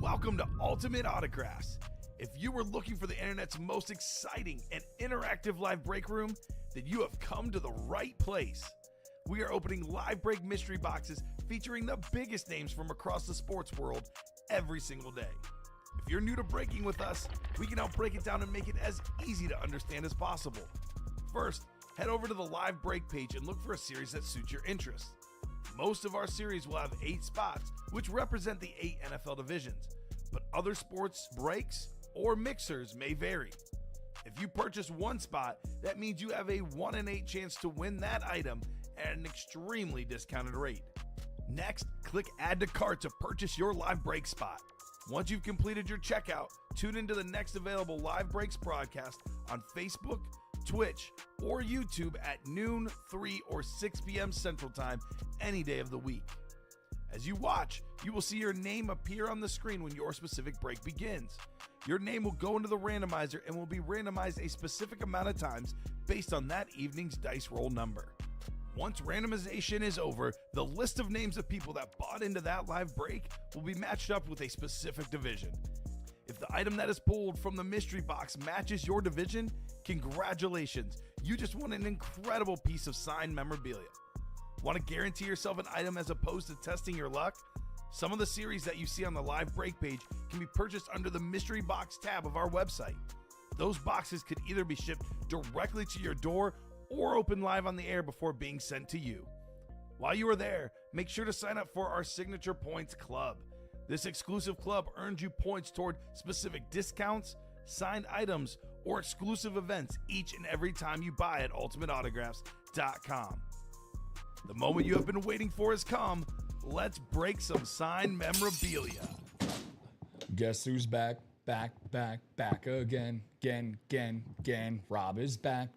Welcome to Ultimate Autographs. If you were looking for the internet's most exciting and interactive live break room, then you have come to the right place. We are opening live break mystery boxes featuring the biggest names from across the sports world every single day. If you're new to breaking with us, we can help break it down and make it as easy to understand as possible. First, head over to the live break page and look for a series that suits your interests. Most of our series will have 8 spots, which represent the 8 NFL divisions, but other sports breaks or mixers may vary. If you purchase one spot, that means you have a 1 in 8 chance to win that item at an extremely discounted rate. Next, click Add to Cart to purchase your live break spot. Once you've completed your checkout, tune into the next available live breaks broadcast on Facebook, Twitch, or YouTube at noon, 3, or 6 p.m. Central Time any day of the week. As you watch, you will see your name appear on the screen when your specific break begins. Your name will go into the randomizer and will be randomized a specific amount of times based on that evening's dice roll number. Once randomization is over, the list of names of people that bought into that live break will be matched up with a specific division. If the item that is pulled from the mystery box matches your division, congratulations, you just won an incredible piece of signed memorabilia. Want to guarantee yourself an item as opposed to testing your luck? Some of the series that you see on the live break page can be purchased under the mystery box tab of our website. Those boxes could either be shipped directly to your door or open live on the air before being sent to you. While you are there, make sure to sign up for our Signature Points Club. This exclusive club earns you points toward specific discounts, signed items, or exclusive events each and every time you buy at ultimateautographs.com. The moment you have been waiting for has come. Let's break some signed memorabilia. Guess who's back again. Rob is back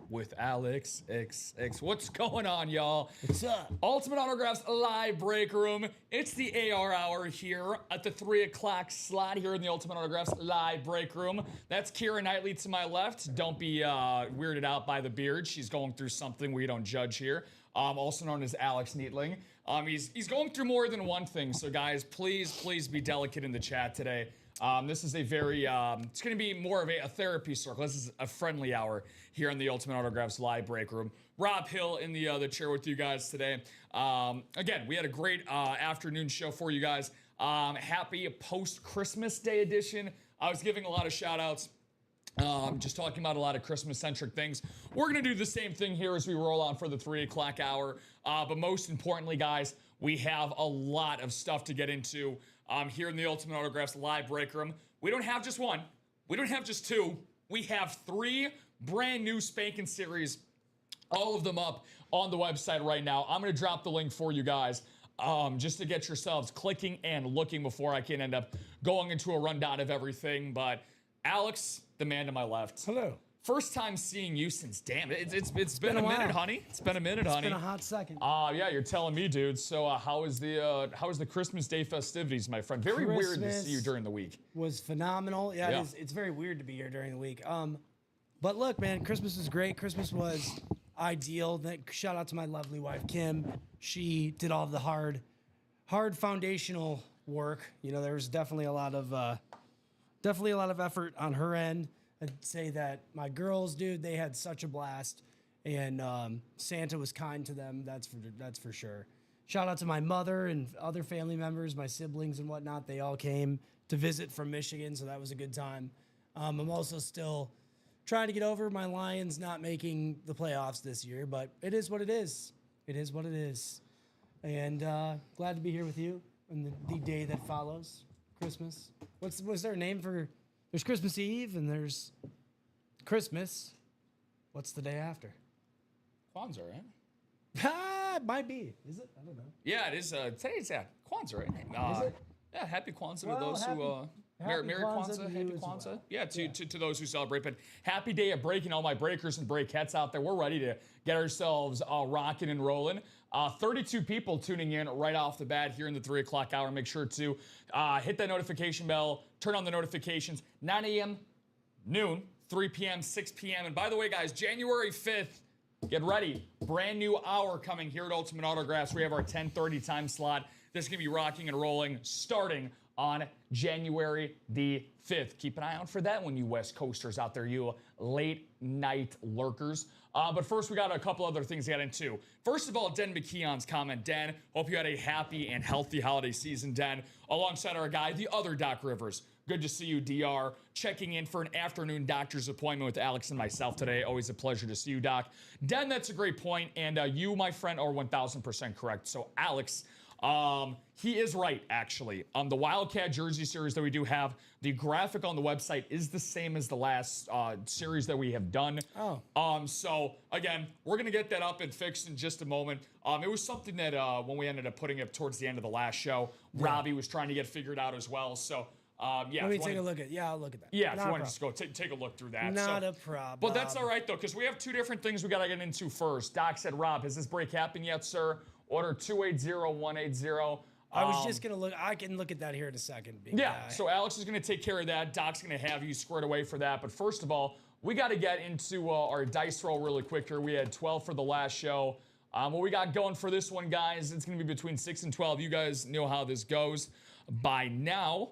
with Alex XX. What's going on, y'all? What's up? Ultimate Autographs live break room. It's the AR hour here at the 3 o'clock slot here in the Ultimate Autographs live break room. That's Keira Knightley to my left. Don't be weirded out by the beard. She's going through something we don't judge here. Also known as Alex Neatling. He's going through more than one thing. So guys, please be delicate in the chat today. This is a very, it's going to be more of a therapy circle. This is a friendly hour here in the Ultimate Autographs live break room. Rob Hill in the chair with you guys today. Again, we had a great afternoon show for you guys. Happy post-Christmas Day edition. I was giving a lot of shout outs. Just talking about a lot of Christmas-centric things. We're going to do the same thing here as we roll on for the 3 o'clock hour. But most importantly, guys, we have a lot of stuff to get into here in the Ultimate Autographs live break room. We don't have just one. We don't have just 2. We have 3 brand new spanking series, all of them up on the website right now. I'm going to drop the link for you guys. Just to get yourselves clicking and looking before I can end up going into a rundown of everything. But Alex, the man to my left. Hello. First time seeing you since, damn, it's been a minute, honey. It's been a minute, honey. It's been a hot second. Yeah, you're telling me, dude. So how is the Christmas Day festivities, my friend? Very weird to see you during the week. Was phenomenal. Yeah. It's very weird to be here during the week. But look, man, Christmas was great. Christmas was ideal. Shout out to my lovely wife, Kim. She did all of the hard foundational work. You know, there was definitely a lot of effort on her end. I'd say that my girls, dude, they had such a blast, and Santa was kind to them. That's for sure. Shout out to my mother and other family members, my siblings and whatnot. They all came to visit from Michigan, so that was a good time. I'm also still trying to get over my Lions not making the playoffs this year, but it is what it is. It is what it is. And glad to be here with you on the day that follows Christmas. Was there a name for? There's Christmas Eve and there's Christmas. What's the day after? Kwanzaa, right? It might be. Is it? I don't know. Yeah, it is. Today's Kwanzaa, right? Is it? Yeah, happy Kwanzaa to those who Merry Kwanzaa, happy Kwanzaa. Well. Yeah, to those who celebrate. But happy day of breaking, all my breakers and breakettes out there. We're ready to get ourselves rocking and rolling. 32 people tuning in right off the bat here in the 3 o'clock hour. Make sure to hit that notification bell, turn on the notifications. 9 a.m., noon, 3 p.m., 6 p.m. And by the way, guys, January 5th, get ready. Brand new hour coming here at Ultimate Autographs. We have our 10:30 time slot. This is going to be rocking and rolling starting on January the 5th. Keep an eye out for that one, you West Coasters out there, you late night lurkers. But first, we got a couple other things to get into. First of all, Den McKeon's comment. Den, hope you had a happy and healthy holiday season, Den, alongside our guy, the other Doc Rivers. Good to see you, DR. Checking in for an afternoon doctor's appointment with Alex and myself today. Always a pleasure to see you, Doc. Den, that's a great point. And you, my friend, are 1,000% correct. So, Alex, he is right, actually. The Wildcat jersey series that we do have, the graphic on the website is the same as the last series that we have done. So, again, we're going to get that up and fixed in just a moment. It was something that when we ended up putting it towards the end of the last show, Robbie was trying to get figured out as well. So, yeah. Let me take a look at. Yeah, I'll look at that. Yeah, if you want to just go take a look through that. Not a problem. But that's all right though, because we have two different things we got to get into first. Doc said, "Rob, has this break happened yet, sir?" Order 280-180. I was just gonna look. I can look at that here in a second. Yeah. So Alex is gonna take care of that. Doc's gonna have you squared away for that. But first of all, we got to get into our dice roll really quick here. We had 12 for the last show. What we got going for this one, guys? It's gonna be between 6 and 12. You guys know how this goes by now.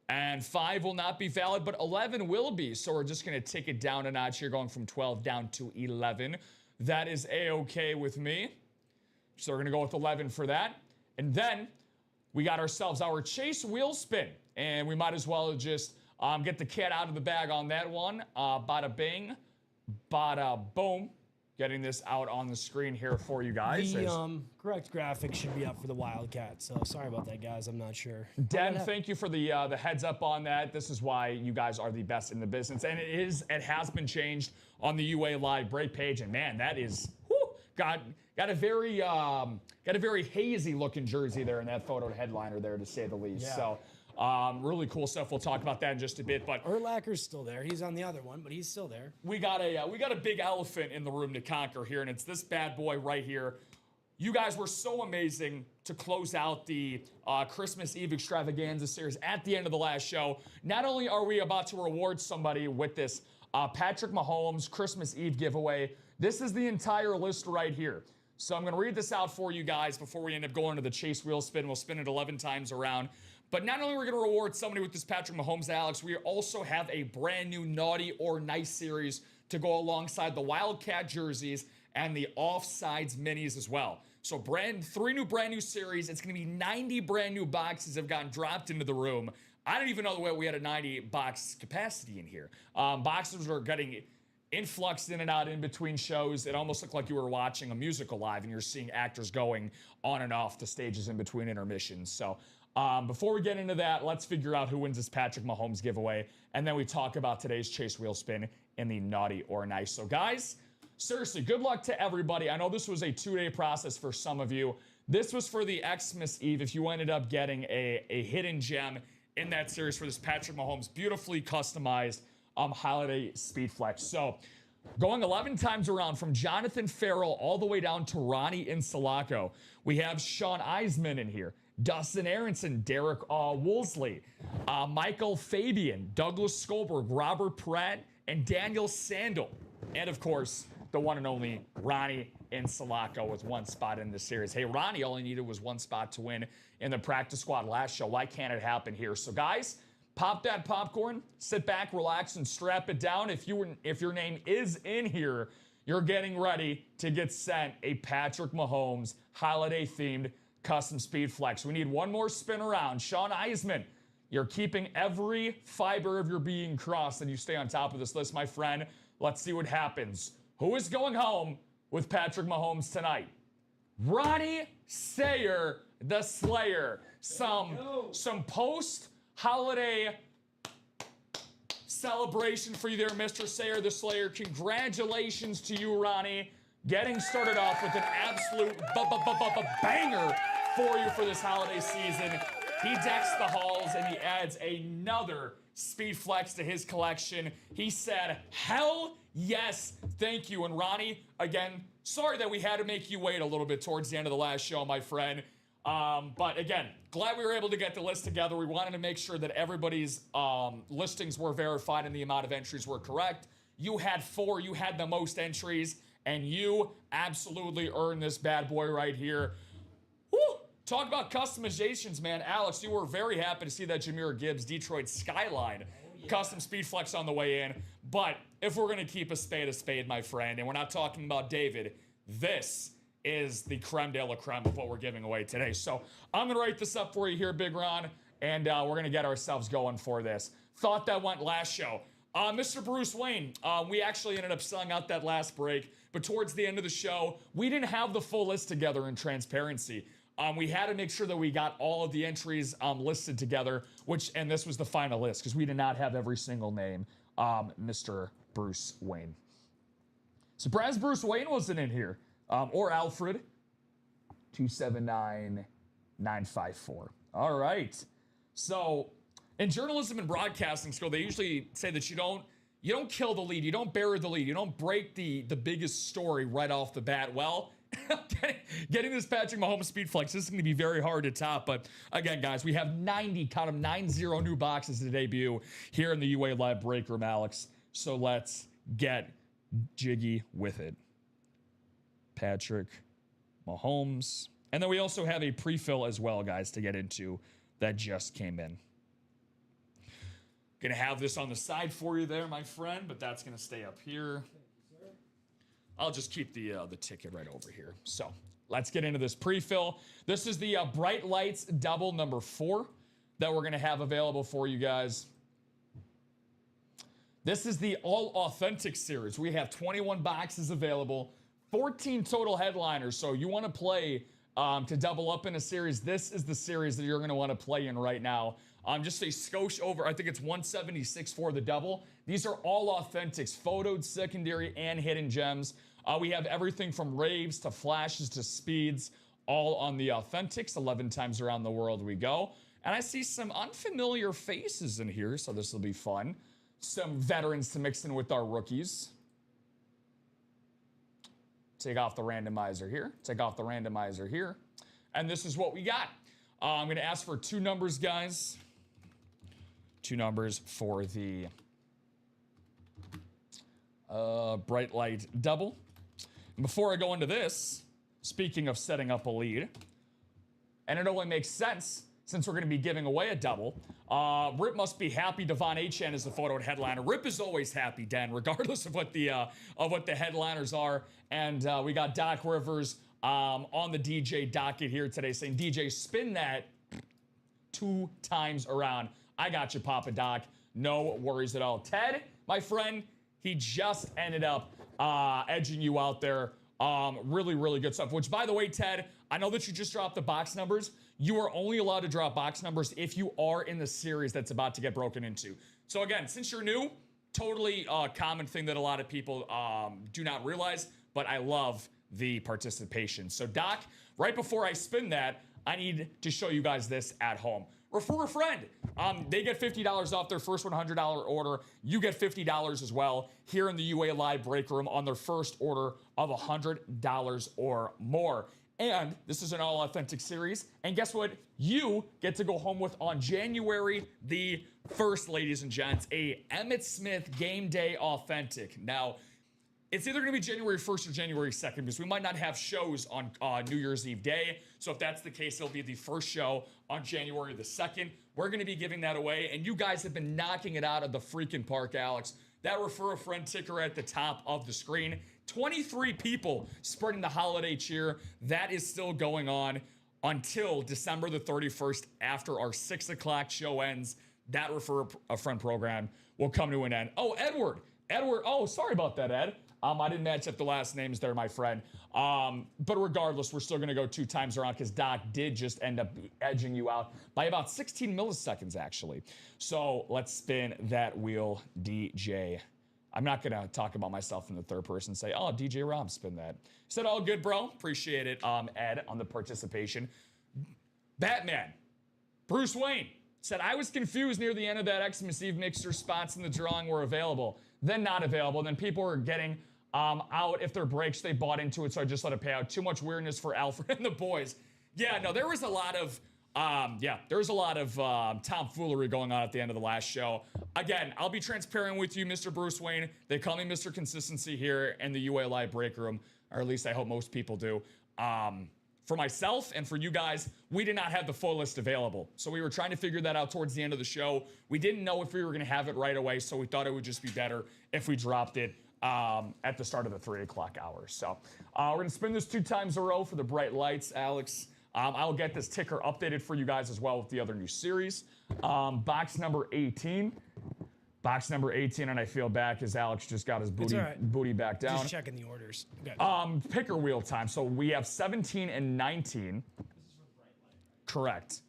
And 5 will not be valid, but 11 will be. So we're just going to take it down a notch here, going from 12 down to 11. That is A-okay with me. So we're going to go with 11 for that. And then we got ourselves our chase wheel spin. And we might as well just get the cat out of the bag on that one. Bada bing, bada boom. Getting this out on the screen here for you guys. The correct graphic should be up for the Wildcat, so sorry about that, guys. I'm not sure. Den, thank you for the heads up on that. This is why you guys are the best in the business, and it has been changed on the UA Live break page. And man, that is got a very hazy looking jersey there in that photo headliner there, to say the least. Yeah. So. Really cool stuff. We'll talk about that in just a bit. But Urlacher's still there. He's on the other one, but he's still there. We got a big elephant in the room to conquer here, and it's this bad boy right here. You guys were so amazing to close out the Christmas Eve extravaganza series at the end of the last show. Not only are we about to reward somebody with this Patrick Mahomes Christmas Eve giveaway, this is the entire list right here. So I'm going to read this out for you guys before we end up going to the chase wheel spin. We'll spin it 11 times around. But not only are we going to reward somebody with this Patrick Mahomes, Alex, we also have a brand new Naughty or Nice series to go alongside the Wildcat jerseys and the Offsides minis as well. So 3 brand new series. It's going to be 90 brand new boxes have gotten dropped into the room. I didn't even know that we had a 90 box capacity in here. Boxes are getting influxed in and out in between shows. It almost looked like you were watching a musical live and you're seeing actors going on and off the stages in between intermissions. So before we get into that, let's figure out who wins this Patrick Mahomes giveaway, and then we talk about today's chase wheel spin in the Naughty or Nice. So guys, seriously, good luck to everybody. I know this was a 2-day process for some of you. This was for the Xmas Eve if you ended up getting a hidden gem in that series for this Patrick Mahomes beautifully customized holiday speed flex. So going 11 times around from Jonathan Farrell all the way down to Ronnie Insulaco, we have Sean Eisman in here. Dustin Aronson, Derek Woolsey, Michael Fabian, Douglas Skolberg, Robert Pratt, and Daniel Sandel. And of course, the one and only Ronnie Insulaco with 1 spot in the series. Hey, Ronnie, all he needed was 1 spot to win in the practice squad last show. Why can't it happen here? So guys, pop that popcorn, sit back, relax, and strap it down. If your name is in here, you're getting ready to get sent a Patrick Mahomes holiday-themed custom speed flex. We need 1 more spin around. Sean Eisman, you're keeping every fiber of your being crossed and you stay on top of this list, my friend. Let's see what happens. Who is going home with Patrick Mahomes tonight? Ronnie Sayer, the Slayer. Some post-holiday celebration for you there, Mr. Sayer, the Slayer. Congratulations to you, Ronnie. Getting started off with an absolute banger for you for this holiday season. He decks the halls and he adds another speed flex to his collection. He said, hell yes, thank you. And Ronnie, again, sorry that we had to make you wait a little bit towards the end of the last show, my friend. But again, glad we were able to get the list together. We wanted to make sure that everybody's listings were verified and the amount of entries were correct. You had 4, you had the most entries, and you absolutely earned this bad boy right here. Woo! Talk about customizations, man. Alex, you were very happy to see that Jahmyr Gibbs Detroit Skyline custom speed flex on the way in. But if we're going to keep a spade, my friend, and we're not talking about David, this is the creme de la creme of what we're giving away today. So I'm going to write this up for you here, Big Ron, and we're going to get ourselves going for this. Thought that went last show. Mr. Bruce Wayne, we actually ended up selling out that last break, but towards the end of the show, we didn't have the full list together in transparency. We had to make sure that we got all of the entries listed together, and this was the final list because we did not have every single name, Mr. Bruce Wayne. Surprised Bruce Wayne wasn't in here, or Alfred, 279954. All right. So in journalism and broadcasting school, they usually say that you don't kill the lead, you don't bury the lead, you don't break the biggest story right off the bat. Well, getting this Patrick Mahomes speed flex, this is going to be very hard to top. But again, guys, we have 90 new boxes to debut here in the UA Live break room, Alex. So let's get jiggy with it. Patrick Mahomes. And then we also have a pre-fill as well, guys, to get into that just came in. Gonna have this on the side for you there, my friend, but that's gonna stay up here. I'll just keep the ticket right over here. So let's get into this pre-fill. This is the Bright Lights double number 4 that we're gonna have available for you guys. This is the All Authentic series. We have 21 boxes available, 14 total headliners. So you wanna play to double up in a series, this is the series that you're gonna wanna play in right now. Just a skosh over, I think it's 176 for the double. These are all authentics, photoed, secondary, and hidden gems. We have everything from raves to flashes to speeds, all on the authentics. 11 times around the world we go. And I see some unfamiliar faces in here, so this will be fun. Some veterans to mix in with our rookies. Take off the randomizer here. Take off the randomizer here. And this is what we got. I'm going to ask for 2 numbers, guys. 2 numbers for the Bright Light double. And before I go into this, speaking of setting up a lead, and it only makes sense since we're going to be giving away a double, Rip must be happy Devon Achane is the photo headliner. Rip is always happy, Dan, regardless of what the headliners are. And we got Doc Rivers on the DJ docket here today saying, DJ, spin that 2 times around. I got you, Papa Doc. No worries at all. Ted, my friend, he just ended up edging you out there. Really, really good stuff. Which, by the way, Ted, I know that you just dropped the box numbers. You are only allowed to drop box numbers if you are in the series that's about to get broken into. So again, since you're new, totally common thing that a lot of people do not realize, but I love the participation. So Doc, right before I spin that, I need to show you guys this at home. Refer a friend. They get $50 off their first $100 order. You get $50 as well here in the UA Live break room on their first order of $100 or more. And this is an all authentic series. And guess what? You get to go home with on January the 1st, ladies and gents, a Emmitt Smith game day authentic. Now, it's either going to be January 1st or January 2nd because we might not have shows on New Year's Eve day. So if that's the case, it'll be the first show on January the 2nd. We're going to be giving that away. And you guys have been knocking it out of the freaking park, Alex. That refer a friend ticker at the top of the screen. 23 people spreading the holiday cheer. That is still going on until December the 31st after our 6 o'clock show ends. That refer a friend program will come to an end. Oh, Edward. Oh, sorry about that, Ed. I didn't match up the last names there, my friend. But regardless, we're still going to go 2 times around because Doc did just end up edging you out by about 16 milliseconds, actually. So let's spin that wheel, DJ. I'm not going to talk about myself in the third person and say, oh, DJ Rob, spin that. Said, all good, bro. Appreciate it, Ed, on the participation. Batman, Bruce Wayne, said, I was confused near the end of that Xmas Eve mixer spots in the drawing were available, then not available. Then people were getting out if their breaks, they bought into it, so I just let it pay out. Too much weirdness for Alfred and the boys. Yeah, no, there was a lot of tomfoolery going on at the end of the last show. Again, I'll be transparent with you, Mr. Bruce Wayne. They call me Mr. Consistency here in the UA Live break room, or at least I hope most people do. for myself and for you guys, we did not have the full list available. So we were trying to figure that out towards the end of the show. We didn't know if we were going to have it right away, so we thought it would just be better if we dropped it at the start of the 3 o'clock hour. So we're going to spin this 2 times in a row for the bright lights, Alex. I'll get this ticker updated for you guys as well with the other new series. Box number 18. Box number 18, and I feel bad because Alex just got his booty back down. Just checking the orders. Okay. Picker wheel time. So we have 17 and 19. Correct.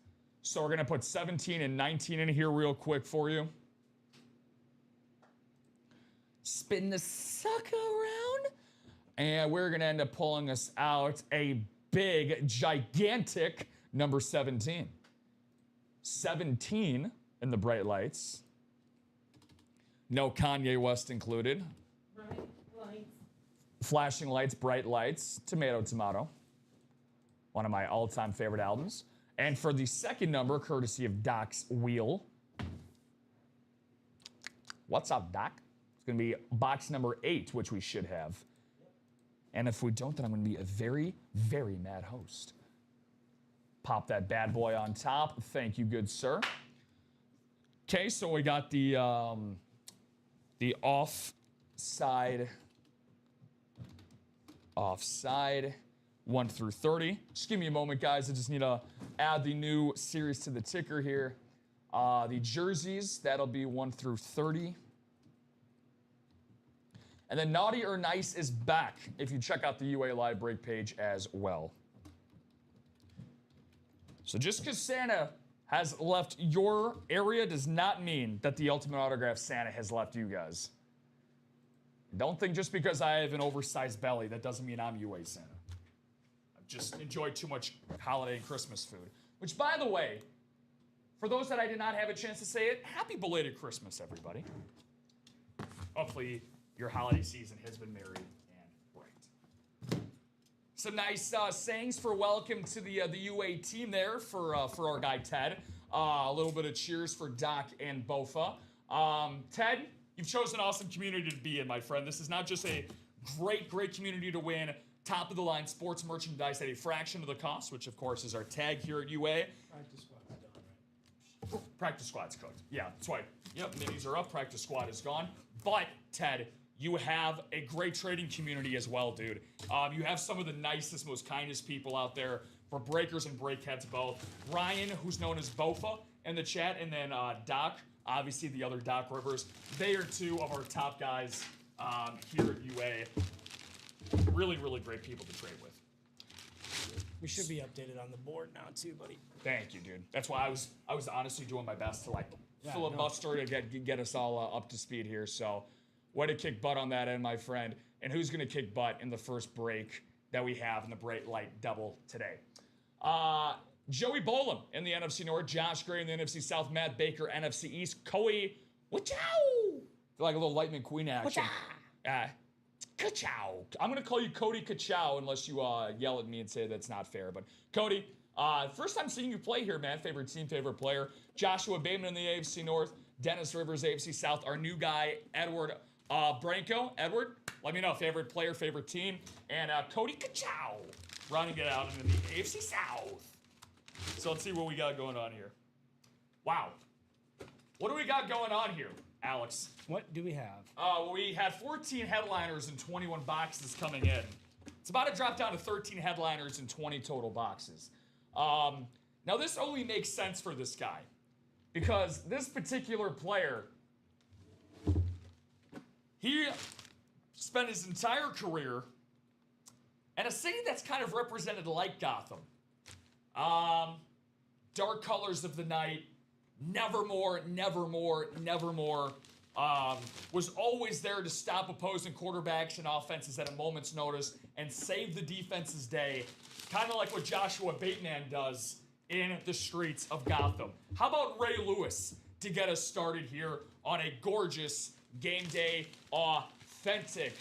So we're going to put 17 and 19 in here real quick for you. Spin the sucker around. And we're going to end up pulling us out a big, gigantic number 17. 17 in the bright lights. No Kanye West included. Bright lights. Flashing lights, bright lights, tomato, tomato. One of my all-time favorite albums. And for the second number, courtesy of Doc's wheel. What's up, Doc? It's going to be box number 8, which we should have. And if we don't, then I'm going to be a very, very mad host. Pop that bad boy on top. Thank you, good sir. Okay, so we got the offside 1 through 30. Just give me a moment, guys. I just need to add the new series to the ticker here. The jerseys, that'll be 1 through 30. And then Naughty or Nice is back if you check out the UA Live Break page as well. So just because Santa has left your area does not mean that the Ultimate Autograph Santa has left you guys. Don't think just because I have an oversized belly, that doesn't mean I'm UA Santa. I've just enjoyed too much holiday and Christmas food. Which, by the way, for those that I did not have a chance to say it, happy belated Christmas, everybody. Hopefully your holiday season has been merry and bright. Some nice sayings for welcome to the UA team there for our guy Ted. A little bit of cheers for Doc and Bofa. Ted, you've chosen an awesome community to be in, my friend. This is not just a great, great community to win top of the line sports merchandise at a fraction of the cost, which of course is our tag here at UA. Practice squad's done, right? Practice squad's cooked. Yeah, that's right. Yep, minis are up. Practice squad is gone. But Ted, you have a great trading community as well, dude. You have some of the nicest, most kindest people out there for breakers and breakheads both. Ryan, who's known as Bofa in the chat, and then Doc, obviously the other Doc Rivers. They are 2 of our top guys here at UA. Really, really great people to trade with. We should be updated on the board now too, buddy. Thank you, dude. That's why I was honestly doing my best to filibuster to get us all up to speed here. So, way to kick butt on that end, my friend. And who's going to kick butt in the first break that we have in the Bright Light Double today? Joey Bolam in the NFC North, Josh Gray in the NFC South, Matt Baker, NFC East, Koi, wachow! Like a little Lightning Queen action. Ka-chow. I'm going to call you Cody Ka-chow unless you yell at me and say that's not fair. But Cody, first time seeing you play here, man. Favorite team, favorite player. Joshua Bateman in the AFC North, Dennis Rivers, AFC South. Our new guy, Edward Branco. Edward, let me know. Favorite player, favorite team. And Cody Ka-chow running it out into the AFC South. So let's see what we got going on here. Wow. What do we got going on here, Alex? What do we have? We had 14 headliners and 21 boxes coming in. It's about to drop down to 13 headliners and 20 total boxes. Now, this only makes sense for this guy because this particular player, he spent his entire career in a city that's kind of represented like Gotham. Dark colors of the night, nevermore, nevermore, nevermore. Was always there to stop opposing quarterbacks and offenses at a moment's notice and save the defense's day, kind of like what Joshua Bateman does in the streets of Gotham. How about Ray Lewis to get us started here on a gorgeous game day authentic,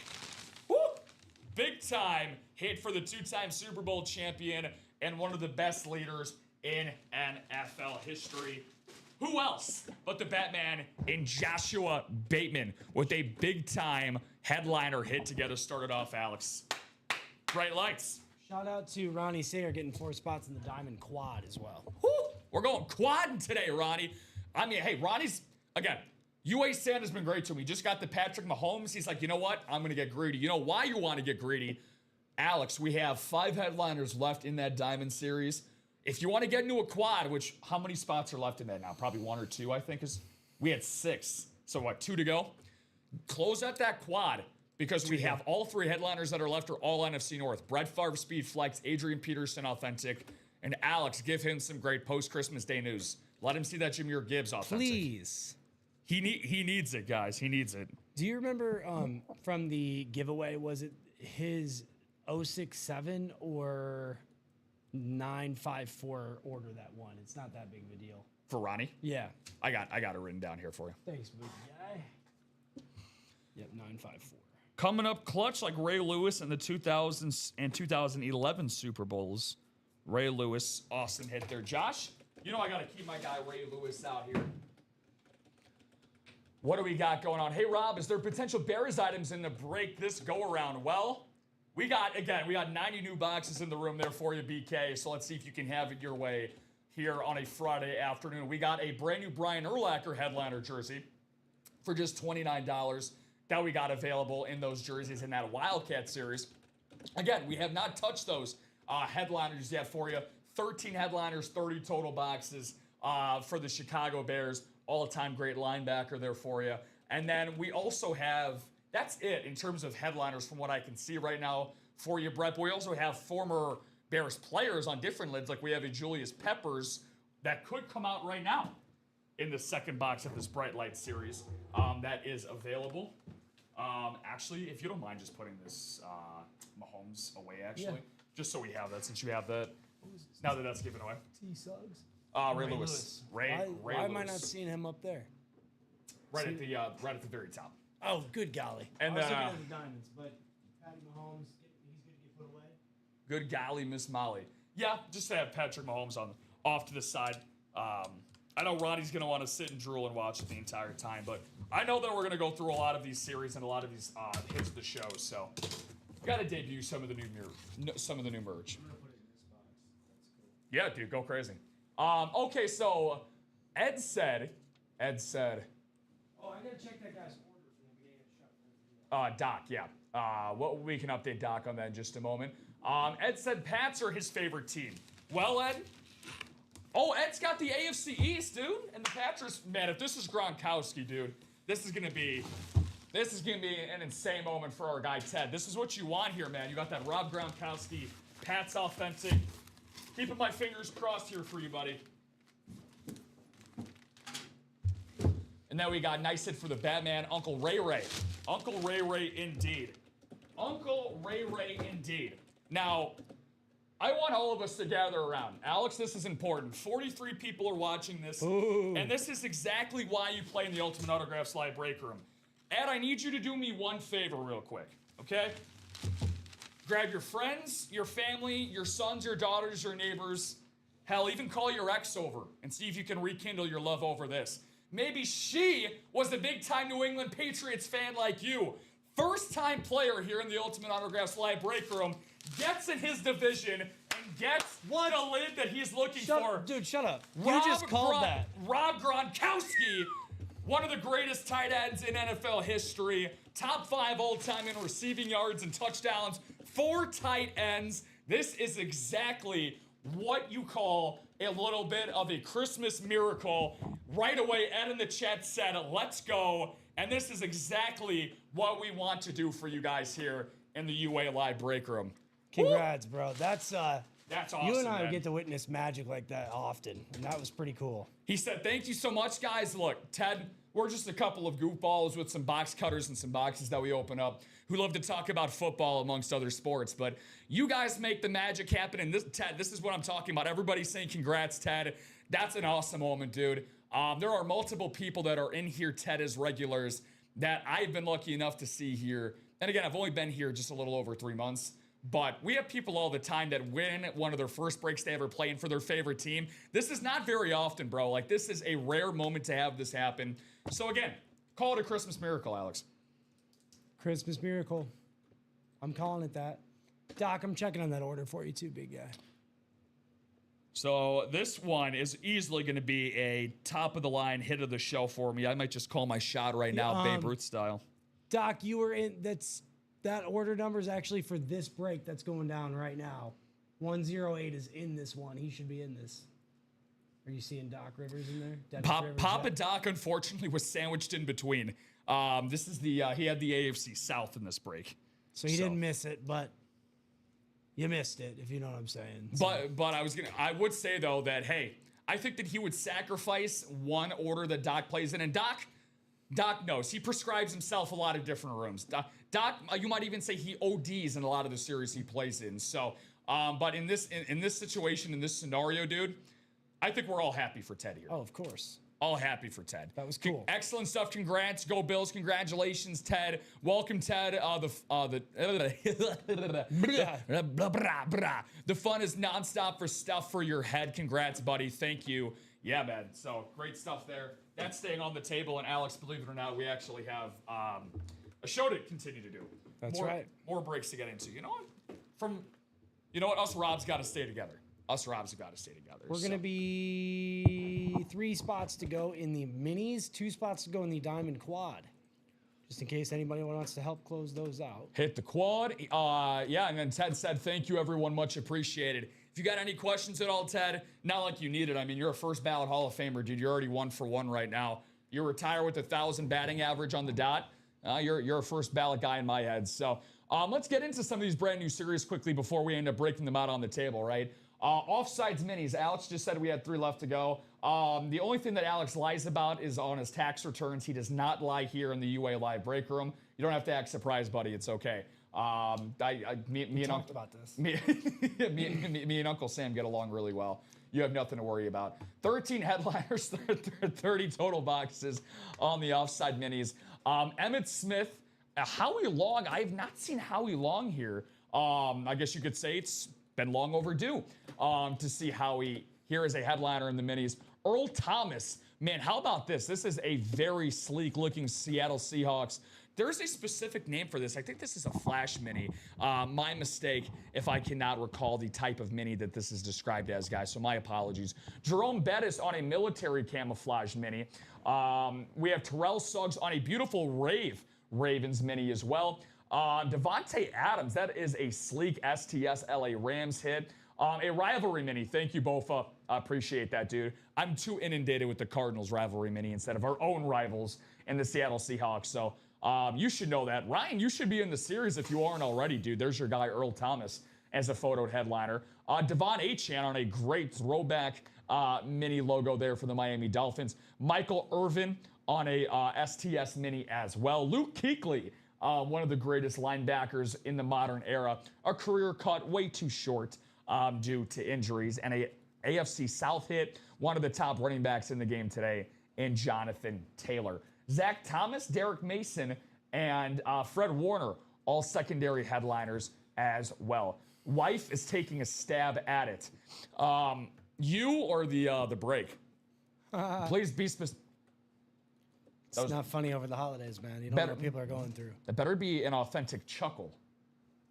big time hit for the 2-time Super Bowl champion and one of the best leaders in NFL history. Who else but the Batman in Joshua Bateman with a big-time headliner hit to get us started off, Alex? Bright lights. Shout out to Ronnie Sayer getting 4 spots in the Diamond Quad as well. Woo! We're going quadding today, Ronnie. I mean, hey, Ronnie's, again, UA Santa's been great to him. He just got the Patrick Mahomes. He's like, you know what? I'm going to get greedy. You know why you want to get greedy? Alex, we have 5 headliners left in that Diamond Series. If you want to get into a quad, which, how many spots are left in that now? Probably 1 or 2, I think. We had 6. So what, 2 to go? Close out that quad because we have all 3 headliners that are left are all NFC North. Brett Favre Speed Flex, Adrian Peterson Authentic, and Alex, give him some great post-Christmas Day news. Let him see that Jahmyr Gibbs Authentic. Please. He needs it, guys. He needs it. Do you remember from the giveaway, was it his 067 or 954 order that won? It's not that big of a deal. For Ronnie? Yeah. I got it written down here for you. Thanks, big guy. Yep, 954. Coming up clutch like Ray Lewis in the 2000s and 2011 Super Bowls. Ray Lewis, awesome hit there. Josh, you know I got to keep my guy Ray Lewis out here. What do we got going on? Hey, Rob, is there potential Bears items in the break this go-around? Well, we got 90 new boxes in the room there for you, BK, so let's see if you can have it your way here on a Friday afternoon. We got a brand new Brian Urlacher headliner jersey for just $29 that we got available in those jerseys in that Wildcat series. Again, we have not touched those headliners yet for you. 13 headliners, 30 total boxes for the Chicago Bears. All-time great linebacker there for you. And then we also have, that's it in terms of headliners from what I can see right now for you, Brett. But we also have former Bears players on different lids. Like we have a Julius Peppers that could come out right now in the second box of this Bright Light series that is available. Actually, if you don't mind just putting this Mahomes away, actually, just so we have that, since you have that, now that that's given away. T-Suggs? Ray Lewis. Ray Why Lewis. am I not seeing him up there? Right at the very top. Oh, good golly. And I was looking at the diamonds, but Patty Mahomes, he's going to get put away. Good golly, Miss Molly. Yeah, just to have Patrick Mahomes off to the side. I know Ronnie's going to want to sit and drool and watch it the entire time, but I know that we're going to go through a lot of these series and a lot of these hits of the show, so got to debut some of the new merch. I'm going to put it in this box. That's cool. Yeah, dude, go crazy. Okay, so Ed said. Oh, I got to check that guy's order for the beginning of the shop. Doc, yeah. We can update Doc on that in just a moment. Ed said Pats are his favorite team. Well, Ed. Oh, Ed's got the AFC East, dude. And the Pats, man, if this is Gronkowski, dude, this is gonna be an insane moment for our guy Ted. This is what you want here, man. You got that Rob Gronkowski, Pats Authentic. Keeping my fingers crossed here for you, buddy. And then we got nice hit for the Batman, Uncle Ray Ray. Uncle Ray Ray indeed. Uncle Ray Ray indeed. Now, I want all of us to gather around. Alex, this is important. 43 people are watching this. Ooh. And this is exactly why you play in the Ultimate Autographs Live Break Room. Ed, I need you to do me one favor real quick, okay? Grab your friends, your family, your sons, your daughters, your neighbors. Hell, even call your ex over and see if you can rekindle your love over this. Maybe she was a big-time New England Patriots fan like you. First-time player here in the Ultimate Autographs Live Break Room. Gets in his division and gets the lid that he's looking for. Dude, shut up. You just called that. Rob Gronkowski, one of the greatest tight ends in NFL history. Top 5 all-time in receiving yards and touchdowns. 4 tight ends. This is exactly what you call a little bit of a Christmas miracle. Right away, Ed in the chat said, let's go. And this is exactly what we want to do for you guys here in the UA Live Break Room. Congrats, bro. That's awesome. You and I man. get to witness magic like that often, and that was pretty cool. He said, thank you so much, guys. Look, Ted, we're just a couple of goofballs with some box cutters and some boxes that we open up who love to talk about football amongst other sports. But you guys make the magic happen. And this, Ted, this is what I'm talking about. Everybody's saying congrats, Ted. That's an awesome moment, dude. There are multiple people that are in here, Ted, as regulars that I've been lucky enough to see here. And again, I've only been here just a little over 3 months. But we have people all the time that win one of their first breaks they ever playing for their favorite team. This is not very often, bro. Like, this is a rare moment to have this happen. So again, call it a Christmas miracle, Alex. Christmas miracle. I'm calling it that. Doc, I'm checking on that order for you too, big guy. So this one is easily going to be a top-of-the-line hit of the show for me. I might just call my shot right now, Babe Ruth style. Doc, you were in. That order number is actually for this break that's going down right now. 108 is in this one. He should be in this. Are you seeing Doc Rivers in there? Papa Doc, unfortunately, was sandwiched in between. This is he had the AFC South in this break. So he didn't miss it, but you missed it, if you know what I'm saying. So. But I would say though that, hey, I think that he would sacrifice one order that Doc plays in, and Doc knows. He prescribes himself a lot of different rooms. Doc, you might even say he ODs in a lot of the series he plays in. So, but in this situation, in this scenario, dude, I think we're all happy for Ted here. Oh, of course. All happy for Ted. That was cool. Excellent stuff. Congrats. Go Bills. Congratulations, Ted. Welcome, Ted. The fun is nonstop for stuff for your head. Congrats, buddy. Thank you. Yeah, man. So great stuff there. That's staying on the table. And Alex, believe it or not, we actually have a show to continue to do. That's right. More breaks to get into. You know what? Us Robs got to stay together. Us Robs have got to stay together. We're going to be 3 spots to go in the minis, 2 spots to go in the diamond quad. Just in case anybody wants to help close those out. Hit the quad. Yeah, and then Ted said, thank you, everyone. Much appreciated. If you got any questions at all, Ted, not like you need it. I mean, you're a first ballot Hall of Famer, dude. You're already 1 for 1 right now. You retire with 1,000 batting average on the dot. You're a first ballot guy in my head. So let's get into some of these brand new series quickly before we end up breaking them out on the table, right? Offsides minis. Alex just said we had 3 left to go. The only thing that Alex lies about is on his tax returns. He does not lie here in the UA Live break room. You don't have to act surprised, buddy. It's okay. Me and talked about this. Me and Uncle Sam get along really well. You have nothing to worry about. 13 headliners, 30 total boxes on the offside minis. Emmitt Smith, Howie Long. I have not seen Howie Long here. I guess you could say it's been long overdue to see Howie here as a headliner in the minis. Earl Thomas, man, how about this? This is a very sleek-looking Seattle Seahawks. There's a specific name for this. I think this is a flash mini. My mistake if I cannot recall the type of mini that this is described as, guys, so my apologies. Jerome Bettis on a military camouflage mini. We have Terrell Suggs on a beautiful Ravens mini as well. Devontae Adams, that is a sleek STS LA Rams hit. A rivalry mini. Thank you, Bofa. I appreciate that, dude. I'm too inundated with the Cardinals rivalry mini instead of our own rivals in the Seattle Seahawks. So you should know that. Ryan, you should be in the series if you aren't already, dude. There's your guy, Earl Thomas, as a photoed headliner. Devon Achane on a great throwback mini logo there for the Miami Dolphins. Michael Irvin on a STS mini as well. Luke Kuechly, one of the greatest linebackers in the modern era. A career cut way too short due to injuries. And a AFC South hit, one of the top running backs in the game today, in Jonathan Taylor. Zach Thomas, Derek Mason, and Fred Warner, all secondary headliners as well. Wife is taking a stab at it. You or the break? Please be specific. It's not funny over the holidays, man. You don't know what people are going through. It better be an authentic chuckle.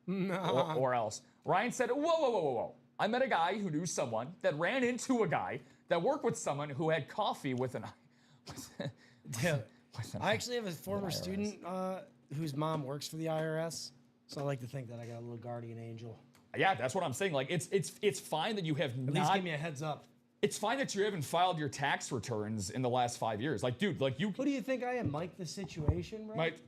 No. Or else. Ryan said, whoa. I met a guy who knew someone that ran into a guy that worked with someone who had coffee with an... I actually have a former student whose mom works for the IRS, so I like to think that I got a little guardian angel. Yeah, that's what I'm saying. Like, it's fine that you have At least give me a heads up. It's fine that you haven't filed your tax returns in the last 5 years. Like, dude, like you... Who do you think I am, Mike the Situation, bro? Mike...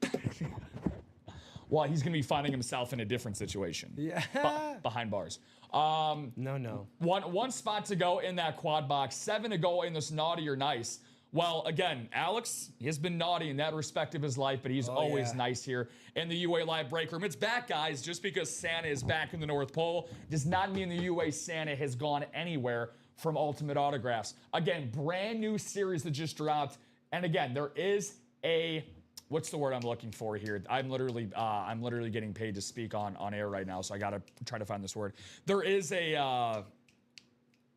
Well, he's going to be finding himself in a different situation. Yeah. Behind bars. No. One spot to go in that quad box. 7 to go in this naughty or nice. Well, again, Alex, he has been naughty in that respect of his life, but he's always nice here in the UA Live break room. It's back, guys. Just because Santa is back in the North Pole does not mean the UA Santa has gone anywhere from Ultimate Autographs. Again, brand new series that just dropped. And again, there is a... What's the word I'm looking for here? I'm literally getting paid to speak on air right now, so I gotta try to find this word. There is a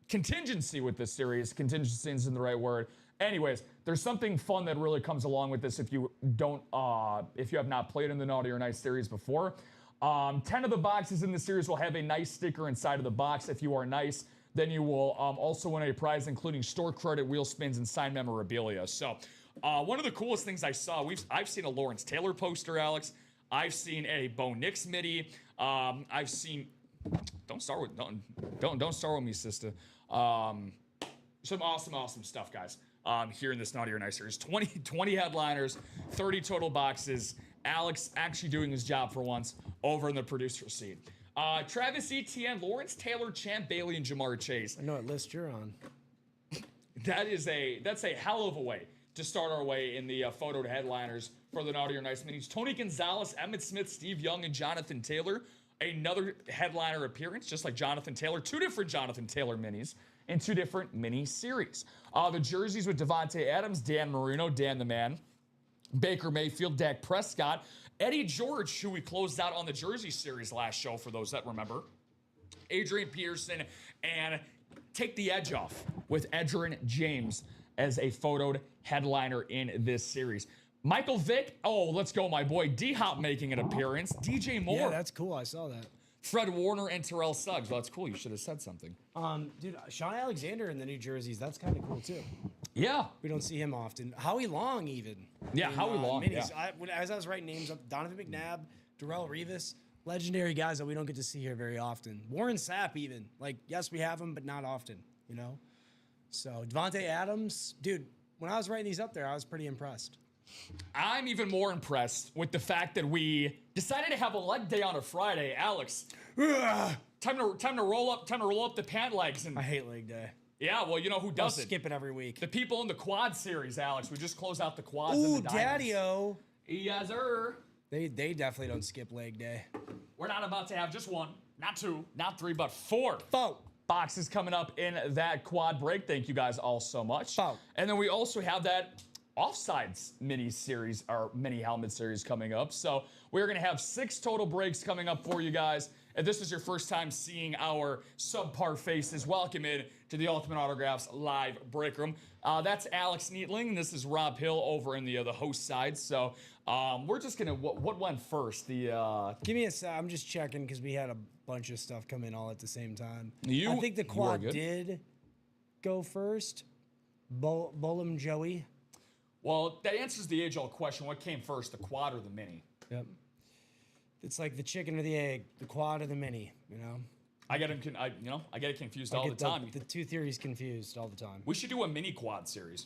contingency with this series. Contingency isn't the right word. Anyways, there's something fun that really comes along with this if you have not played in the Naughty or Nice series before. 10 of the boxes in the series will have a nice sticker inside of the box. If you are nice, then you will also win a prize, including store credit, wheel spins, and signed memorabilia. So one of the coolest things I saw, I've seen a Lawrence Taylor poster, Alex. I've seen a Bo Nix midi. I've seen, don't start with me, sister. Some awesome stuff, guys. Here in this Naughty or Nice series. 20 headliners, 30 total boxes. Alex actually doing his job for once over in the producer seat. Travis Etienne, Lawrence Taylor, Champ Bailey, and Jamar Chase. I know what list you're on. That's a hell of a way to start our way in the photo to headliners for the Naughty or Nice minis. Tony Gonzalez, Emmitt Smith, Steve Young, and Jonathan Taylor. Another headliner appearance, just like Jonathan Taylor. 2 different Jonathan Taylor minis in 2 different mini series. The jerseys with Devontae Adams, Dan Marino, Dan the Man, Baker Mayfield, Dak Prescott, Eddie George, who we closed out on the jersey series last show for those that remember, Adrian Peterson, and take the edge off with Edgerrin James as a photoed headliner in this series. Michael Vick, let's go, my boy. D-Hop making an appearance. DJ Moore. Yeah, that's cool. I saw that. Fred Warner and Terrell Suggs. Well, that's cool. You should have said something. Dude, Sean Alexander in the new jerseys. That's kind of cool too. Yeah. We don't see him often. Howie Long even. Yeah, Howie Long. Minis. Yeah. As I was writing names up, Donovan McNabb, Darrell Revis, legendary guys that we don't get to see here very often. Warren Sapp even. Like, yes, we have him, but not often, you know? So, Devontae Adams, dude, when I was writing these up there, I was pretty impressed. I'm even more impressed with the fact that we decided to have a leg day on a Friday. Alex, time to roll up the pant legs. And I hate leg day. yeah, well, you know who I'll doesn't? skip it every week. The people in the quad series, Alex. We just closed out the quads. Ooh, and the diamonds. Daddy-o. Yes, sir. They definitely don't skip leg day. We're not about to have just 1, not 2, not 3, but 4 Foe. boxes coming up in that quad break. Thank you guys all so much. Foe. And then we also have that Offsides mini series or mini helmet series coming up. So we're going to have 6 total breaks coming up for you guys. If this is your first time seeing our subpar faces, welcome in to the Ultimate Autographs live break room. That's Alex Neatling, and this is Rob Hill over in the host side. So we're just going to, what went first? Give me a sec. I'm just checking because we had a bunch of stuff come in all at the same time. I think the you are quad good. did go first. Bolum Joey. Well, that answers the age-old question. What came first, the quad or the mini? Yep. It's like the chicken or the egg, the quad or the mini, you know? I get it confused all the time. The 2 theories confused all the time. We should do a mini quad series.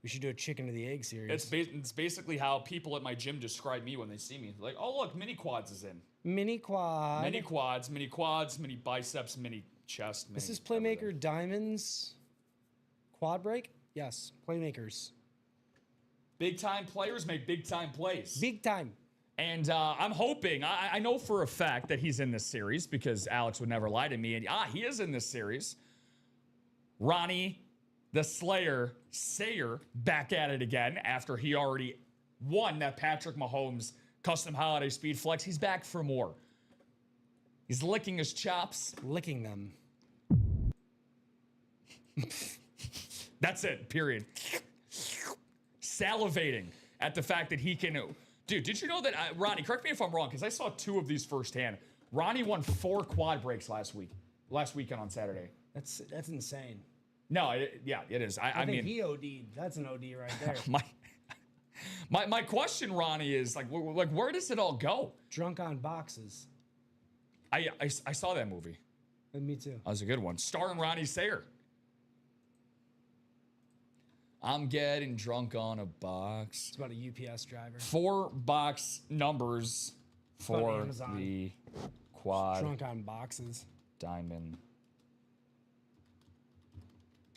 We should do a chicken or the egg series. It's basically how people at my gym describe me when they see me. Like, oh, look, mini quads is in. Mini quad. Mini quads, mini biceps, mini chest. This is Playmaker Diamonds quad break? Yes, Playmakers. Big time players make big time plays. Big time. And I'm hoping, I know for a fact that he's in this series because Alex would never lie to me. And he is in this series. Ronnie, the Slayer, Sayer, back at it again after he already won that Patrick Mahomes custom holiday speed flex. He's back for more. He's licking his chops. Licking them. That's it, period. Salivating at the fact that he can... Dude, did you know that... Ronnie, correct me if I'm wrong, because I saw 2 of these firsthand. Ronnie won 4 quad breaks last weekend on Saturday. That's insane. No, it is. I think mean... he OD'd. That's an OD right there. My question, Ronnie, is like where does it all go? Drunk on boxes. I saw that movie. And me too. That was a good one. Starring Ronnie Sayer. I'm getting drunk on a box. It's about a UPS driver. 4 box numbers for the quad Drunk on boxes. diamond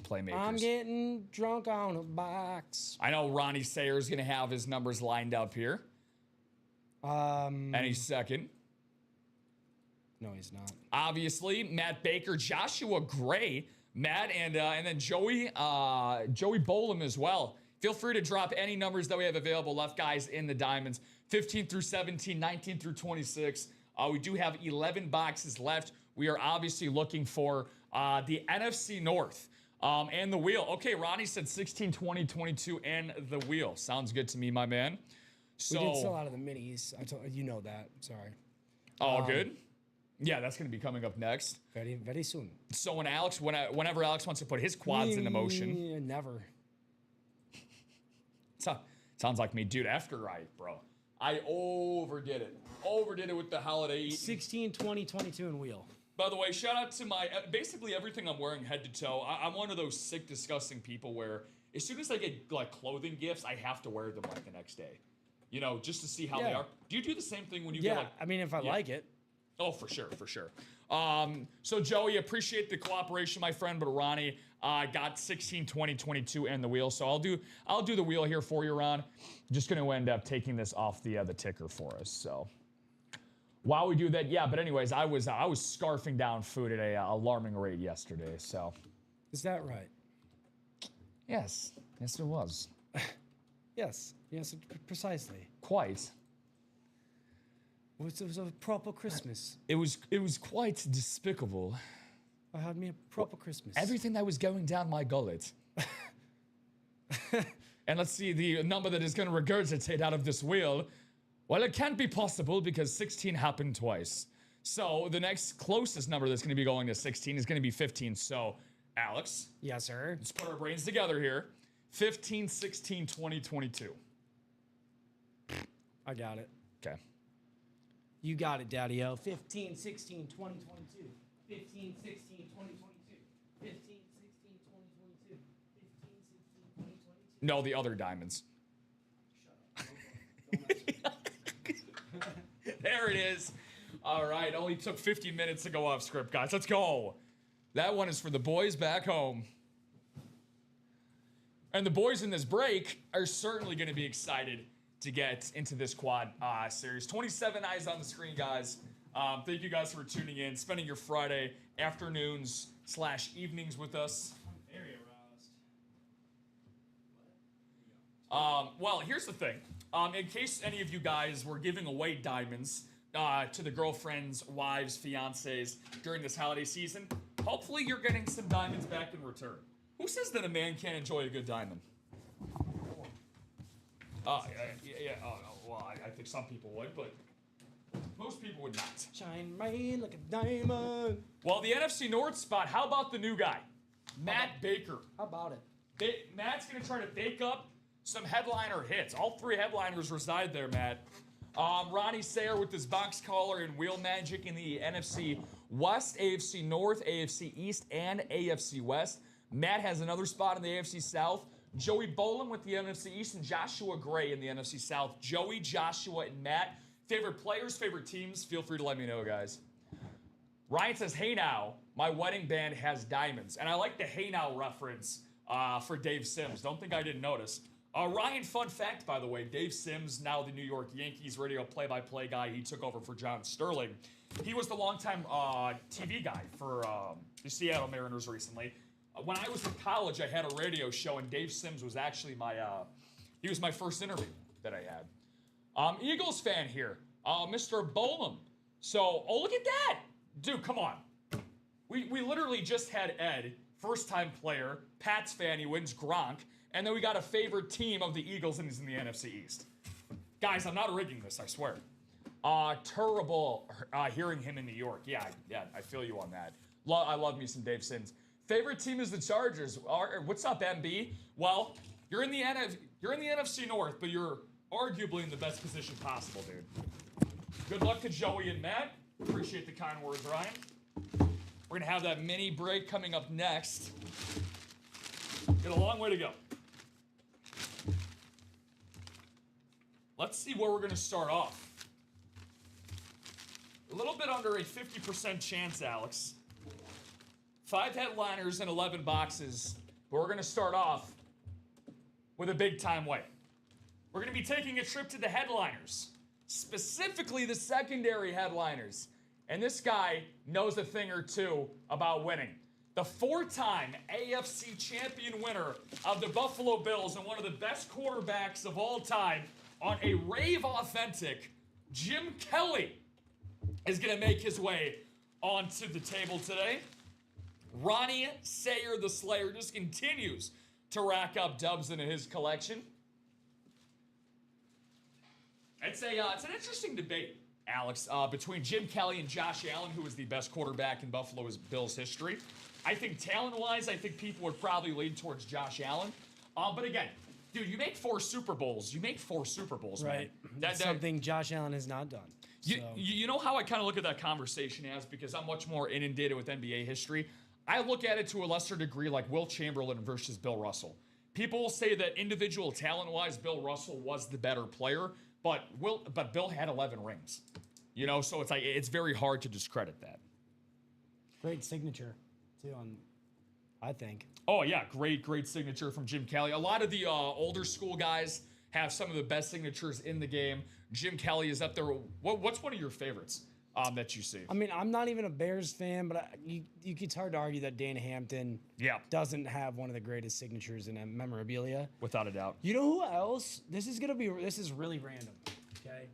playmakers. I'm getting drunk on a box. I know Ronnie Sayer's going to have his numbers lined up here. Any second. No, he's not. Obviously, Matt Baker, Joshua Gray, Matt, and then Joey Bolam as well. Feel free to drop any numbers that we have available left, guys, in the diamonds. 15 through 17, 19 through 26. We do have 11 boxes left. We are obviously looking for the NFC North and the wheel. Okay, Ronnie said 16, 20, 22, and the wheel. Sounds good to me, my man. So, we did sell out of the minis. You know that. Sorry. Oh, good. Yeah, that's going to be coming up next. Very, very soon. So whenever Alex wants to put his quads into motion. Never. Sounds like me, dude. I overdid it. Overdid it with the holiday. 16, 20, 22, and wheel. By the way, shout out to basically everything I'm wearing head to toe. I'm one of those sick, disgusting people where as soon as I get like clothing gifts, I have to wear them like the next day. You know, just to see how they are. Do you do the same thing when you get like... I mean, if I like it. Oh, for sure. So, Joey, appreciate the cooperation, my friend, but Ronnie got 16, 20, 22, and the wheel. So I'll do the wheel here for you, Ron. Just going to end up taking this off the ticker for us. So while we do that, but anyways, I was scarfing down food at a alarming rate yesterday. So is that right? Yes, it was. Yes, precisely. Quite. It was a proper Christmas. It was quite despicable. I had me a proper Christmas. Everything that was going down my gullet. And let's see the number that is going to regurgitate out of this wheel. Well, it can't be possible because 16 happened twice. So the next closest number that's going to be going to 16 is going to be 15. So, Alex. Yes, sir. Let's put our brains together here. 15, 16, 20, 22. I got it. Okay. You got it, Daddy-O. 15, 16, 20, 22. 15, 16, 20, 22. 15, 16, 20, 22. 15, 16, 20, 22. No, the other diamonds. Shut up. There it is. All right, only took 50 minutes to go off script, guys. Let's go. That one is for the boys back home. And the boys in this break are certainly going to be excited to get into this quad series. 27 eyes on the screen, guys. Thank you guys for tuning in, spending your Friday afternoons / evenings with us. I'm very aroused. Well, here's the thing. In case any of you guys were giving away diamonds to the girlfriends, wives, fiancés during this holiday season, hopefully you're getting some diamonds back in return. Who says that a man can't enjoy a good diamond? Well, I think some people would, but most people would not. Shine bright like a diamond. Well, the NFC North spot, how about the new guy? Matt Baker. How about it? Matt's going to try to bake up some headliner hits. All three headliners reside there, Matt. Ronnie Sayer with his box collar and wheel magic in the NFC West, AFC North, AFC East, and AFC West. Matt has another spot in the AFC South. Joey Bolam with the NFC East and Joshua Gray in the NFC South. Joey, Joshua, and Matt. Favorite players, favorite teams? Feel free to let me know, guys. Ryan says, hey now, my wedding band has diamonds. And I like the hey now reference for Dave Sims. Don't think I didn't notice. Ryan, fun fact, by the way, Dave Sims, now the New York Yankees radio play-by-play guy. He took over for John Sterling. He was the longtime TV guy for the Seattle Mariners recently. When I was in college, I had a radio show, and Dave Sims was actually he was my first interview that I had. Eagles fan here, Mr. Bolam. So, look at that. Dude, come on. We literally just had Ed, first-time player, Pats fan, he wins Gronk, and then we got a favorite team of the Eagles, and he's in the NFC East. Guys, I'm not rigging this, I swear. Terrible hearing him in New York. Yeah, I feel you on that. I love me some Dave Sims. Favorite team is the Chargers. What's up, MB? Well, you're in the NFC North, but you're arguably in the best position possible, dude. Good luck to Joey and Matt. Appreciate the kind words, Ryan. We're gonna have that mini break coming up next. Got a long way to go. Let's see where we're gonna start off. A little bit under a 50% chance, Alex. 5 headliners and 11 boxes. But we're going to start off with a big-time way. We're going to be taking a trip to the headliners, specifically the secondary headliners. And this guy knows a thing or two about winning. The 4-time AFC champion winner of the Buffalo Bills and one of the best quarterbacks of all time on a rave-authentic Jim Kelly is going to make his way onto the table today. Ronnie Sayer, the Slayer, just continues to rack up dubs into his collection. It's an interesting debate, Alex, between Jim Kelly and Josh Allen, who was the best quarterback in Buffalo Bills history. I think talent-wise, I think people would probably lean towards Josh Allen. But again, dude, you make 4 Super Bowls. Right. Man. That's something Josh Allen has not done. You know how I kind of look at that conversation as, because I'm much more inundated with NBA history. I look at it to a lesser degree like Will Chamberlain versus Bill Russell. People will say that individual talent-wise, Bill Russell was the better player, but Bill had 11 rings. So it's very hard to discredit that. Great signature, too, I think. Oh, yeah, great signature from Jim Kelly. A lot of the older school guys have some of the best signatures in the game. Jim Kelly is up there. What's one of your favorites that you see? I mean, I'm not even a Bears fan, but it's hard to argue that Dana Hampton doesn't have one of the greatest signatures in memorabilia. Without a doubt. You know who else? This is really random, okay?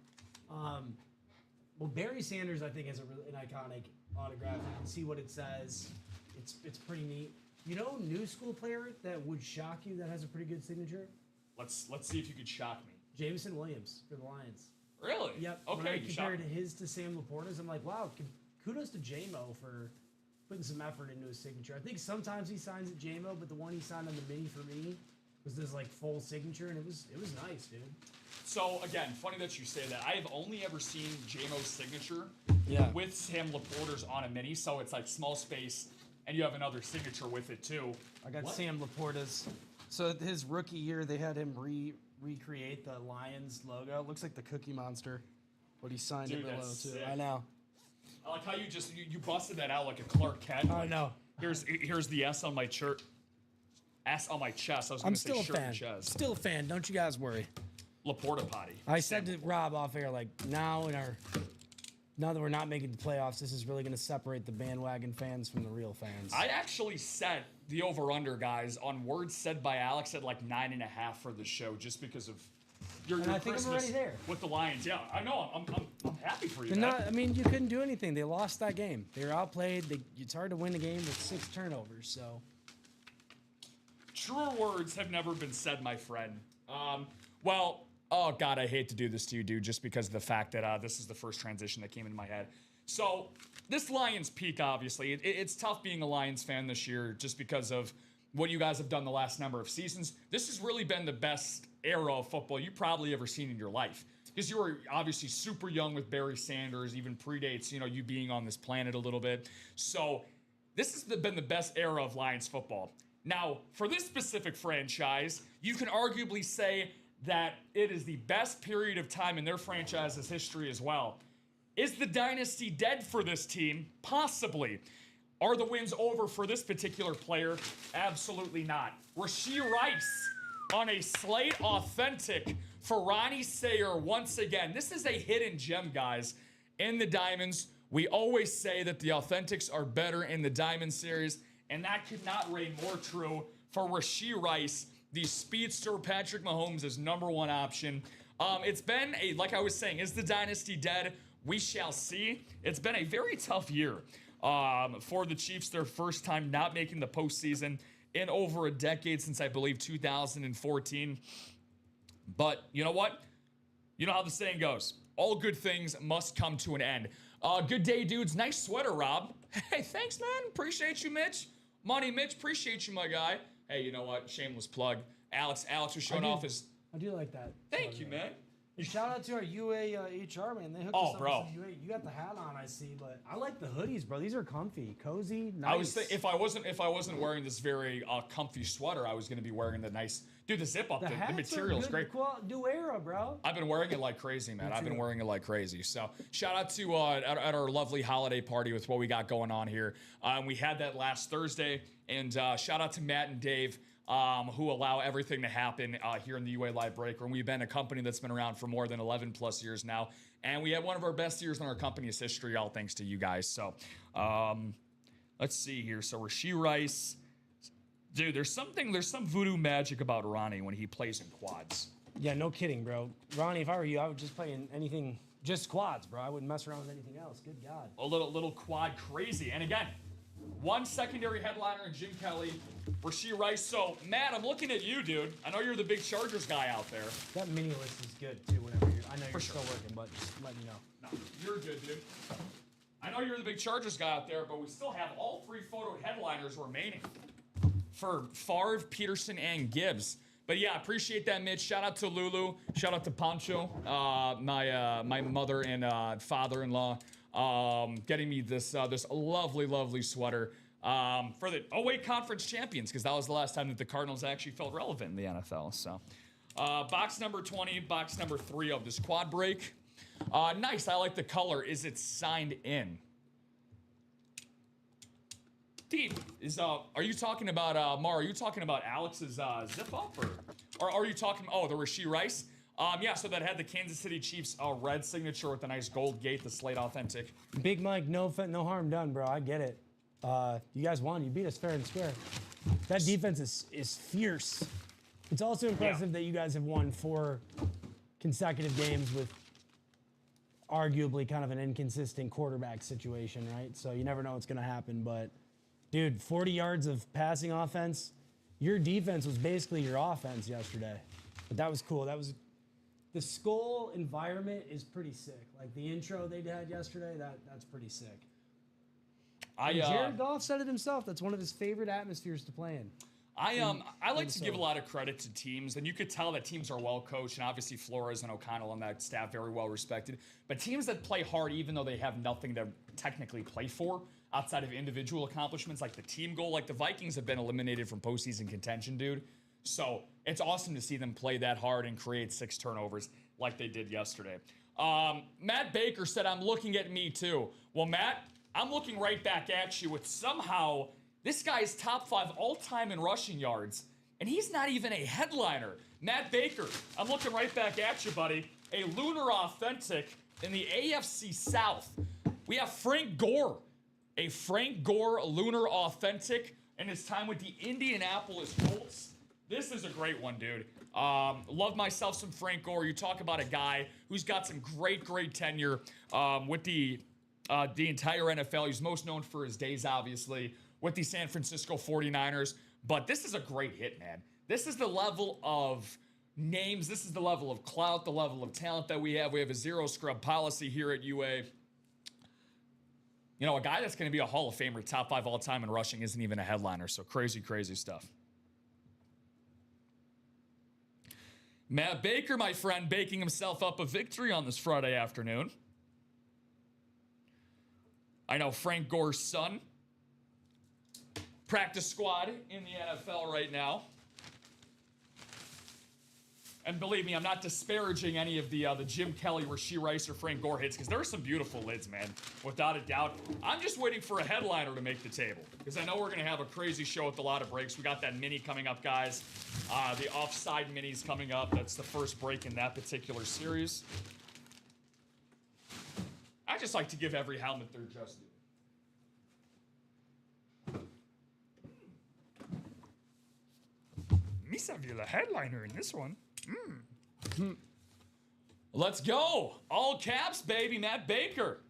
Well, Barry Sanders, I think, has an iconic autograph. You can see what it says. It's pretty neat. You know, new school player that would shock you that has a pretty good signature? Let's see if you could shock me. Jameson Williams for the Lions. Really? Yep. Okay. When I compared his to Sam Laporta's, I'm like, wow, kudos to J-Mo for putting some effort into his signature. I think sometimes he signs at J-Mo, but the one he signed on the mini for me was this like full signature, and it was nice, dude. So again, funny that you say that. I have only ever seen J-Mo's signature with Sam Laporta's on a mini, so it's like small space, and you have another signature with it too. I got Sam Laporta's. So his rookie year, they had him recreate the Lions logo. It looks like the Cookie Monster, but he signed it below too. Sick. I know. I like how you busted that out like a Clark Kent. I know. Here's the S on my shirt. S on my chest. I was going to say shirt and chest. Still a fan. Don't you guys worry. Laporta potty. I said to Rob off air, like now that we're not making the playoffs, this is really going to separate the bandwagon fans from the real fans. I actually set the over/under, guys, on words said by Alex at like 9.5 for the show, just because of your I think I'm already there with the Lions. Yeah, I know. I'm happy for you. I mean, you couldn't do anything. They lost that game. They were outplayed. It's hard to win a game with 6 turnovers. So truer words have never been said, my friend. Well. Oh, God, I hate to do this to you, dude, just because of the fact that this is the first transition that came into my head. So, this Lions peak, obviously, it's tough being a Lions fan this year just because of what you guys have done the last number of seasons. This has really been the best era of football you've probably ever seen in your life. Because you were obviously super young with Barry Sanders, even predates, you being on this planet a little bit. So, this has been the best era of Lions football. Now, for this specific franchise, you can arguably say that it is the best period of time in their franchise's history as well. Is the dynasty dead for this team? Possibly. Are the wins over for this particular player? Absolutely not. Rashee Rice on a Slate Authentic for Ronnie Sayer once again. This is a hidden gem, guys, in the Diamonds. We always say that the Authentics are better in the Diamond Series, and that could not reign more true for Rashee Rice, the speedster Patrick Mahomes' number 1 option. It's been like I was saying, is the dynasty dead? We shall see. It's been a very tough year for the Chiefs, their first time not making the postseason in over a decade, since I believe 2014. But you know what? You know how the saying goes. All good things must come to an end. Good day, dudes. Nice sweater, Rob. Hey, thanks, man. Appreciate you, Mitch. Money, Mitch. Appreciate you, my guy. Hey, you know what? Shameless plug. Alex was showing off his... I do like that. Thank you, man. And shout out to our UA HR, man. They hooked us up with some UA. You got the hat on, I see, but I like the hoodies, bro. These are comfy, cozy, nice. I was if I wasn't wearing this very comfy sweater, I was going to be wearing the nice... Dude, the zip up, the material's great. New era, bro. I've been wearing it like crazy, man. I've been wearing it like crazy. So shout out to at our lovely holiday party with what we got going on here. We had that last Thursday, and shout out to Matt and Dave, who allow everything to happen here in the UA Live Break Room. We've been a company that's been around for more than 11 plus years now, and we had one of our best years in our company's history, all thanks to you guys. So let's see here. So Rashee Rice. Dude, there's some voodoo magic about Ronnie when he plays in quads. Yeah, no kidding, bro. Ronnie, if I were you, I would just play in anything, just quads, bro. I wouldn't mess around with anything else. Good God. A little quad crazy. And again, one secondary headliner in Jim Kelly, Rasheed Rice. So, Matt, I'm looking at you, dude. I know you're the big Chargers guy out there. That mini list is good too. Whenever I know you're still working, but just let me know. No, you're good, dude. I know you're the big Chargers guy out there, but we still have all 3 photo headliners remaining for Favre, Peterson, and Gibbs. But yeah, appreciate that, Mitch. Shout out to Lulu. Shout out to Pancho, my mother and father-in-law, getting me this lovely, lovely sweater for the 08 Conference Champions, because that was the last time that the Cardinals actually felt relevant in the NFL. So, box number 20, box number 3 of this quad break. Nice. I like the color. Is it signed in? Steve, are you talking about Mar? Are you talking about Alex's zip up, or are you talking? Oh, the Rasheed Rice. Yeah. So that had the Kansas City Chiefs red signature with the nice gold gate, the Slate Authentic. Big Mike, no harm done, bro. I get it. You guys won. You beat us fair and square. That defense is fierce. It's also impressive that you guys have won 4 consecutive games with arguably kind of an inconsistent quarterback situation, right? So you never know what's going to happen. But, dude, 40 yards of passing offense. Your defense was basically your offense yesterday. But that was cool. The Skull environment is pretty sick. Like the intro they had yesterday, that's pretty sick. Jared Goff said it himself. That's one of his favorite atmospheres to play in. I like to give a lot of credit to teams, and you could tell that teams are well coached, and obviously Flores and O'Connell on that staff very well respected. But teams that play hard, even though they have nothing to technically play for outside of individual accomplishments, like the team goal, like the Vikings have been eliminated from postseason contention, dude. So it's awesome to see them play that hard and create 6 turnovers like they did yesterday. Matt Baker said, "I'm looking at me too." Well, Matt, I'm looking right back at you with somehow. This guy's top 5 all-time in rushing yards, and he's not even a headliner. Matt Baker, I'm looking right back at you, buddy. A Lunar Authentic in the AFC South. We have Frank Gore, a Frank Gore Lunar Authentic in his time with the Indianapolis Colts. This is a great one, dude. Love myself some Frank Gore. You talk about a guy who's got some great tenure with the entire NFL. He's most known for his days, obviously, with the San Francisco 49ers. But this is a great hit, man. This is the level of names. This is the level of clout, the level of talent that we have. We have a zero scrub policy here at UA. You know, a guy that's going to be a Hall of Famer, top 5 all-time in rushing, isn't even a headliner. So crazy stuff. Matt Baker, my friend, baking himself up a victory on this Friday afternoon. I know Frank Gore's son, practice squad in the NFL right now. And believe me, I'm not disparaging any of the Jim Kelly, Rasheed Rice, or Frank Gore hits, because there are some beautiful lids, man, without a doubt. I'm just waiting for a headliner to make the table, because I know we're going to have a crazy show with a lot of breaks. We got that mini coming up, guys. The offside mini's coming up. That's the first break in that particular series. I just like to give every helmet their just due. Misavila headliner in this one. Let's go. All caps, baby. Matt Baker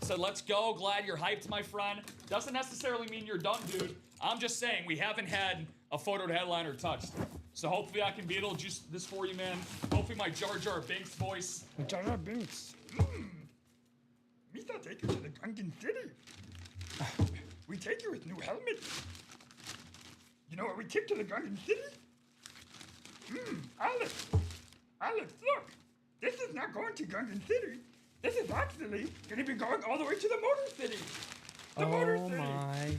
said, let's go. Glad you're hyped, my friend. Doesn't necessarily mean you're done, dude. I'm just saying we haven't had a photo headliner touched. So hopefully I can Beetlejuice this for you, man. Hopefully my Jar Jar Binks voice. Jar Jar Binks. Mita take you to the Gungan City. We take you with new helmet. You know what we take to the Gungan City? Alex, look. This is not going to Gungan City. This is actually going to be going all the way to the Motor City. The Motor City. Oh, my.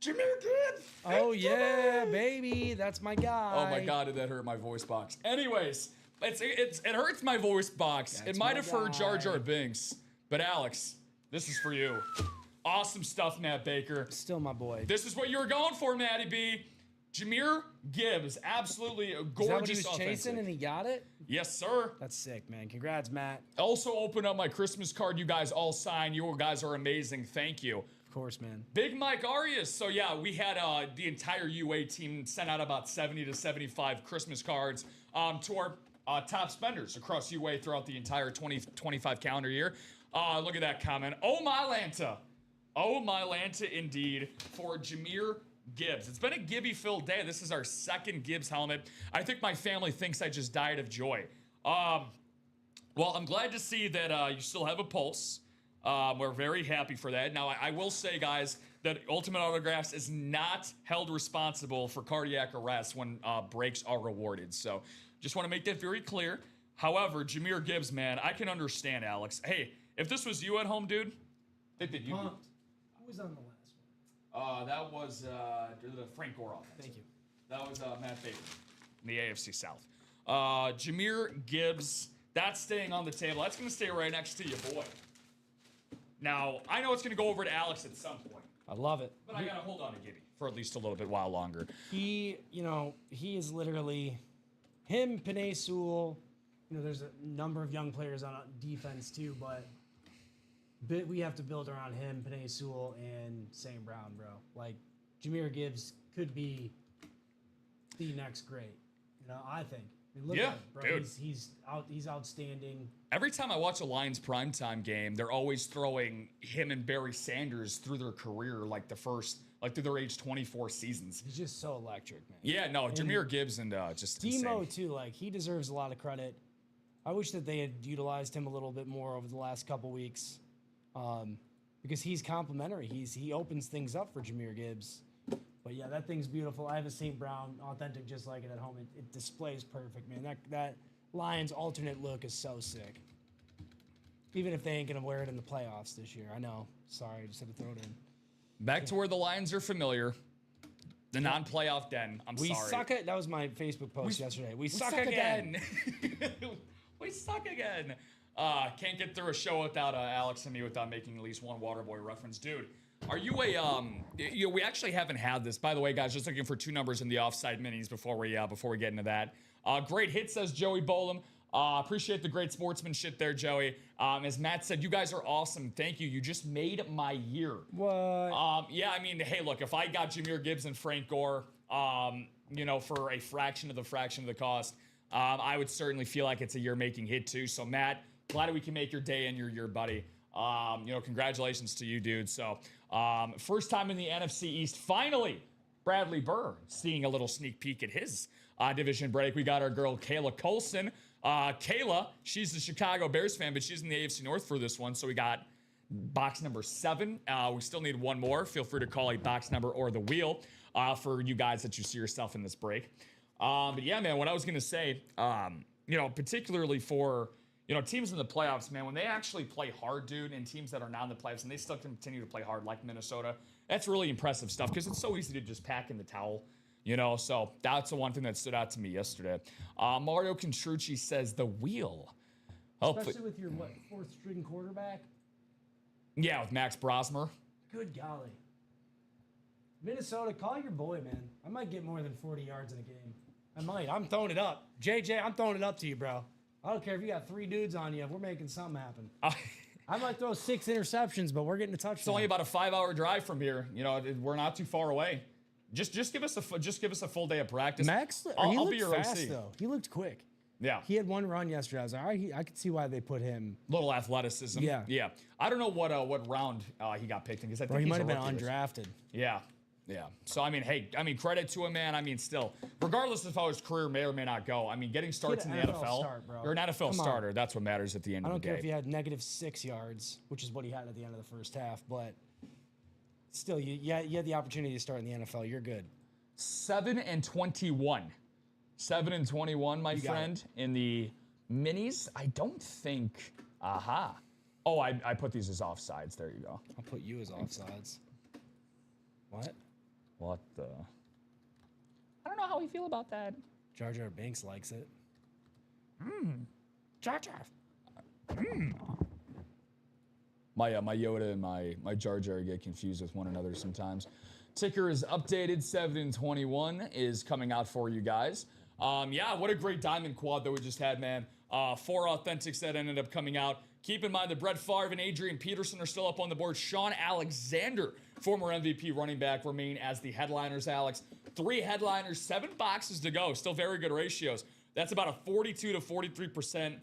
Jameer Gibbs. Oh, yeah, baby. That's my guy. Oh, my God, did that hurt my voice box. Anyways, it hurts my voice box. That's it might have hurt guy. Jar Jar Binks. But, Alex, this is for you. Awesome stuff, Matt Baker. Still my boy. This is what you were going for, Matty B. Jameer Gibbs, absolutely a gorgeous Is that what he was authentic. chasing and he got it? Yes, sir. That's sick, man. Congrats, Matt. Also open up my Christmas card. You guys all signed. You guys are amazing. Thank you. Of course, man. Big Mike Arias. So, yeah, we had the entire UA team send out about 70 to 75 Christmas cards to our top spenders across UA throughout the entire 2025 calendar year. Look at that comment. Oh, my Lanta. Oh, my Lanta, indeed, for Jameer Gibbs. It's been a Gibby-filled day. This is our second Gibbs helmet. I think my family thinks I just died of joy. Well, I'm glad to see that you still have a pulse. We're very happy for that. Now, I will say, guys, that Ultimate Autographs is not held responsible for cardiac arrest when breaks are rewarded. So just want to make that very clear. However, Jahmyr Gibbs, man, I can understand, Alex. Hey, if this was you at home, dude, I think that you... Who was on the last one? That was the Frank Gore offense. Thank you. That was Matt Peyton in the AFC South. Jahmyr Gibbs, that's staying on the table. That's going to stay right next to you, boy. Now, I know it's going to go over to Alex at some point. I love it. But I got to hold on to Gibby for at least a little bit while longer. He is literally him, Penei Sewell. There's a number of young players on defense too, but we have to build around him, Penei Sewell, and St. Brown, bro. Like, Jahmyr Gibbs could be the next great. I think. Look at him, bro. Dude. He's outstanding. Every time I watch a Lions primetime game, they're always throwing him and Barry Sanders through their career, through their age 24 seasons. He's just so electric, man. Yeah, no, Jahmyr Gibbs and just Demo insane. too, he deserves a lot of credit. I wish that they had utilized him a little bit more over the last couple weeks, because he's complimentary. He opens things up for Jahmyr Gibbs. But yeah, that thing's beautiful. I have a St. Brown authentic just like it at home. It displays perfect, man. That Lions alternate look is so sick. Even if they ain't gonna wear it in the playoffs this year, I know. Sorry, I just had to throw it in. Back to where the Lions are familiar. The non-playoff den. We suck at. That was my Facebook post yesterday. We suck again. We suck again. Can't get through a show without Alex and me without making at least one Waterboy reference, dude. Are you we actually haven't had this. By the way, guys, just looking for two numbers in the offside minis before we get into that. Great hit, says Joey Bolam. Appreciate the great sportsmanship there, Joey. As Matt said, you guys are awesome. Thank you. You just made my year. What? Yeah, I mean, hey, look, if I got Jahmyr Gibbs and Frank Gore, for a fraction of the cost, I would certainly feel like it's a year-making hit too. So, Matt, glad we can make your day and your year, buddy. Congratulations to you, dude. So, first time in the NFC East, finally, Bradley Burr seeing a little sneak peek at his division break. We got our girl, Kayla Colson. Kayla, she's the Chicago Bears fan, but she's in the AFC North for this one. So we got box number 7. We still need one more. Feel free to call a box number or the wheel for you guys that you see yourself in this break. But yeah, man, what I was going to say, particularly for, teams in the playoffs, man, when they actually play hard, dude, and teams that are not in the playoffs and they still continue to play hard like Minnesota, that's really impressive stuff because it's so easy to just pack in the towel. So that's the one thing that stood out to me yesterday. Mario Contrucci says the wheel. Especially with your, fourth string quarterback? Yeah, with Max Brosmer. Good golly. Minnesota, call your boy, man. I might get more than 40 yards in a game. I might. I'm throwing it up. JJ, I'm throwing it up to you, bro. I don't care if you got 3 dudes on you. We're making something happen. I might throw 6 interceptions, but we're getting a touchdown. It's only about a 5-hour drive from here. We're not too far away. Just give us a full day of practice. Max, I'll be your fast, OC. Though. He looked quick. Yeah. He had one run yesterday. I was like, all right, I could see why they put him. Little athleticism. Yeah. Yeah. I don't know what round he got picked in because I think he might have been undrafted. Yeah. Yeah. So, credit to him, man. Still, regardless of how his career may or may not go, getting starts in the NFL. You're an NFL starter. That's what matters at the end of the day. I don't care if he had -6 yards, which is what he had at the end of the first half, but still, you had the opportunity to start in the NFL. You're good. 7-21. 7-21, my friend, in the minis. I don't think. Aha. Oh, I put these as offsides. There you go. I'll put you as offsides. What? What the? I don't know how we feel about that. Jar Jar Binks likes it. Jar Jar. My Yoda and my Jar Jar get confused with one another sometimes. Ticker is updated. 7-21 is coming out for you guys. What a great diamond quad that we just had, man. 4 authentics that ended up coming out. Keep in mind that Brett Favre and Adrian Peterson are still up on the board. Sean Alexander, former MVP running back, remain as the headliners, Alex. 3 headliners, 7 boxes to go. Still very good ratios. That's about a 42 to 43%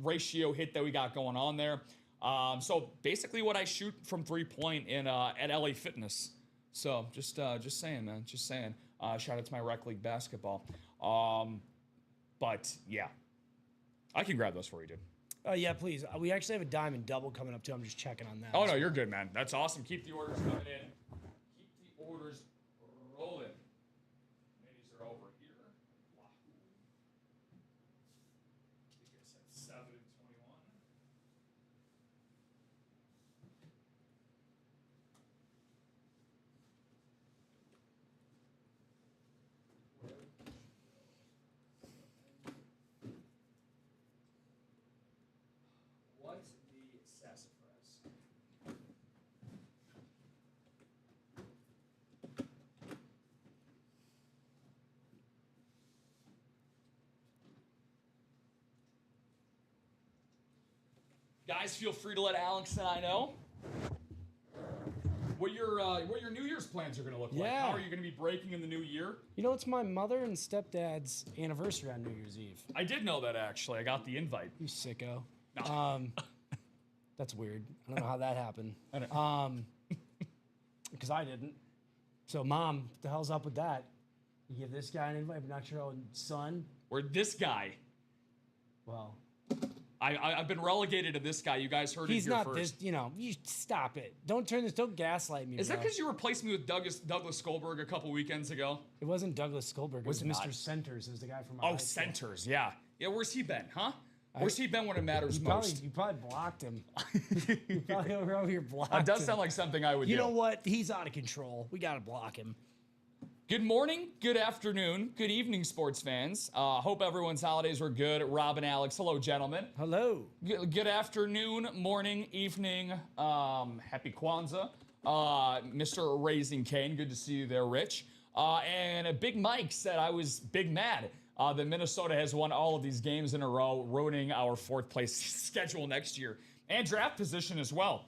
ratio hit that we got going on there. So basically what I shoot from 3-point at LA Fitness. So just saying, man. Just saying. Shout out to my rec league basketball. But yeah, I can grab those for you, dude. Oh, yeah, please. We actually have a diamond double coming up, too. I'm just checking on that. Oh, no, you're good, man. That's awesome. Keep the orders coming in. Keep the orders rolling. Minis are over here. Wahoo. I think I said 7 and 21. What's the sassafras? Guys, feel free to let Alex and I know what your New Year's plans are going to look like. Yeah. How are you going to be breaking in the new year? You know, it's my mother and stepdad's anniversary on New Year's Eve. I did know that, actually. I got the invite. You sicko. No. That's weird. I don't know how that happened. I don't. Because I didn't. So, Mom, what the hell's up with that? You give this guy an invite, but not your own son? Or this guy. Well, I've been relegated to this guy. You guys heard he's it here not first. this, you stop it. Don't gaslight me, Is bro. that because you replaced me with Douglas Goldberg a couple weekends ago? It wasn't Douglas Goldberg. It was Was it Mr. not? Centers. It was the guy from Oh, Centers, yeah. Yeah, where's he been, huh? Where's he been when it matters You most? probably blocked him. You probably over here blocked him. That does sound like something I would do. You know what? He's out of control. We got to block him. Good morning, good afternoon, good evening, sports fans. Hope everyone's holidays were good. Rob and Alex, hello, gentlemen. Hello. Good afternoon, morning, evening. Happy Kwanzaa. Mr. Raising Cane, good to see you there, Rich. And Big Mike said I was big mad that Minnesota has won all of these games in a row, ruining our fourth place schedule next year. And draft position as well.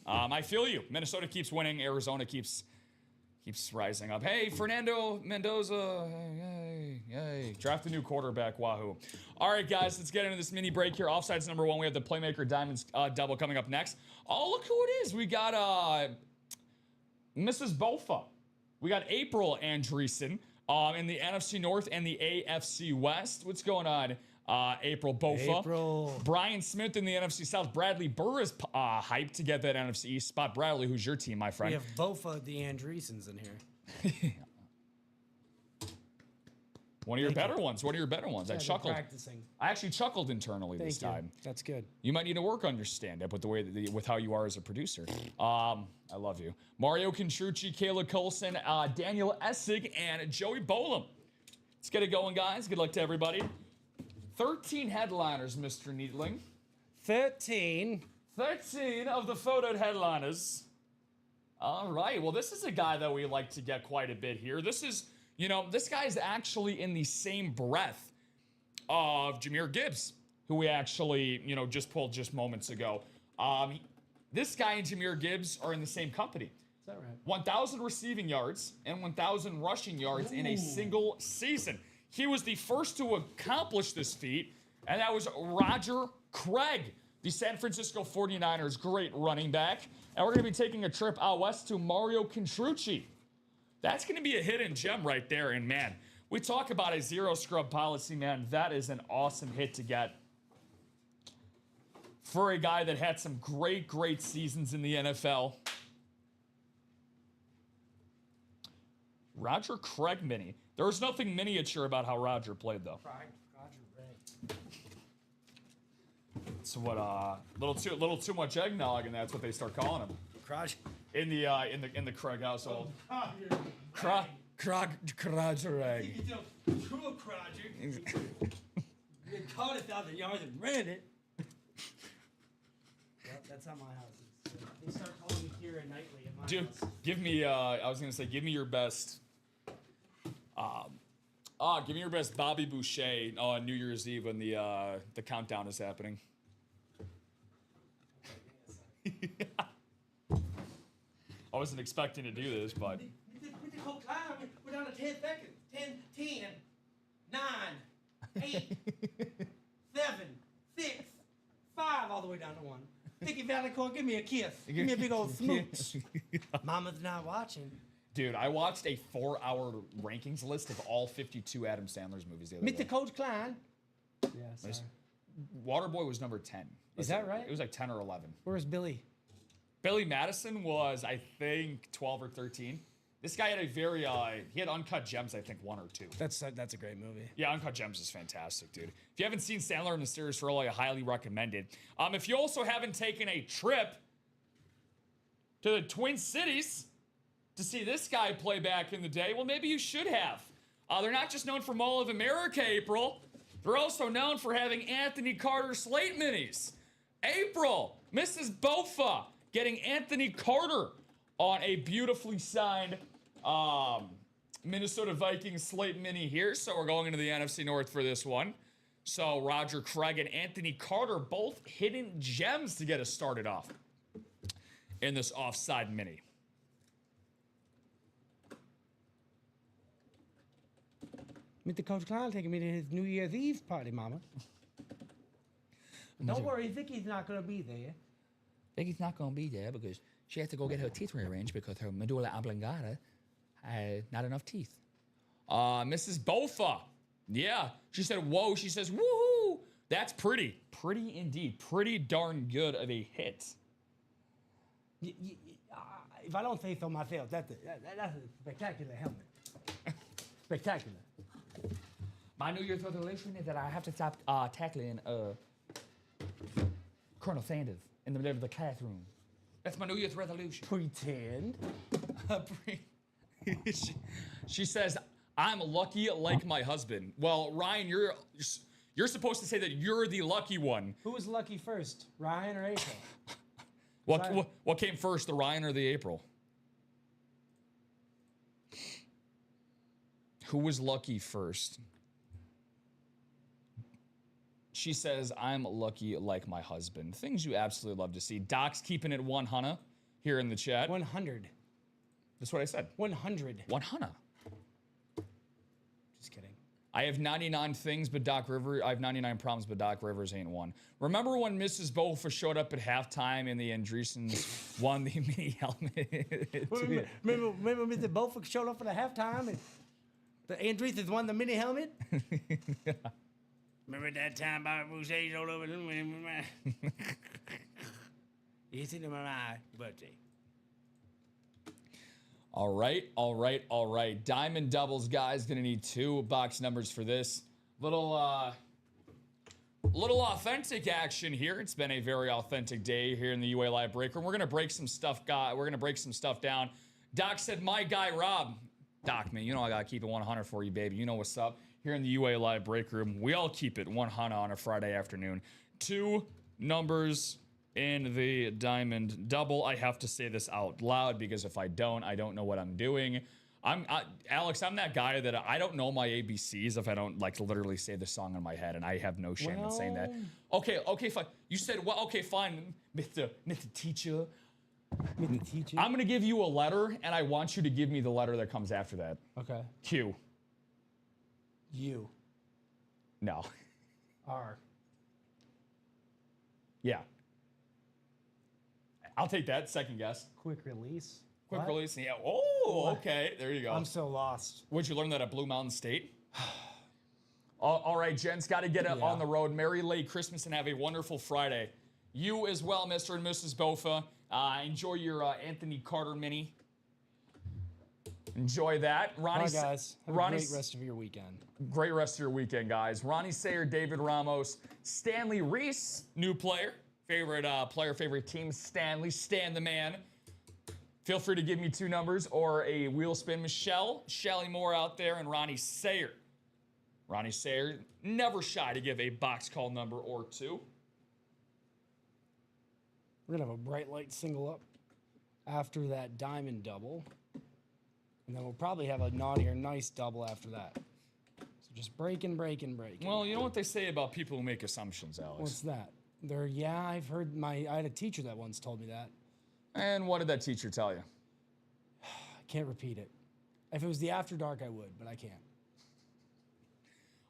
I feel you. Minnesota keeps winning. Arizona keeps rising up. Hey, Fernando Mendoza. Yay. Draft a new quarterback. Wahoo. All right, guys, let's get into this mini break here. Offsides number 1. We have the Playmaker Diamonds double coming up next. Oh, look who it is. We got Mrs. Bofa. We got April Andreessen in the NFC North and the AFC West. What's going on? April Bofa. April. Brian Smith in the NFC South. Bradley Burr is hyped to get that NFC East spot. Bradley, who's your team, my friend? We have Bofa the Andreessens in here. One of your better ones. I I've been chuckled. practicing. I actually chuckled internally this Thank you. time. That's good. You might need to work on your stand-up with the way with how you are as a producer. I love you. Mario Contrucci, Kayla Colson, Daniel Essig, and Joey Bolam. Let's get it going, guys. Good luck to everybody. 13 headliners, Mr. Needling. 13. 13 of the photoed headliners. All right. Well, this is a guy that we like to get quite a bit here. This guy's actually in the same breath of Jahmyr Gibbs, who we actually, just pulled just moments ago. This guy and Jahmyr Gibbs are in the same company. Is that right? 1,000 receiving yards and 1,000 rushing yards in a single season. He was the first to accomplish this feat, and that was Roger Craig, the San Francisco 49ers great running back. And we're going to be taking a trip out west to Mario Contrucci. That's going to be a hidden gem right there. And, man, we talk about a zero scrub policy, man. That is an awesome hit to get for a guy that had some great seasons in the NFL. Roger Craig mini. There was nothing miniature about how Roger played, though. Roger Ray. So what? Little too much eggnog, and that's what they start calling him Crotch. in the Craig household. Roger Ray. True Roger. They caught 1,000 yards and ran it. Yep, that's how my house is. They start calling me Kira nightly at my Dude, house. give me. I was gonna say, give me your best. Give me your best Bobby Boucher on New Year's Eve when the countdown is happening. I wasn't expecting to do this, but We did the whole time. We're down to 10 seconds. 10, 9, 8, 7, 6, 5, all the way down to 1. Vicky Valicourt, give me a kiss. Give me a big old smooch. Mama's not watching. Dude, I watched a 4-hour rankings list of all 52 Adam Sandler's movies the other Meet the day. Coach Klein. Yeah, sorry. Waterboy was number 10. Is that right? It was like 10 or 11. Where's Billy? Billy Madison was, I think, 12 or 13. This guy had he had Uncut Gems, I think, 1 or 2. That's a great movie. Yeah, Uncut Gems is fantastic, dude. If you haven't seen Sandler in the series for all, I highly recommend it. If you also haven't taken a trip to the Twin Cities to see this guy play back in the day, well, maybe you should have. They're not just known for Mall of America, April. They're also known for having Anthony Carter Slate Minis. April, Mrs. Bofa, getting Anthony Carter on a beautifully signed Minnesota Vikings Slate Mini here. So we're going into the NFC North for this one. So Roger Craig and Anthony Carter, both hidden gems to get us started off in this offside mini. Meet the Coach Klein taking me to his New Year's Eve party, Mama. Don't worry, Vicky's not going to be there. Vicky's not going to be there because she has to go get her teeth rearranged because her medulla oblongata had not enough teeth. Mrs. Bofa. Yeah. She said, whoa. She says, woohoo. That's pretty. Pretty indeed. Pretty darn good of a hit. If I don't say so myself, that's a spectacular helmet. Spectacular. My New Year's resolution is that I have to stop tackling Colonel Sanders in the middle of the classroom. That's my New Year's resolution. Pretend. She says, I'm lucky like my husband. Well, Ryan, you're supposed to say that you're the lucky one. Who was lucky first, Ryan or April? What came first, the Ryan or the April? Who was lucky first? She says, I'm lucky like my husband. Things you absolutely love to see. Doc's keeping it 100 here in the chat. 100. That's what I said. 100. 100. Just kidding. I have 99 things, but I have 99 problems, but Doc Rivers ain't one. Remember when Mrs. Bofa showed up at halftime and the Andreessens won the mini helmet? Remember Mr. Bofa showed up for the halftime and the Andreessens won the mini helmet? Remember that time Bobby Boucher showed up and it's in my birthday. All right. Diamond doubles, guys. Gonna need 2 box numbers for this. Little authentic action here. It's been a very authentic day here in the UA Live break room. We're gonna break some stuff, down. Doc said, "My guy Rob." Doc, man, you know I gotta keep it 100 for you, baby. You know what's up. Here in the UA Live break room, we all keep it 100 on a Friday afternoon. 2 numbers in the diamond double. I have to say this out loud because if I don't know what I'm doing. Alex, I'm that guy that I don't know my ABCs if I don't like literally say the song in my head, and I have no shame in saying that. Okay, fine. You said, well, okay, fine, Mr. Teacher. I'm gonna give you a letter, and I want you to give me the letter that comes after that. Okay. Q. U. No. R. Yeah. I'll take that. Second guess. Quick release. Quick What? release. Yeah. Oh, okay. There you go. I'm so lost. Would you learn that at Blue Mountain State? All right, Jen's got to get on the road. Merry late Christmas and have a wonderful Friday. You as well, Mr. and Mrs. Bofa. Enjoy your Anthony Carter mini. Enjoy that. Ronnie, Bye, guys. Have a great rest of your weekend. Great rest of your weekend, guys. Ronnie Sayer, David Ramos, Stanley Reese, new player. Favorite team, Stanley. Stan the man. Feel free to give me 2 numbers or a wheel spin. Michelle, Shelly Moore out there, and Ronnie Sayer. Ronnie Sayer, never shy to give a box call number or 2. We're going to have a bright light single up after that diamond double. And then we'll probably have a naughty or nice double after that. So just breaking. Well, you know what they say about people who make assumptions, Alex? What's that? I've heard I had a teacher that once told me that. And what did that teacher tell you? I can't repeat it. If it was the After Dark, I would, but I can't.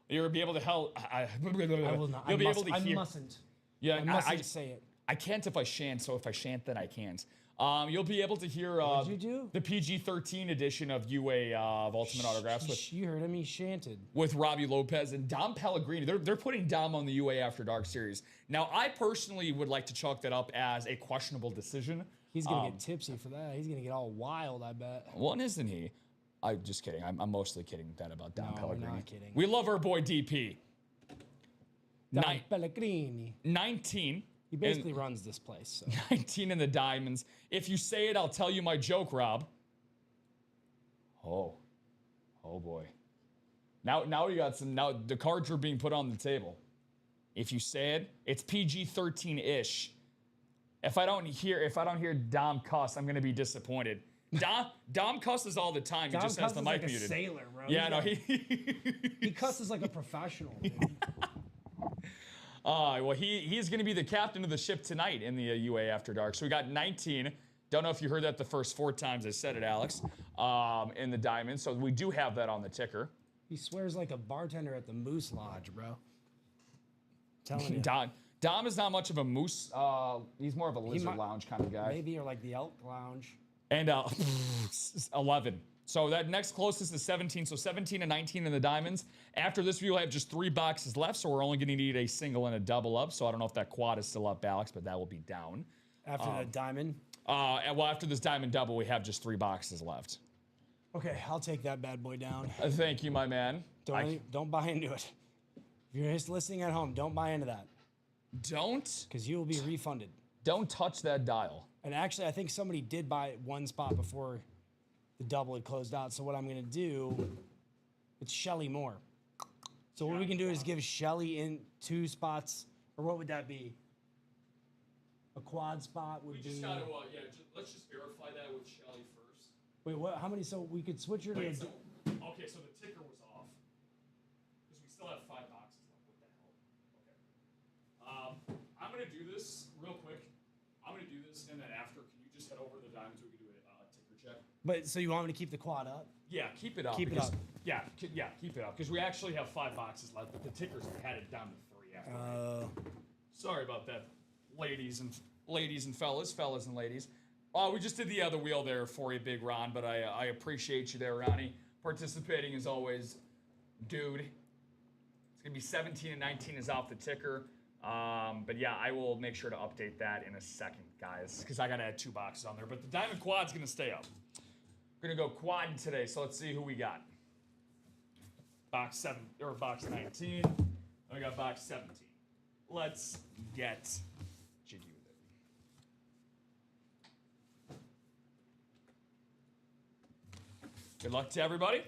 You'll be able to help. I will not. You'll be able to hear. I mustn't. Yeah, I mustn't say it. I can't if I shan't, so if I shan't, then I can't. You'll be able to hear What'd you do? the PG-13 edition of UA of Ultimate Autographs You heard him. He chanted. with Robbie Lopez and Dom Pellegrini. They're putting Dom on the UA After Dark series. Now, I personally would like to chalk that up as a questionable decision. He's gonna get tipsy for that. He's gonna get all wild. I bet. Well, isn't he? I'm just kidding. I'm mostly kidding that about Dom No, Pellegrini. we're not kidding. We love our boy DP. Don Pellegrini. 19. He basically runs this place. So. 19 in the diamonds. If you say it, I'll tell you my joke, Rob. Oh boy. Now we got some. Now the cards are being put on the table. If you say it, it's PG-13-ish. If I don't hear Dom cuss, I'm gonna be disappointed. Dom cusses all the time. He Dom just has the mic like muted. A sailor, bro. Yeah, no, he cusses like a professional. Dude. Well, he's going to be the captain of the ship tonight in the UA After Dark. So we got 19. Don't know if you heard that the first 4 times I said it, Alex, in the diamond. So we do have that on the ticker. He swears like a bartender at the Moose Lodge, bro. Telling you. Dom is not much of a moose. He's more of a lizard lounge kind of guy. Maybe, or like the Elk Lounge. And 11. So that next closest is 17. So 17 and 19 in the diamonds. After this, we will have just 3 boxes left. So we're only going to need a single and a double up. So I don't know if that quad is still up, Alex, but that will be down. After the diamond? Well, after this diamond double, we have just 3 boxes left. Okay, I'll take that bad boy down. Thank you, my man. Don't buy into it. If you're just listening at home, don't buy into that. Don't. Because you will be refunded. Don't touch that dial. And actually, I think somebody did buy one spot before the double had closed out. So what I'm going to do, it's Shelly Moore. So what we can do is give Shelly in 2 spots, or what would that be? A quad spot would be. Let's just verify that with Shelly first. Wait, what? How many? So we could switch her to. Okay, so the ticker was off because we still have 5 boxes left. What the hell? Okay. I'm gonna do this real quick. I'm gonna do this, and then after, can you just head over to the diamonds? We can do a ticker check. But so you want me to keep the quad up? Yeah, keep it up. Keep it up. Yeah, keep it up because we actually have 5 boxes left, but the tickers had it down to 3 after. Sorry about that, ladies and fellas and ladies. We just did the other wheel there for you, Big Ron, but I appreciate you there, Ronnie, participating as always, dude. It's gonna be 17 and 19 is off the ticker. But yeah, I will make sure to update that in a second, guys, because I gotta add 2 boxes on there. But the diamond quad's gonna stay up. We're gonna go quad today, so let's see who we got. Box 19. We got box 17. Let's get jiggy with it. Good luck to everybody.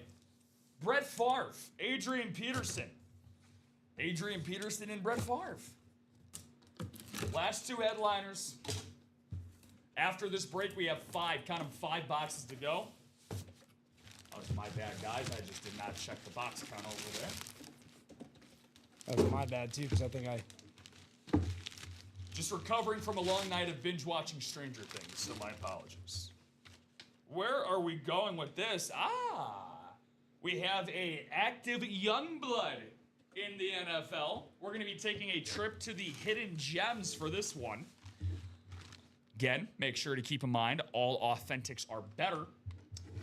Brett Favre, Adrian Peterson and Brett Favre. Last 2 headliners. After this break, we have 5 boxes to go. That was my bad, guys. I just did not check the box count over there. That was my bad too, because I think I. Just recovering from a long night of binge watching Stranger Things, so my apologies. Where are we going with this? We have a active young blood in the NFL. We're going to be taking a trip to the hidden gems for this one. Again, make sure to keep in mind all authentics are better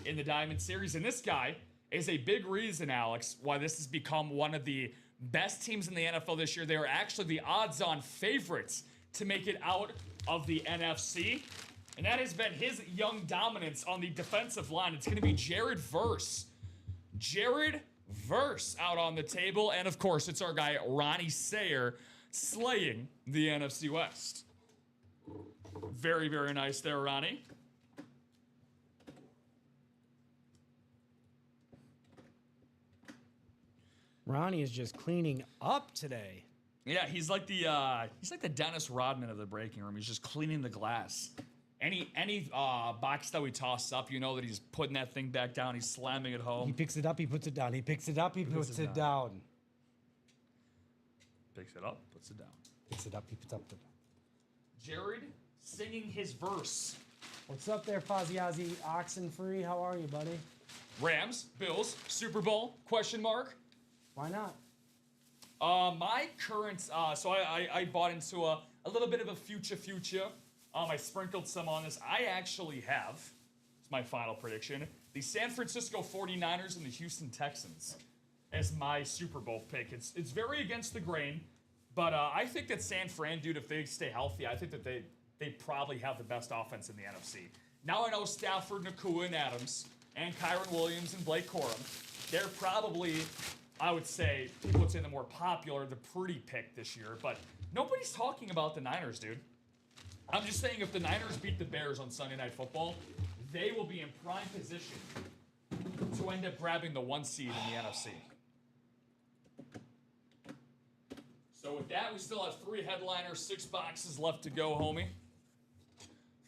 in the Diamond Series. And this guy is a big reason, Alex, why this has become one of the best teams in the NFL this year. They are actually the odds-on favorites to make it out of the NFC. And that has been his young dominance on the defensive line. It's going to be Jared Verse. Jared Verse out on the table. And, of course, it's our guy, Ronnie Sayer, slaying the NFC West. Very, very nice there, Ronnie. Ronnie is just cleaning up today. Yeah, he's like the Dennis Rodman of the breaking room. He's just cleaning the glass. Any box that we toss up, you know that he's putting that thing back down. He's slamming it home. He picks it up, he puts it down. He picks it up, he puts it down. Picks it up, puts it down. Picks it up, he puts it up. Jared singing his verse. What's up there, Faziazi Oxenfree? How are you, buddy? Rams, Bills, Super Bowl, question mark. Why not? My current, so I bought into a a little bit of a future. I sprinkled some on this. I actually have, it's my final prediction, the San Francisco 49ers and the Houston Texans as my Super Bowl pick. It's very against the grain, but I think that San Fran, dude, if they stay healthy, I think that they probably have the best offense in the NFC. Now I know Stafford, Nakua, and Adams, and Kyron Williams and Blake Corum, they're probably, I would say, people would say the more popular, the pretty pick this year, but nobody's talking about the Niners, dude. I'm just saying if the Niners beat the Bears on Sunday Night Football, they will be in prime position to end up grabbing the 1 seed in the NFC. So with that, we still have 3 headliners, 6 boxes left to go, homie.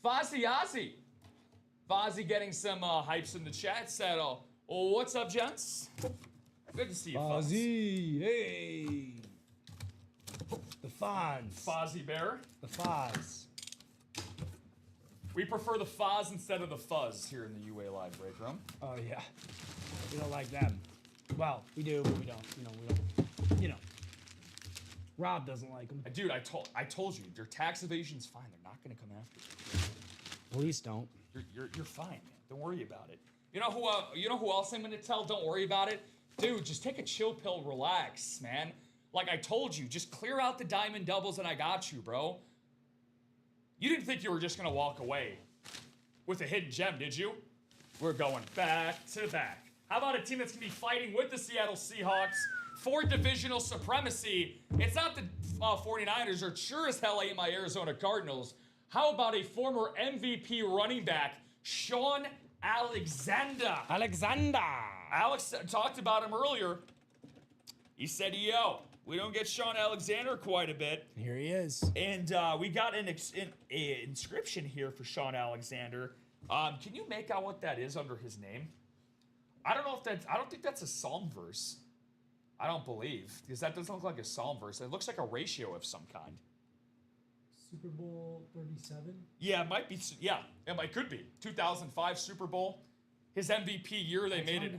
Fozzie Ozzy. Fozzie getting some hypes in the chat. Said, what's up, gents? Good to see you, Fozzie. Hey. The Fonz. Fozzie Bear. The Foz. We prefer the Foz instead of the Fuzz here in the UA Live break room. Oh, yeah. We don't like them. Well, we do, but we don't. We don't. Rob doesn't like them. Dude, I told you, your tax evasion's fine. They're not going to come after you. Police don't. You're fine, man. Don't worry about it. You know who else I'm going to tell? Don't worry about it, dude. Just take a chill pill, relax, man. Like I told you, just clear out the diamond doubles, and I got you, bro. You didn't think you were just going to walk away with a hidden gem, did you? We're going back to back. How about a team that's going to be fighting with the Seattle Seahawks for divisional supremacy? It's not the 49ers, or sure as hell ain't my Arizona Cardinals. How about a former MVP running back, Sean Alexander? Alex talked about him earlier. He said, yo, we don't get Sean Alexander quite a bit. Here he is. And we got an inscription here for Sean Alexander. Can you make out what that is under his name? I don't think that's a psalm verse. I don't believe, because that doesn't look like a psalm verse. It looks like a ratio of some kind. Super Bowl 37? Yeah, it might be. Yeah, it could be. 2005 Super Bowl. His MVP year, they made it.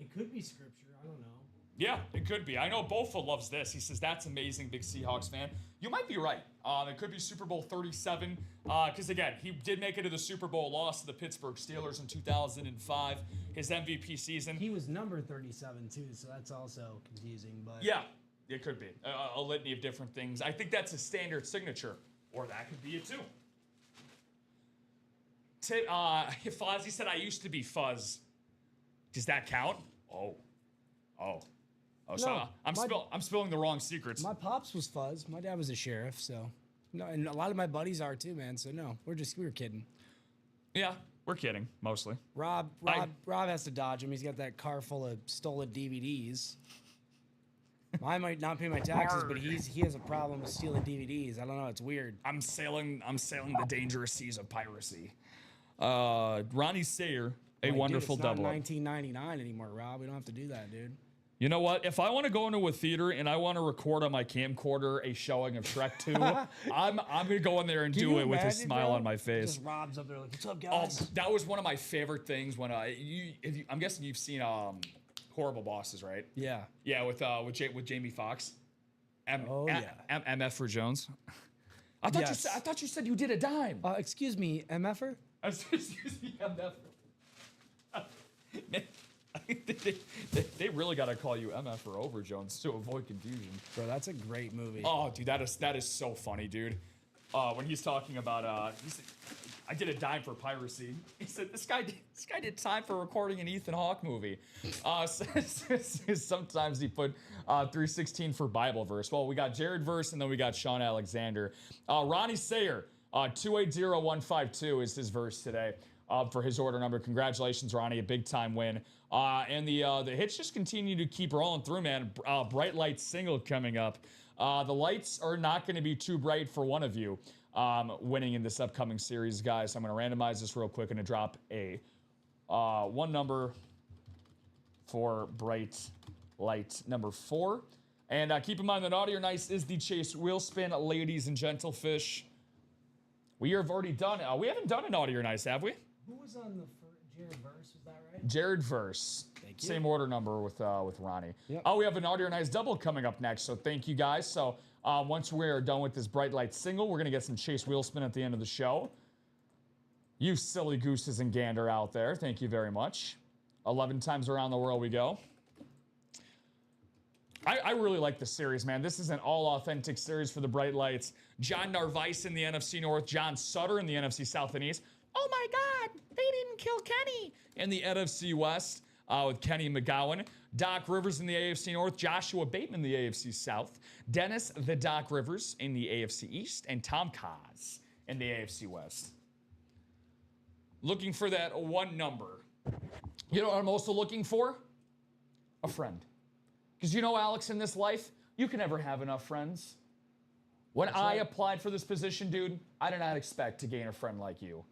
It could be scripture. I don't know. Yeah, it could be. I know Bofa loves this. He says, that's amazing, big Seahawks fan. You might be right. It could be Super Bowl 37. Because, again, he did make it to the Super Bowl, lost to the Pittsburgh Steelers in 2005, his MVP season. He was number 37, too, so that's also confusing. But Yeah, it could be. A litany of different things. I think that's a standard signature. Or that could be it, too. Fozzie said, I used to be Fuzz. Does that count? Oh, so I'm spilling the wrong secrets. My pops was Fuzz. My dad was a sheriff, so no, and a lot of my buddies are too, man. So no, we were kidding. Yeah, we're kidding mostly. Rob has to dodge him. He's got that car full of stolen DVDs. I might not pay my taxes, but he has a problem with stealing DVDs. I don't know. It's weird. I'm sailing the dangerous seas of piracy. Ronnie Sayer, wonderful double. It's not 1999 anymore, Rob. We don't have to do that, dude. You know what? If I want to go into a theater and I want to record on my camcorder a showing of Shrek 2, I'm gonna go in there and do it with a smile on my face. Just Rob's up there like, what's up, guys? That was one of my favorite things when I'm guessing you've seen Horrible Bosses, right? Yeah. Yeah, with Jamie Foxx. MF for Jones. I thought you said you did a dime. Excuse me, MFer? Excuse me, MF. They really got to call you MF or Over Jones to avoid confusion. Bro, that's a great movie. Oh, dude, that is so funny, dude. When he's talking about, he said, I did a dime for piracy. He said, this guy did time for recording an Ethan Hawke movie. Sometimes he put 316 for Bible verse. Well, we got Jared verse, and then we got Sean Alexander. Ronnie Sayer, 280152 is his verse today. For his order number. Congratulations, Ronnie, a big-time win. And the hits just continue to keep rolling through, man. Bright Light single coming up. The lights are not going to be too bright for one of you winning in this upcoming series, guys. I'm going to randomize this real quick and drop a one number for Bright Light number 4. And keep in mind that Naughty or Nice is the Chase Wheel Spin, ladies and gentlefish. We have already done, we haven't done a Naughty or Nice, have we? Who was on the Jared verse? Was that right? Jared verse. Thank you. Same order number with Ronnie. Yep. We have an Naughty or Nice double coming up next, so thank you guys. So Once we're done with this bright light single, we're going to get some chase wheel spin at the end of the show. You silly gooses and gander out there, thank you very much. 11 times around the world we go. I really like this series, man. This is an all-authentic series for the Bright Lights. John Narvaez in the NFC North, John Sutter in the NFC South and East. Oh my God, they didn't kill Kenny. In the NFC West with Kenny McGowan. Doc Rivers in the AFC North, Joshua Bateman in the AFC South, Dennis the Doc Rivers in the AFC East, and Tom Kaz in the AFC West. Looking for that one number. You know what I'm also looking for? A friend. Because you know, Alex, in this life, you can never have enough friends. When I applied for this position, dude, I did not expect to gain a friend like you.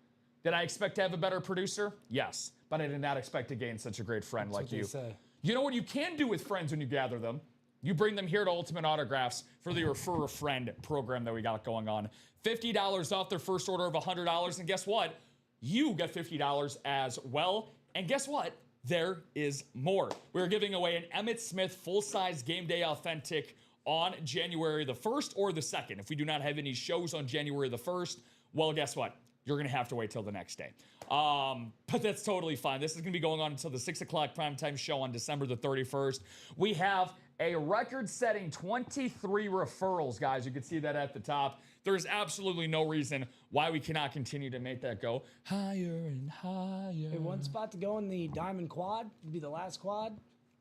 Did I expect to have a better producer? Yes. But I did not expect to gain such a great friend like you. Say. You know what you can do with friends when you gather them? You bring them here to Ultimate Autographs for the Refer a Friend program that we got going on. $50 off their first order of $100. And guess what? You get $50 as well. And guess what? There is more. We're giving away an Emmitt Smith full-size Game Day Authentic on January the 1st or the 2nd. If we do not have any shows on January the 1st, well, guess what? You're going to have to wait till the next day. But that's totally fine. This is going to be going on until the 6 o'clock primetime show on December the 31st. We have a record-setting 23 referrals, guys. You can see that at the top. There's absolutely no reason why we cannot continue to make that go higher and higher. Hey, one spot to go in the Diamond Quad. It'll be the last quad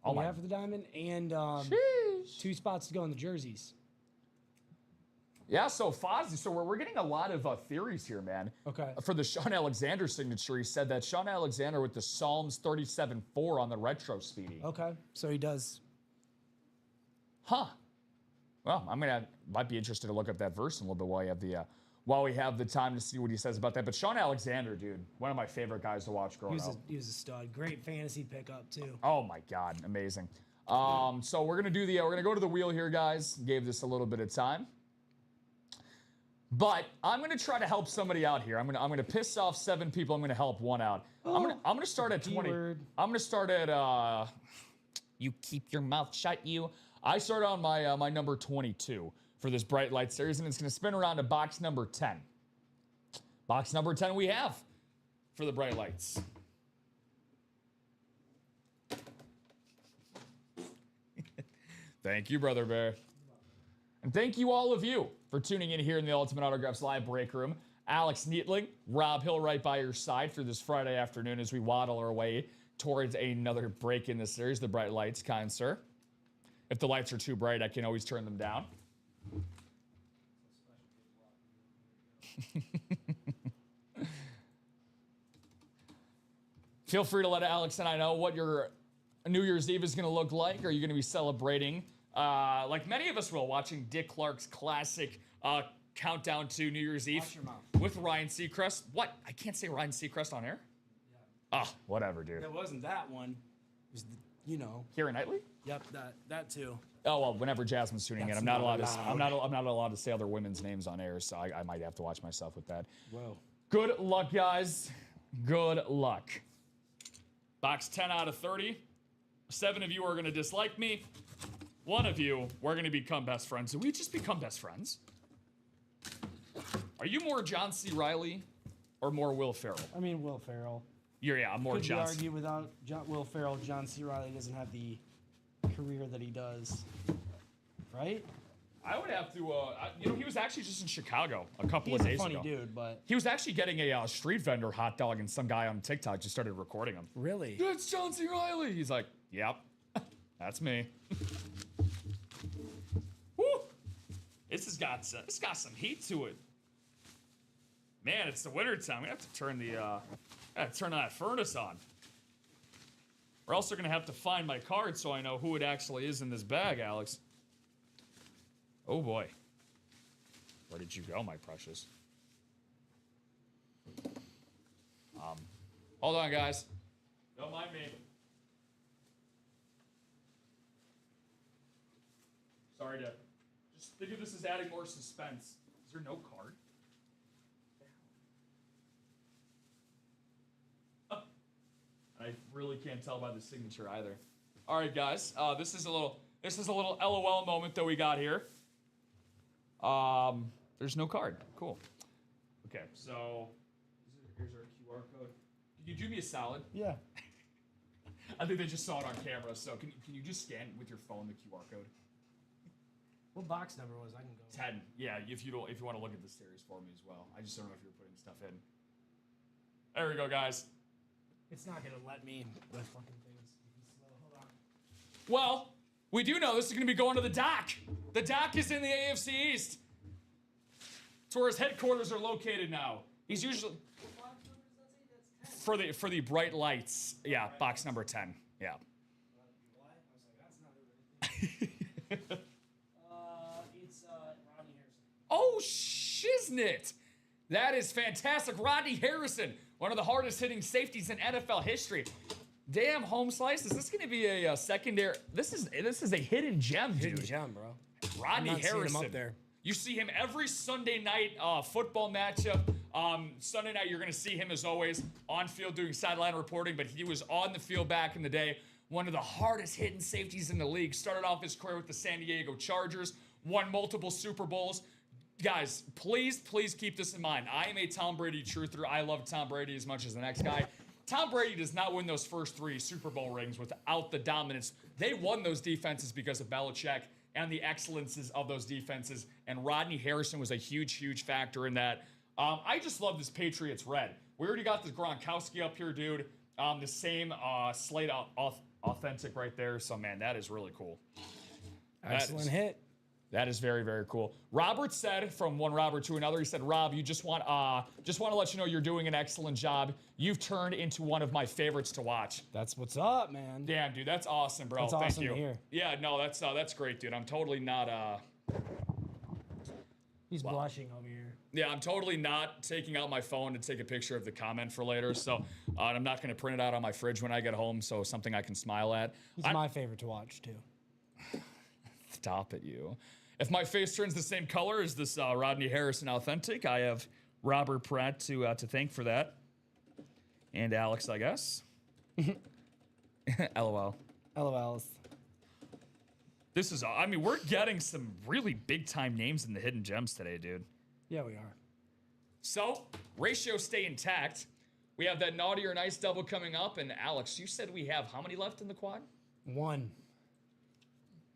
we have for the Diamond. And 2 spots to go in the jerseys. Yeah, so Fozzie, so we're getting a lot of theories here, man. Okay. For the Sean Alexander signature, he said that Sean Alexander with the Psalms 37:4 on the retro Speedy. Okay, so he does. Huh. Well, might be interested to look up that verse in a little bit while we have the time to see what he says about that. But Sean Alexander, dude, one of my favorite guys to watch growing up. He was a stud. Great fantasy pickup too. Oh my God, amazing. So we're gonna go to the wheel here, guys. Gave this a little bit of time. But I'm gonna try to help somebody out here. I'm gonna piss off 7 people. I'm gonna help 1 out. I'm gonna start at 20. I'm gonna start at you keep your mouth shut, you. I start on my number 22 for this Bright Light series, and it's gonna spin around to box number 10. Box number 10 we have for the Bright Lights. Thank you, Brother Bear. And thank you, all of you, for tuning in here in the Ultimate Autographs live break room. Alex Neatling, Rob Hill right by your side for this Friday afternoon as we waddle our way towards another break in the series, the Bright Lights, kind sir. If the lights are too bright, I can always turn them down. Feel free to let Alex and I know what your New Year's Eve is going to look like. Are you going to be celebrating, like many of us will, watching Dick Clark's classic countdown to New Year's Eve with Ryan Seacrest? What? I can't say Ryan Seacrest on air? Yeah. Oh, whatever, dude. It wasn't that one. It was, Keira Knightley? Yep, that too. Oh well, whenever Jasmine's tuning in, I'm not allowed to say other women's names on air, so I might have to watch myself with that. Whoa. Good luck, guys. Good luck. Box 10 out of 30. 7 of you are going to dislike me. 1 of you, we're going to become best friends. Did we just become best friends? Are you more John C. Reilly or more Will Ferrell? I mean, Will Ferrell. I'm more Could John. Could argue without Will Ferrell, John C. Reilly doesn't have the career that he does, right? I would have to, he was actually just in Chicago a couple of days ago. He's a funny dude, but... He was actually getting a street vendor hot dog, and some guy on TikTok just started recording him. Really? That's John C. Reilly. He's like, yep, that's me. Woo! It's got some heat to it. Man, it's the winter time. We have to turn turn that furnace on. We're also gonna have to find my card so I know who it actually is in this bag, Alex. Oh boy. Where did you go, my precious? Hold on, guys. Don't mind me. Sorry to just think of this as adding more suspense. Is there no card? I really can't tell by the signature either. All right, guys. This is a little LOL moment that we got here. There's no card. Cool. Okay, so here's our QR code. Can you do me a solid? Yeah. I think they just saw it on camera, so can you just scan with your phone the QR code? What box number was? I can go. 10. Yeah, if you want to look at the series for me as well. I just don't know if you were putting stuff in. There we go, guys. It's not gonna let me with fucking things. Slow. Hold on. Well, we do know this is going to be going to the dock. The dock is in the AFC East. It's where his headquarters are located now. He's usually for the bright lights. Yeah, box number 10. Yeah. It's Rodney Harrison. Oh, shiznit. That is fantastic. Rodney Harrison, one of the hardest hitting safeties in NFL history. Damn, home slice. Is this going to be a secondary? This is a hidden gem, dude. Hidden gem, bro. Rodney I'm not seeing Harrison. him up there. You see him every Sunday night football matchup. Sunday night, you're going to see him as always on field doing sideline reporting, but he was on the field back in the day. One of the hardest hitting safeties in the league. Started off his career with the San Diego Chargers. Won multiple Super Bowls. Guys, please keep this in mind. I am a Tom Brady truther. I love Tom Brady as much as the next guy. Tom Brady does not win those first 3 Super Bowl rings without the dominance. They won those defenses because of Belichick and the excellences of those defenses. And Rodney Harrison was a huge factor in that. I just love this Patriots red. We already got this Gronkowski up here, dude. The same slate authentic right there. So, man, that is really cool. Excellent hit. That is very cool. Robert said, from one Robert to another, he said, Rob, you just want to let you know you're doing an excellent job. You've turned into one of my favorites to watch. That's what's up, man. Damn, dude, that's awesome, bro. That's Thank awesome you. to hear. Yeah, no, that's great, dude. I'm totally not He's blushing over here. Yeah, I'm totally not taking out my phone to take a picture of the comment for later. So I'm not going to print it out on my fridge when I get home. So something I can smile at. He's my favorite to watch too. Stop it, you. If my face turns the same color as this Rodney Harrison authentic, I have Robert Pratt to thank for that. And Alex, I guess. LOL. LOLs. This is, we're getting some really big time names in the hidden gems today, dude. Yeah, we are. So, ratios stay intact. We have that naughty or nice double coming up. And Alex, you said we have how many left in the quad? 1.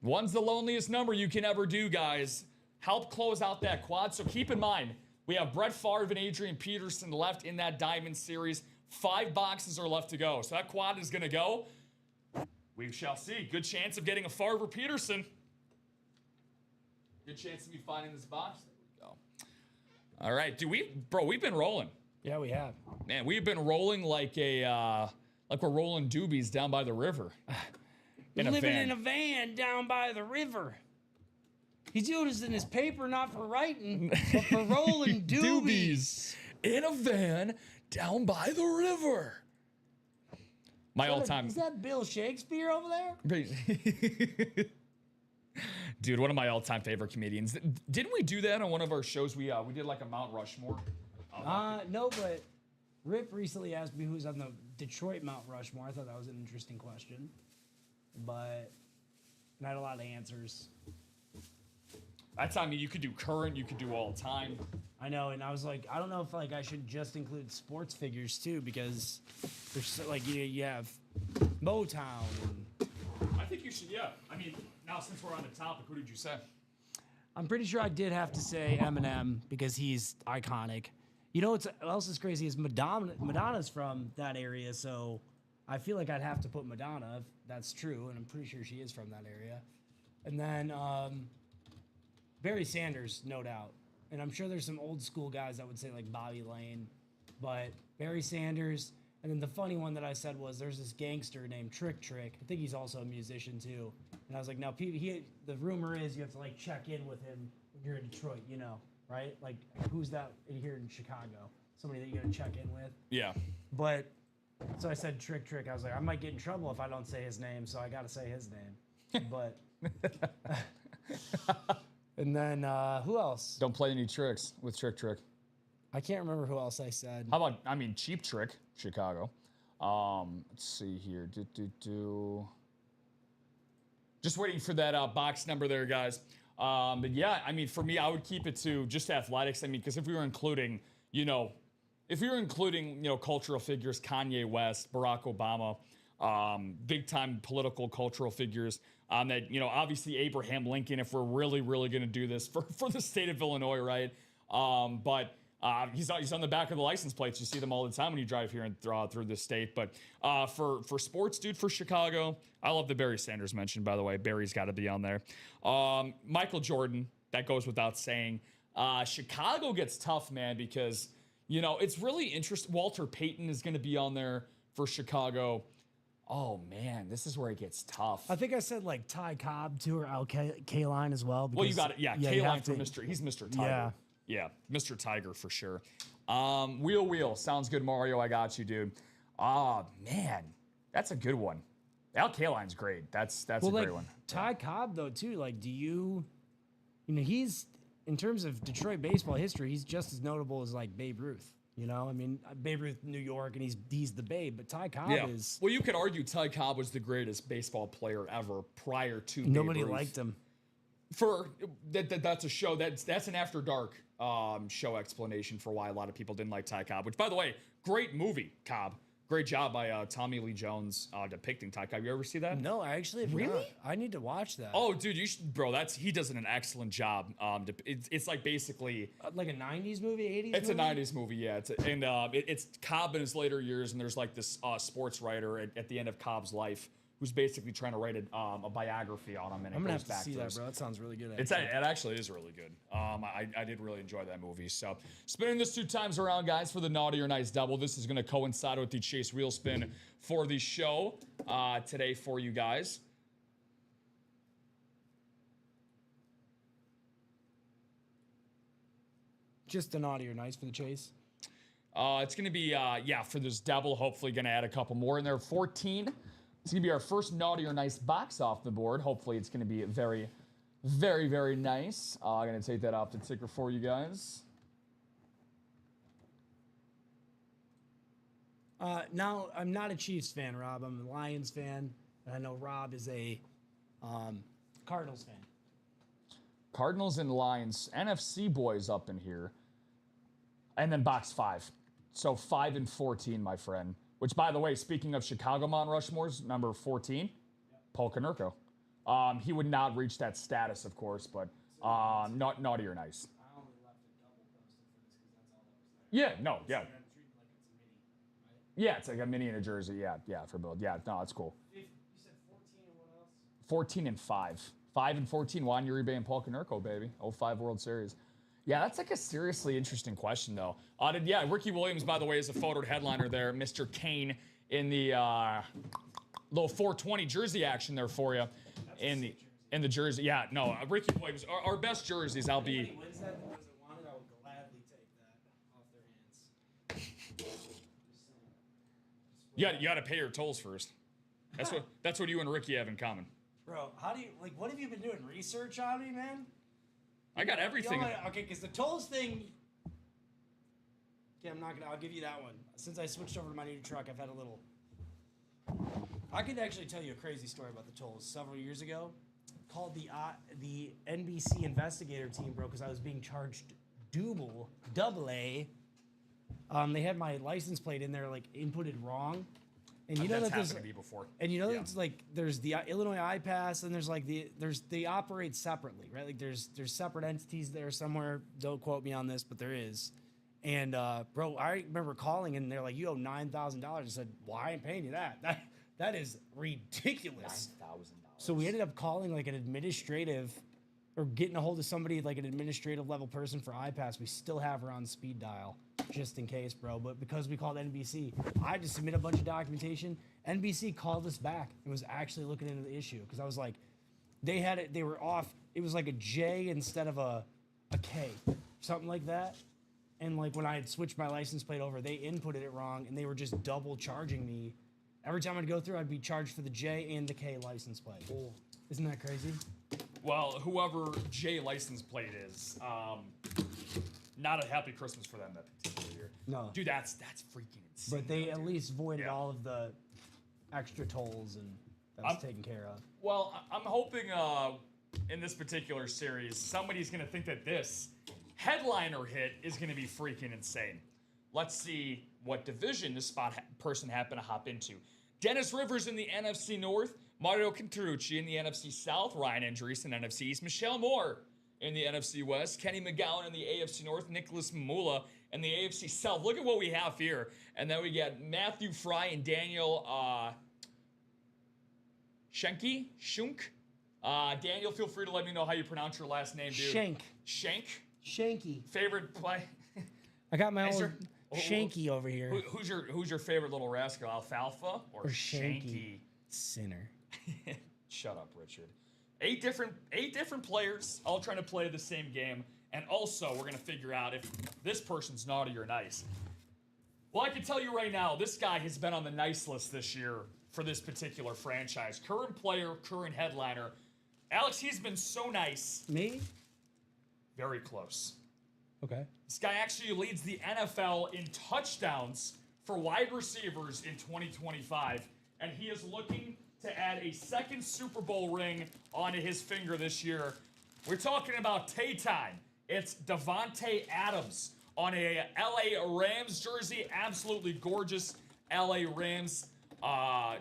One's the loneliest number you can ever do, guys. Help close out that quad. So keep in mind, we have Brett Favre and Adrian Peterson left in that Diamond Series. 5 boxes are left to go. So that quad is going to go. We shall see. Good chance of getting a Favre or Peterson. Good chance of me finding this box. There we go. All right, dude. We've been rolling. Yeah, we have. Man, we've been rolling like we're rolling doobies down by the river. Living in a van down by the river. He's using his paper not for writing, but for rolling doobies. In a van down by the river. My all-time. Is that Bill Shakespeare over there? Dude, one of my all-time favorite comedians. Didn't we do that on one of our shows? We did like a Mount Rushmore. No, but Rip recently asked me who's on the Detroit Mount Rushmore. I thought that was an interesting question, but not a lot of answers. That's, you could do current, you could do all time. I know, and I was like, I don't know if I should just include sports figures too, because there's so, you have Motown. And I think you should, yeah. Now since we're on the topic, who did you say? I'm pretty sure I did have to say Eminem because he's iconic. You know what else is crazy is Madonna's from that area, so I feel like I'd have to put Madonna if that's true, and I'm pretty sure she is from that area. And then Barry Sanders, no doubt. And I'm sure there's some old school guys that would say like Bobby Lane, but Barry Sanders. And then the funny one that I said was there's this gangster named Trick Trick. I think he's also a musician too. And I was like, now the rumor is you have to like check in with him when you're in Detroit, right? Like who's that here in Chicago? Somebody that you gotta check in with. Yeah. But so I said Trick Trick. I was like, I might get in trouble if I don't say his name, so I gotta say his name. But and then who else? Don't play any tricks with Trick Trick. I can't remember who else I said. How about, Cheap Trick, Chicago. Let's see here. Just waiting for that box number there, guys. But yeah, I mean, for me, I would keep it to just athletics. I mean, because if we were including, cultural figures, Kanye West, Barack Obama, big time political cultural figures, that, obviously Abraham Lincoln, if we're really, really going to do this for the state of Illinois, right? But he's on the back of the license plates. You see them all the time when you drive here and through the state. But for sports, dude, for Chicago, I love the Barry Sanders mention, by the way. Barry's got to be on there. Michael Jordan, that goes without saying. Chicago gets tough, man, because, it's really interesting. Walter Payton is going to be on there for Chicago. Oh, man, this is where it gets tough. I think I said like Ty Cobb too, or Al Kaline as well. Well, you got it. Yeah, Kaline for he's Mr. Tiger. Yeah. Yeah, Mr. Tiger for sure. Wheel. Sounds good, Mario. I got you, dude. Man, that's a good one. Al Kaline's great. That's a great one. Ty Cobb, though, too. Like, he's, in terms of Detroit baseball history, he's just as notable as, like, Babe Ruth. I mean, Babe Ruth, New York, and he's the Babe, but Ty Cobb is... Well, you could argue Ty Cobb was the greatest baseball player ever prior to Nobody Babe Ruth. liked him. That's a show, that's an After Dark show explanation for why a lot of people didn't like Ty Cobb, which, by the way, great movie, Cobb. Great job by Tommy Lee Jones depicting Ty Cobb. You ever see that? No, I actually have not. I need to watch that. Oh, dude, you should, bro. He does an excellent job. It's like basically like a '90s movie, '80s. It's movie? A '90s movie, yeah. It's Cobb in his later years, and there's like this sports writer at the end of Cobb's life who's basically trying to write a biography on him, and I'm it gonna goes have to back see to that, his, bro. That sounds really good. It actually is really good. I did really enjoy that movie. So spinning this 2 times around, guys, for the Naughty or Nice double. This is going to coincide with the Chase Wheel spin for the show today for you guys. Just the Naughty or Nice for the Chase. It's going to be, for this double, hopefully going to add a couple more in there. 14. It's going to be our first Naughty or Nice box off the board. Hopefully it's going to be very, very, very nice. I'm going to take that off the ticker for you guys. Now, I'm not a Chiefs fan, Rob. I'm a Lions fan. And I know Rob is a Cardinals fan. Cardinals and Lions. NFC boys up in here. And then box 5. So 5 and 14, my friend. Which, by the way, speaking of Chicago Mount Rushmore's number 14, Paul Konerko. He would not reach that status, of course, but not Naughty or Nice. I only left a double posted for this because that's all that was there. Yeah, no, yeah. I'm treating it like it's a mini, right? Yeah, it's like a mini and a jersey. Yeah, for build. Yeah, no, it's cool. You said 14 and what else? 14 and 5. 5 and 14, Juan Uribe and Paul Konerko, baby. 05 World Series. Yeah, that's like a seriously interesting question, though. Ricky Williams, by the way, is a photoed headliner there. Mr. Kane in the little 420 jersey action there for you. In the jersey. Yeah, no, Ricky Williams, our best jerseys, I'll be... If anybody wins that and doesn't want it, I will gladly take that off their hands. You got to pay your tolls first. That's what you and Ricky have in common. Bro, what have you been doing? Research on me, man? I got everything. Okay, because the tolls thing. Okay, I'll give you that one. Since I switched over to my new truck, I've had a little. I could actually tell you a crazy story about the tolls. Several years ago, called the NBC investigator team, bro, because I was being charged double A. They had my license plate in there, like inputted wrong. And you know that's that there's, happened to me before. And you know it's like there's the Illinois iPass and there's like they operate separately, right? Like there's separate entities there somewhere. Don't quote me on this, but there is. And bro, I remember calling and they're like, "You owe $9,000." I said, "Well, I ain't paying you that. That is ridiculous." $9,000. So we ended up calling like an administrative, or getting a hold of somebody like an administrative level person for iPass. We still have her on speed dial, just in case, bro. But because we called NBC, I had to submit a bunch of documentation. NBC called us back and was actually looking into the issue because I was like, they were off. It was like a J instead of a K, something like that. And like when I had switched my license plate over, they inputted it wrong and they were just double charging me. Every time I'd go through, I'd be charged for the J and the K license plate. Oh. Isn't that crazy? Well, whoever J license plate is, not a happy Christmas for them that particular year. No. Dude, that's freaking insane. But they at least voided all of the extra tolls and that's taken care of. Well, I'm hoping in this particular series, somebody's going to think that this headliner hit is going to be freaking insane. Let's see what division this person happened to hop into. Dennis Rivers in the NFC North, Mario Cantarucci in the NFC South, Ryan Andreessen in NFC East, Michelle Moore in the NFC West, Kenny McGowan in the AFC North, Nicholas Mamula in the AFC South. Look at what we have here. And then we get Matthew Fry and Daniel Shunk. Daniel, feel free to let me know how you pronounce your last name, dude. Shanky. Favorite play? I got my own Shanky over here. Who's your favorite little rascal? Alfalfa or Shanky? Sinner. Shut up, Richard. Eight different players all trying to play the same game, and also we're gonna figure out if this person's naughty or nice. Well, I can tell you right now, this guy has been on the nice list this year for this particular franchise. Current player, current headliner. Alex, he's been so nice. Me? Very close. Okay. This guy actually leads the NFL in touchdowns for wide receivers in 2025, and he is looking to add a second Super Bowl ring onto his finger this year. We're talking about Peyton. It's Davante Adams on a LA Rams jersey. Absolutely gorgeous LA Rams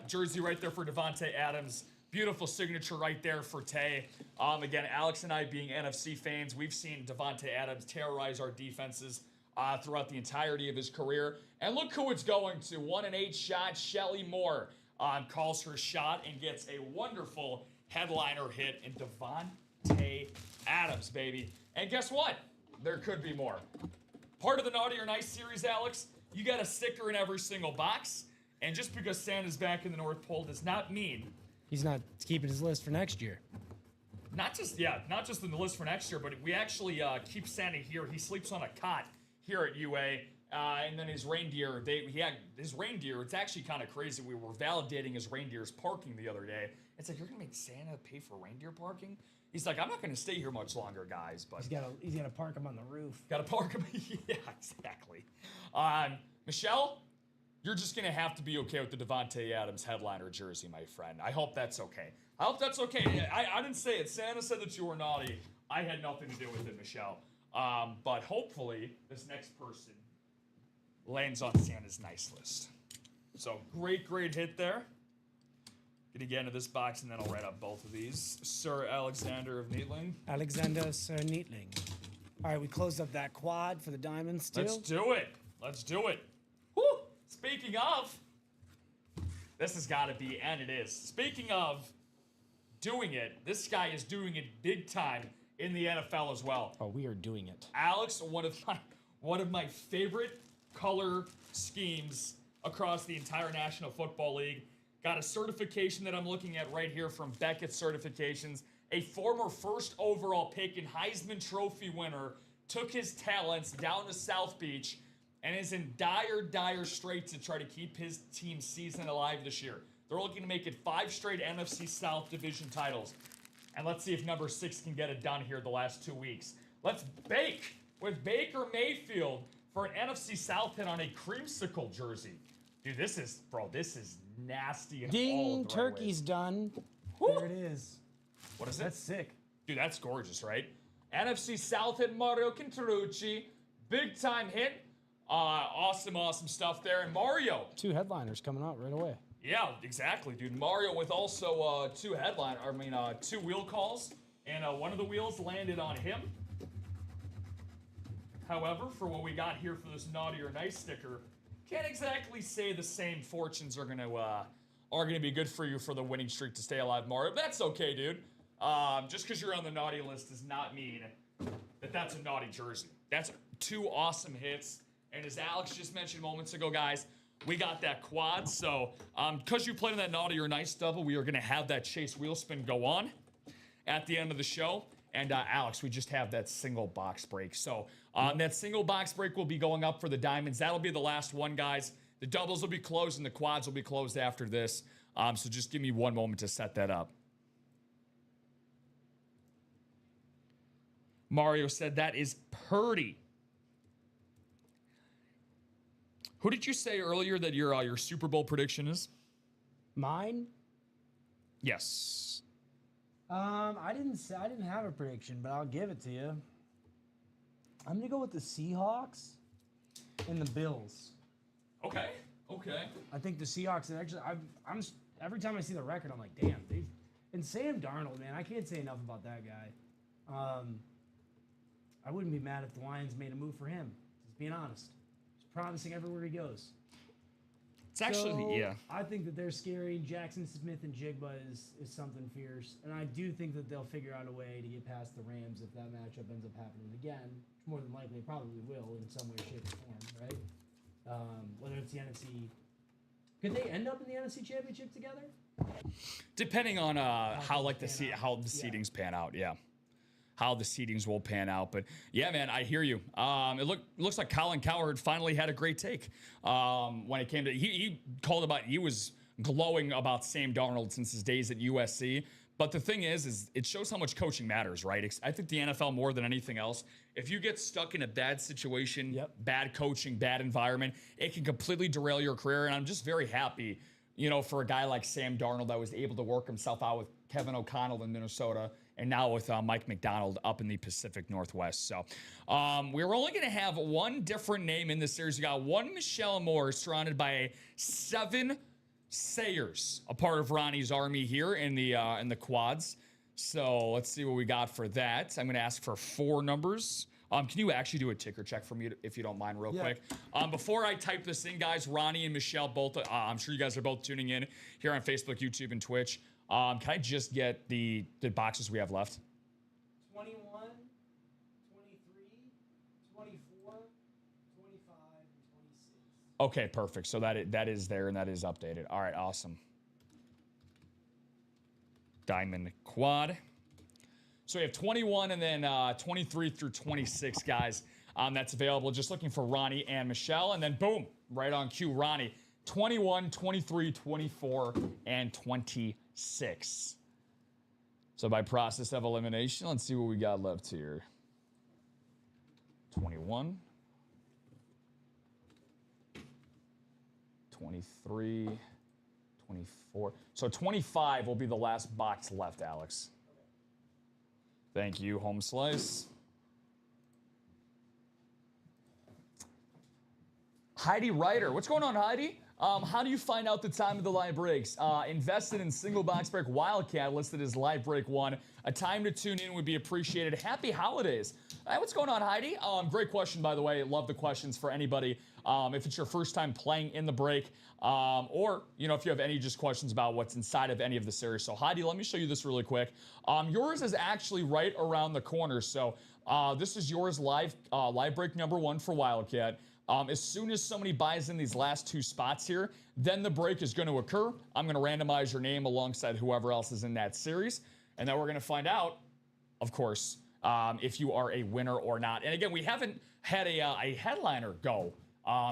jersey right there for Davante Adams. Beautiful signature right there for Tay. Again, Alex and I being NFC fans, we've seen Davante Adams terrorize our defenses throughout the entirety of his career. And look who it's going to. 1-8 shot, Shelly Moore calls her shot and gets a wonderful headliner hit in Davante Adams, baby. And guess what? There could be more. Part of the Naughty or Nice series, Alex, you got a sticker in every single box. And just because Santa's back in the North Pole does not mean he's not keeping his list for next year. Not just in the list for next year, but we actually keep Santa here. He sleeps on a cot here at UA. And then his reindeer, his reindeer, it's actually kind of crazy. We were validating his reindeer's parking the other day. It's like, you're going to make Santa pay for reindeer parking? He's like, I'm not going to stay here much longer, guys. But he's got to park him on the roof. Got to park him. Yeah, exactly. Michelle, you're just going to have to be okay with the Davante Adams headliner jersey, my friend. I hope that's okay. I didn't say it. Santa said that you were naughty. I had nothing to do with it, Michelle. But hopefully, this next person lands on Santa's nice list. So, great hit there. Gonna get into this box, and then I'll write up both of these. Sir Alexander of Neatling. Alexander Sir Neatling. All right, we closed up that quad for the diamonds, too. Let's do it. Woo! Speaking of, this has got to be, and it is. Speaking of doing it, this guy is doing it big time in the NFL as well. Oh, we are doing it. Alex, one of my favorite color schemes across the entire National Football League. Got a certification that I'm looking at right here from Beckett Certifications. A former first overall pick and Heisman Trophy winner took his talents down to South Beach and is in dire straits to try to keep his team's season alive this year. They're looking to make it 5 straight NFC South division titles. And let's see if number 6 can get it done here the last 2 weeks. Let's bake with Baker Mayfield for an NFC South hit on a creamsicle jersey. Dude, this is nasty. Ding, turkey's done. Woo. There it is. What is it? That's sick. Dude, that's gorgeous, right? NFC South hit Mario Cantarucci. Big time hit. Awesome stuff there. And Mario. 2 headliners coming out right away. Yeah, exactly, dude. Mario with also 2 wheel calls. And one of the wheels landed on him. However, for what we got here for this Naughty or Nice sticker, can't exactly say the same fortunes are gonna be good for you for the winning streak to stay alive, Mario. But that's okay, dude. Just because you're on the naughty list does not mean that that's a naughty jersey. That's 2 awesome hits. And as Alex just mentioned moments ago, guys, we got that quad. So because you played in that Naughty or Nice double, we are gonna have that chase wheel spin go on at the end of the show. And Alex, we just have that single box break. So that single box break will be going up for the diamonds. That'll be the last one, guys. The doubles will be closed and the quads will be closed after this. So just give me one moment to set that up. Mario said that is Purdy. Who did you say earlier that your Super Bowl prediction is? Mine? Yes. I didn't have a prediction, but I'll give it to you. I'm gonna go with the Seahawks and the Bills. Okay. I think the Seahawks, and actually, I'm every time I see the record, I'm like, damn. And Sam Darnold, man, I can't say enough about that guy. I wouldn't be mad if the Lions made a move for him. Just being honest, he's promising everywhere he goes. It's actually, So, I think that they're scary. Jackson Smith and Jigba is something fierce, and I do think that they'll figure out a way to get past the Rams if that matchup ends up happening again. More than likely, it probably will in some way, shape, or form, right? Whether it's the NFC. Could they end up in the NFC Championship together? Depending on how the seedings pan out, how the seedings will pan out. But yeah, man, I hear you. It looks like Colin Cowherd finally had a great take when it came to he called about he was glowing about Sam Darnold since his days at USC. But the thing is it shows how much coaching matters, right? I think the NFL more than anything else, if you get stuck in a bad situation, bad coaching, bad environment, it can completely derail your career. And I'm just very happy, for a guy like Sam Darnold that was able to work himself out with Kevin O'Connell in Minnesota and now with Mike McDonald up in the Pacific Northwest. So we're only going to have one different name in this series. We got one Michelle Moore surrounded by 7 Sayers, a part of Ronnie's army here in the quads. So let's see what we got for that. I'm going to ask for 4 numbers. Can you actually do a ticker check for me if you don't mind real quick? Before I type this in, guys, Ronnie and Michelle both, I'm sure you guys are both tuning in here on Facebook, YouTube, and Twitch. Can I just get the boxes we have left? 21, 23, 24, 25, and 26. Okay, perfect. So that is there and that is updated. All right, awesome. Diamond quad. So we have 21 and then 23 through 26, guys. That's available. Just looking for Ronnie and Michelle. And then boom, right on cue, Ronnie. 21, 23, 24, and 26. So by process of elimination, let's see what we got left here. 21. 23, 24. So 25 will be the last box left, Alex. Thank you, Home Slice. Heidi Ryder. What's going on, Heidi? How do you find out the time of the live breaks? Invested in single box break Wildcat listed as live break 1. A time to tune in would be appreciated. Happy holidays. Hey, what's going on, Heidi? Great question, by the way. Love the questions for anybody. If it's your first time playing in the break, or if you have any just questions about what's inside of any of the series. So Heidi, let me show you this really quick. Yours is actually right around the corner. So this is yours live break number 1 for Wildcat. As soon as somebody buys in these last 2 spots here, then the break is going to occur. I'm going to randomize your name alongside whoever else is in that series. And then we're going to find out, of course, if you are a winner or not. And again, we haven't had a headliner go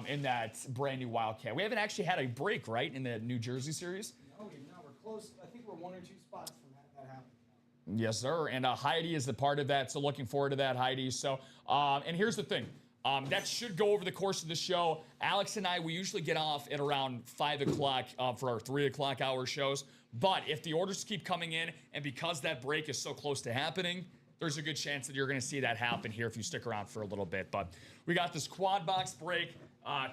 in that brand new Wildcat. We haven't actually had a break, right, in the New Jersey series? No, we're close. I think we're 1 or 2 spots from that happening. Yes, sir. And Heidi is the part of that, so looking forward to that, Heidi. So, and here's the thing. That should go over the course of the show. Alex and I, we usually get off at around 5 o'clock for our 3 o'clock hour shows. But if the orders keep coming in, and because that break is so close to happening, there's a good chance that you're going to see that happen here if you stick around for a little bit. But we got this quad box break,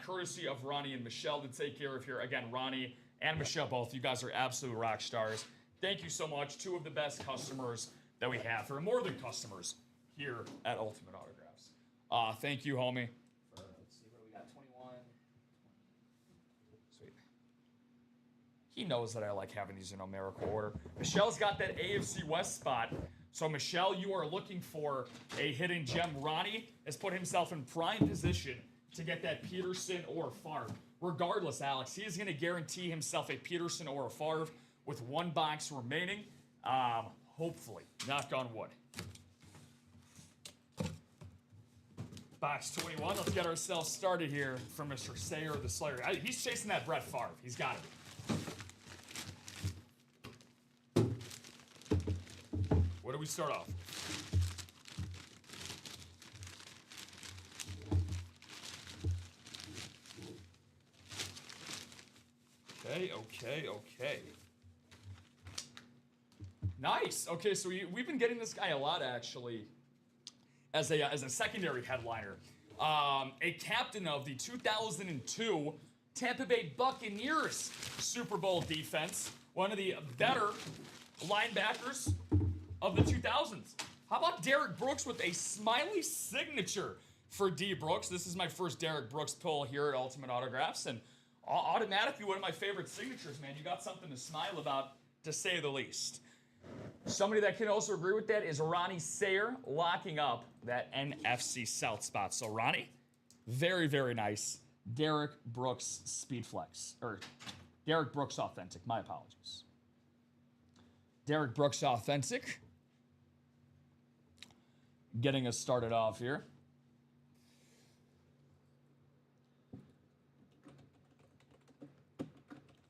courtesy of Ronnie and Michelle to take care of here. Again, Ronnie and Michelle both. You guys are absolute rock stars. Thank you so much. 2 of the best customers that we have, or more than customers, here at Ultimate Autographs. Thank you, homie. Let's see, what do we got? 21. Sweet. He knows that I like having these in numerical order. Michelle's got that AFC West spot. So, Michelle, you are looking for a hidden gem. Ronnie has put himself in prime position to get that Peterson or Favre. Regardless, Alex, he is going to guarantee himself a Peterson or a Favre with 1 box remaining. Hopefully. Knock on wood. Box 21. Let's get ourselves started here from Mr. Sayer the Slayer. He's chasing that Brett Favre. He's got it. Where do we start off? Okay. Nice. Okay, so we've been getting this guy a lot, actually, as a secondary headliner. A captain of the 2002 Tampa Bay Buccaneers Super Bowl defense. One of the better linebackers of the 2000s. How about Derek Brooks with a smiley signature for D. Brooks? This is my first Derek Brooks pull here at Ultimate Autographs, and automatically one of my favorite signatures, man. You got something to smile about, to say the least. Somebody that can also agree with that is Ronnie Sayer, locking up that NFC South spot. So Ronnie, very, very nice. Derek Brooks Speed Flex, or Derek Brooks Authentic, my apologies. Derek Brooks Authentic. Getting us started off here.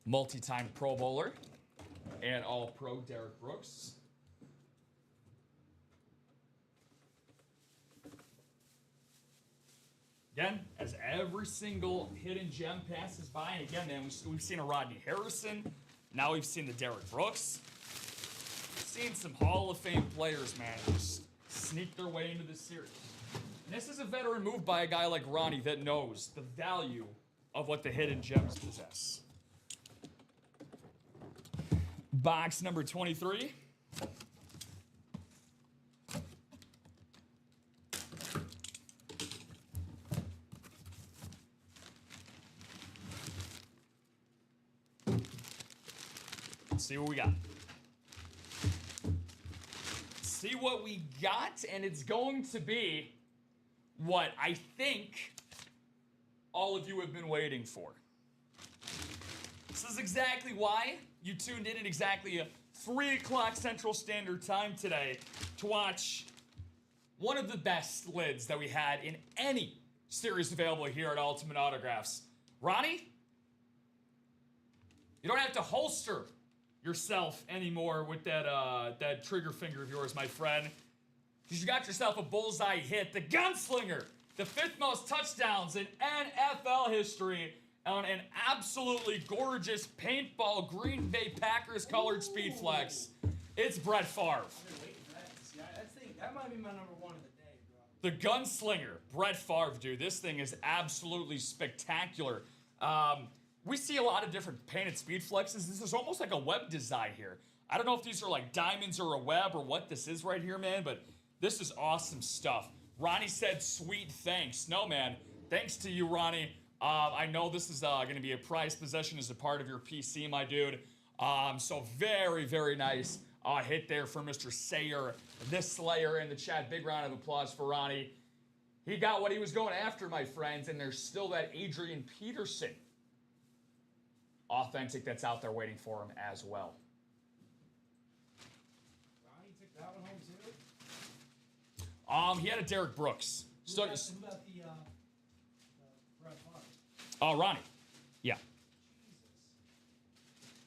Multi-time Pro Bowler and All-Pro Derek Brooks. Again, as every single hidden gem passes by, and again, man, we've seen a Rodney Harrison. Now we've seen the Derek Brooks. We've seen some Hall of Fame players, man, just sneak their way into this series. And this is a veteran move by a guy like Ronnie that knows the value of what the hidden gems possess. Box number 23. Let's see what we got. See what we got, and it's going to be what I think all of you have been waiting for. This is exactly why you tuned in at exactly 3 o'clock Central Standard Time today to watch one of the best lids that we had in any series available here at Ultimate Autographs. Ronnie, you don't have to holster yourself anymore with that trigger finger of yours, my friend, because you got yourself a bullseye hit. The gunslinger, the 5th most touchdowns in NFL history, on an absolutely gorgeous paintball Green Bay Packers colored Speed Flex. It's Brett Favre. That might be my number 1 of the day, The bro. gunslinger, Brett Favre, dude. This thing is absolutely spectacular. We see a lot of different painted Speed Flexes. This is almost like a web design here. I don't know if these are like diamonds or a web or what this is right here, man, but this is awesome stuff. Ronnie said, sweet thanks. No, man. Thanks to you, Ronnie. I know this is going to be a prized possession as a part of your PC, my dude. So very, very nice hit there for Mr. Sayer, this Slayer in the chat. Big round of applause for Ronnie. He got what he was going after, my friends, and there's still that Adrian Peterson authentic that's out there waiting for him as well. Ronnie took that one home, too? He had a Derek Brooks. Who about the Brett Favre? Oh, Ronnie. Yeah.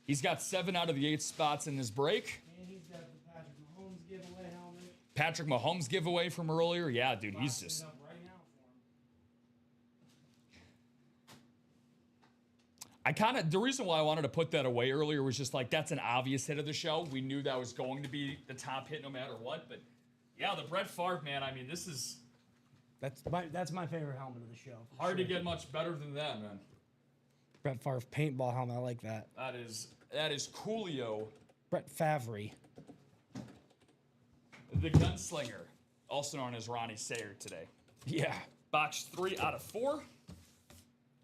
He's got 7 out of the 8 spots in this break. And he's got the Patrick Mahomes giveaway helmet. Patrick Mahomes giveaway from earlier. Yeah, dude, he's just... Up right now for him. the reason why I wanted to put that away earlier was just like, that's an obvious hit of the show. We knew that was going to be the top hit no matter what. But yeah, the Brett Favre, man, I mean, this is... That's my favorite helmet of the show. Hard to get much better than that, man. Brett Favre paintball helmet. I like that. That is coolio. Brett Favre. The gunslinger, also known as Ronnie Sayer today. Yeah. Box 3 out of 4.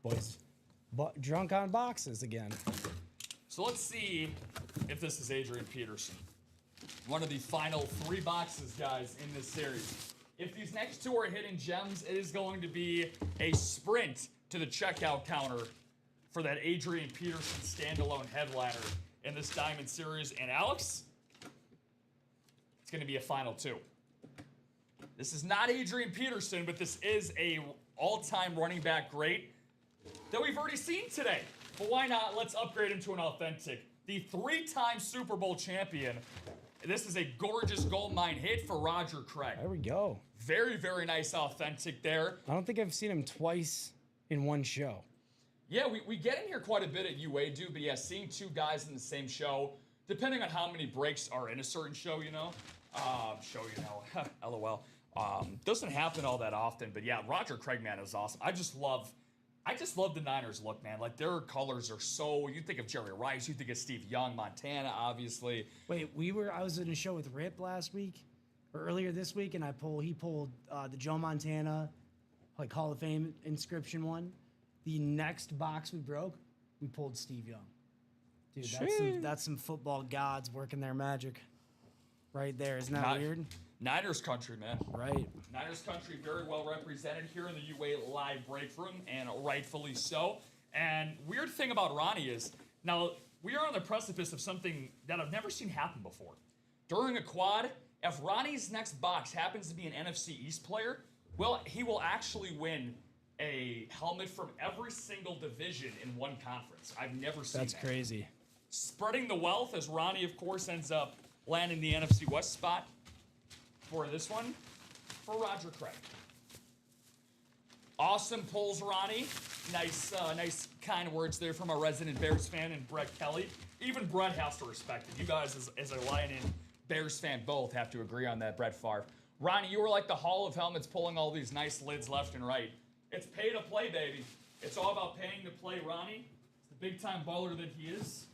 Boys. Drunk on boxes again. So let's see if this is Adrian Peterson. One of the final 3 boxes, guys, in this series. If these next 2 are hidden gems, it is going to be a sprint to the checkout counter for that Adrian Peterson standalone headliner in this Diamond Series. And Alex, it's going to be a final 2. This is not Adrian Peterson, but this is a all-time running back great that we've already seen today. But why not? Let's upgrade him to an authentic. The 3-time Super Bowl champion. This is a gorgeous gold mine hit for Roger Craig. There we go. Very, very nice authentic there. I don't think I've seen him twice in one show. Yeah, we get in here quite a bit at UA, dude, but yeah, seeing 2 guys in the same show depending on how many breaks are in a certain show, LOL. Doesn't happen all that often, but yeah, Roger Craig, man, is awesome. I just love the Niners look, man. Like, their colors are so, you think of Jerry Rice, you think of Steve Young, Montana, obviously. Wait, I was in a show with Rip last week, or earlier this week, and he pulled the Joe Montana, like, Hall of Fame inscription one. The next box we broke, we pulled Steve Young. Dude, that's some football gods working their magic right there. Isn't that weird? Niners country, man. Right. Niners country very well represented here in the UA live break room, and rightfully so. And weird thing about Ronnie is, now we are on the precipice of something that I've never seen happen before. During a quad, if Ronnie's next box happens to be an NFC East player, well, he will actually win a helmet from every single division in one conference. I've never seen that. That's crazy. Spreading the wealth, as Ronnie, of course, ends up landing the NFC West spot for this one, for Roger Craig. Awesome pulls, Ronnie. Nice kind words there from our resident Bears fan and Brett Kelly. Even Brett has to respect it. You guys, as a Lion and Bears fan, both have to agree on that, Brett Favre. Ronnie, you were like the Hall of Helmets, pulling all these nice lids left and right. It's pay to play, baby. It's all about paying to play, Ronnie. It's the big-time baller that he is.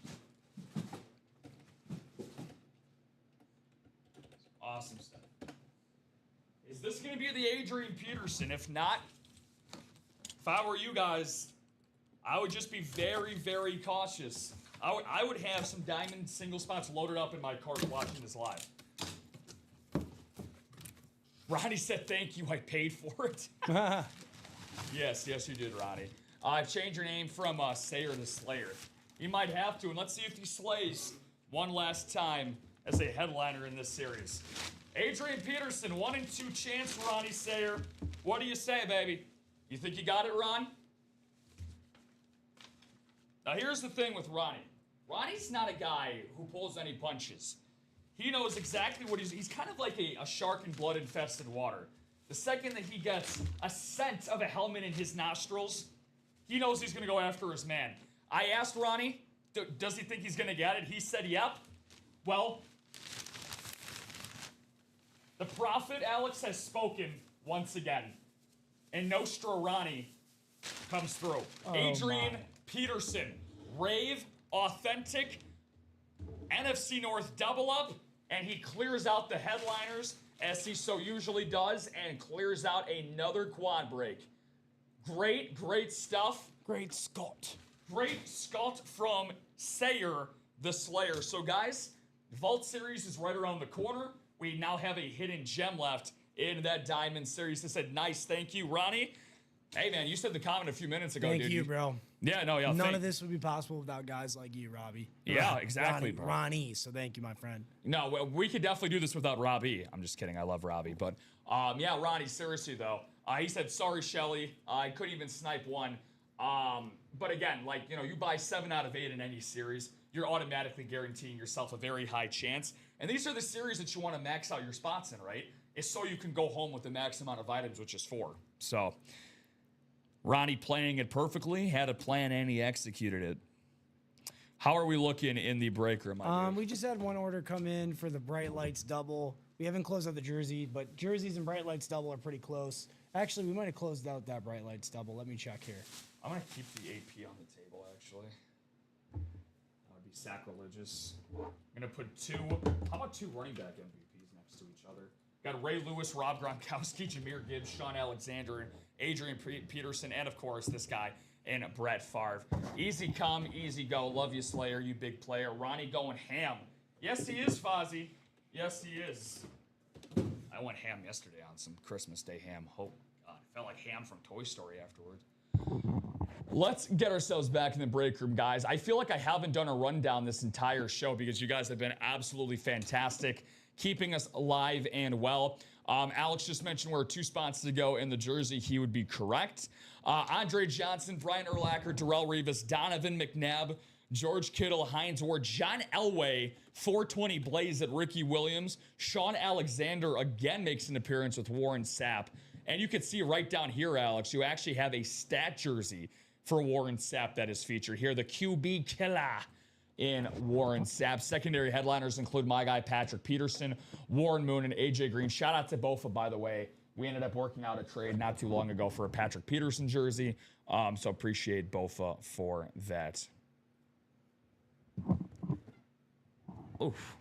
Awesome stuff. Is this going to be the Adrian Peterson? If not, if I were you guys, I would just be very, very cautious. I would have some diamond single spots loaded up in my cart watching this live. Ronnie said thank you, I paid for it. Yes, you did, Ronnie. Change your name from Sayer to Slayer. You might have to, and let's see if he slays one last time as a headliner in this series. Adrian Peterson, 1 in 2 chance, Ronnie Sayer. What do you say, baby? You think you got it, Ron? Now, here's the thing with Ronnie. Ronnie's not a guy who pulls any punches. He knows exactly what he's kind of like a shark in blood-infested water. The second that he gets a scent of a helmet in his nostrils, he knows he's going to go after his man. I asked Ronnie, does he think he's going to get it? He said, yep. Well, the prophet Alex has spoken once again. And Nostra Ronnie comes through. Adrian Peterson, rave, authentic, NFC North double up, and he clears out the headliners, as he so usually does, and clears out another quad break. Great stuff. Great Scott. Great Scott from Sayer the Slayer. So guys, Vault Series is right around the corner. We now have a hidden gem left in that Diamond Series. I said, nice, thank you, Ronnie. Hey, man, you said the comment a few minutes ago, dude. Thank you, bro. Yeah, no, yeah. None of this would be possible without guys like you, Robbie. Yeah, exactly, bro. Ronnie, so thank you, my friend. No, we could definitely do this without Robbie. I'm just kidding. I love Robbie. But, yeah, Ronnie, seriously, though. He said, sorry, Shelly. I couldn't even snipe one. But again, like, you buy 7 out of 8 in any series, you're automatically guaranteeing yourself a very high chance. And these are the series that you want to max out your spots in, right? It's so you can go home with the max amount of items, which is 4. So, Ronnie playing it perfectly, had a plan and he executed it. How are we looking in the break room? We just had one order come in for the Bright Lights double. We haven't closed out the jersey, but jerseys and Bright Lights double are pretty close. Actually, we might have closed out that Bright Lights double. Let me check here. I'm going to keep the AP on the table, actually. That would be sacrilegious. I'm going to put 2, how about 2 running back MVPs next to each other? Got Ray Lewis, Rob Gronkowski, Jameer Gibbs, Sean Alexander, and Adrian Peterson, and of course, this guy and Brett Favre. Easy come, easy go. Love you, Slayer, you big player. Ronnie going ham. Yes, he is, Fozzie. Yes, he is. I went ham yesterday on some Christmas Day ham. Oh, God. It felt like ham from Toy Story afterwards. Let's get ourselves back in the break room, guys. I feel like I haven't done a rundown this entire show because you guys have been absolutely fantastic, keeping us alive and well. Alex just mentioned we're 2 spots to go in the jersey. He would be correct. Andre Johnson, Brian Urlacher, Darrell Rivas, Donovan McNabb, George Kittle, Hines Ward, John Elway, 420 Blaze at Ricky Williams. Sean Alexander again makes an appearance with Warren Sapp. And you can see right down here, Alex, you actually have a stat jersey for Warren Sapp that is featured here. The QB killer, in Warren Sapp. Secondary headliners include my guy Patrick Peterson, Warren Moon, and AJ Green. Shout out to Bofa, by the way. We ended up working out a trade not too long ago for a Patrick Peterson jersey. So appreciate Bofa for that. Oof.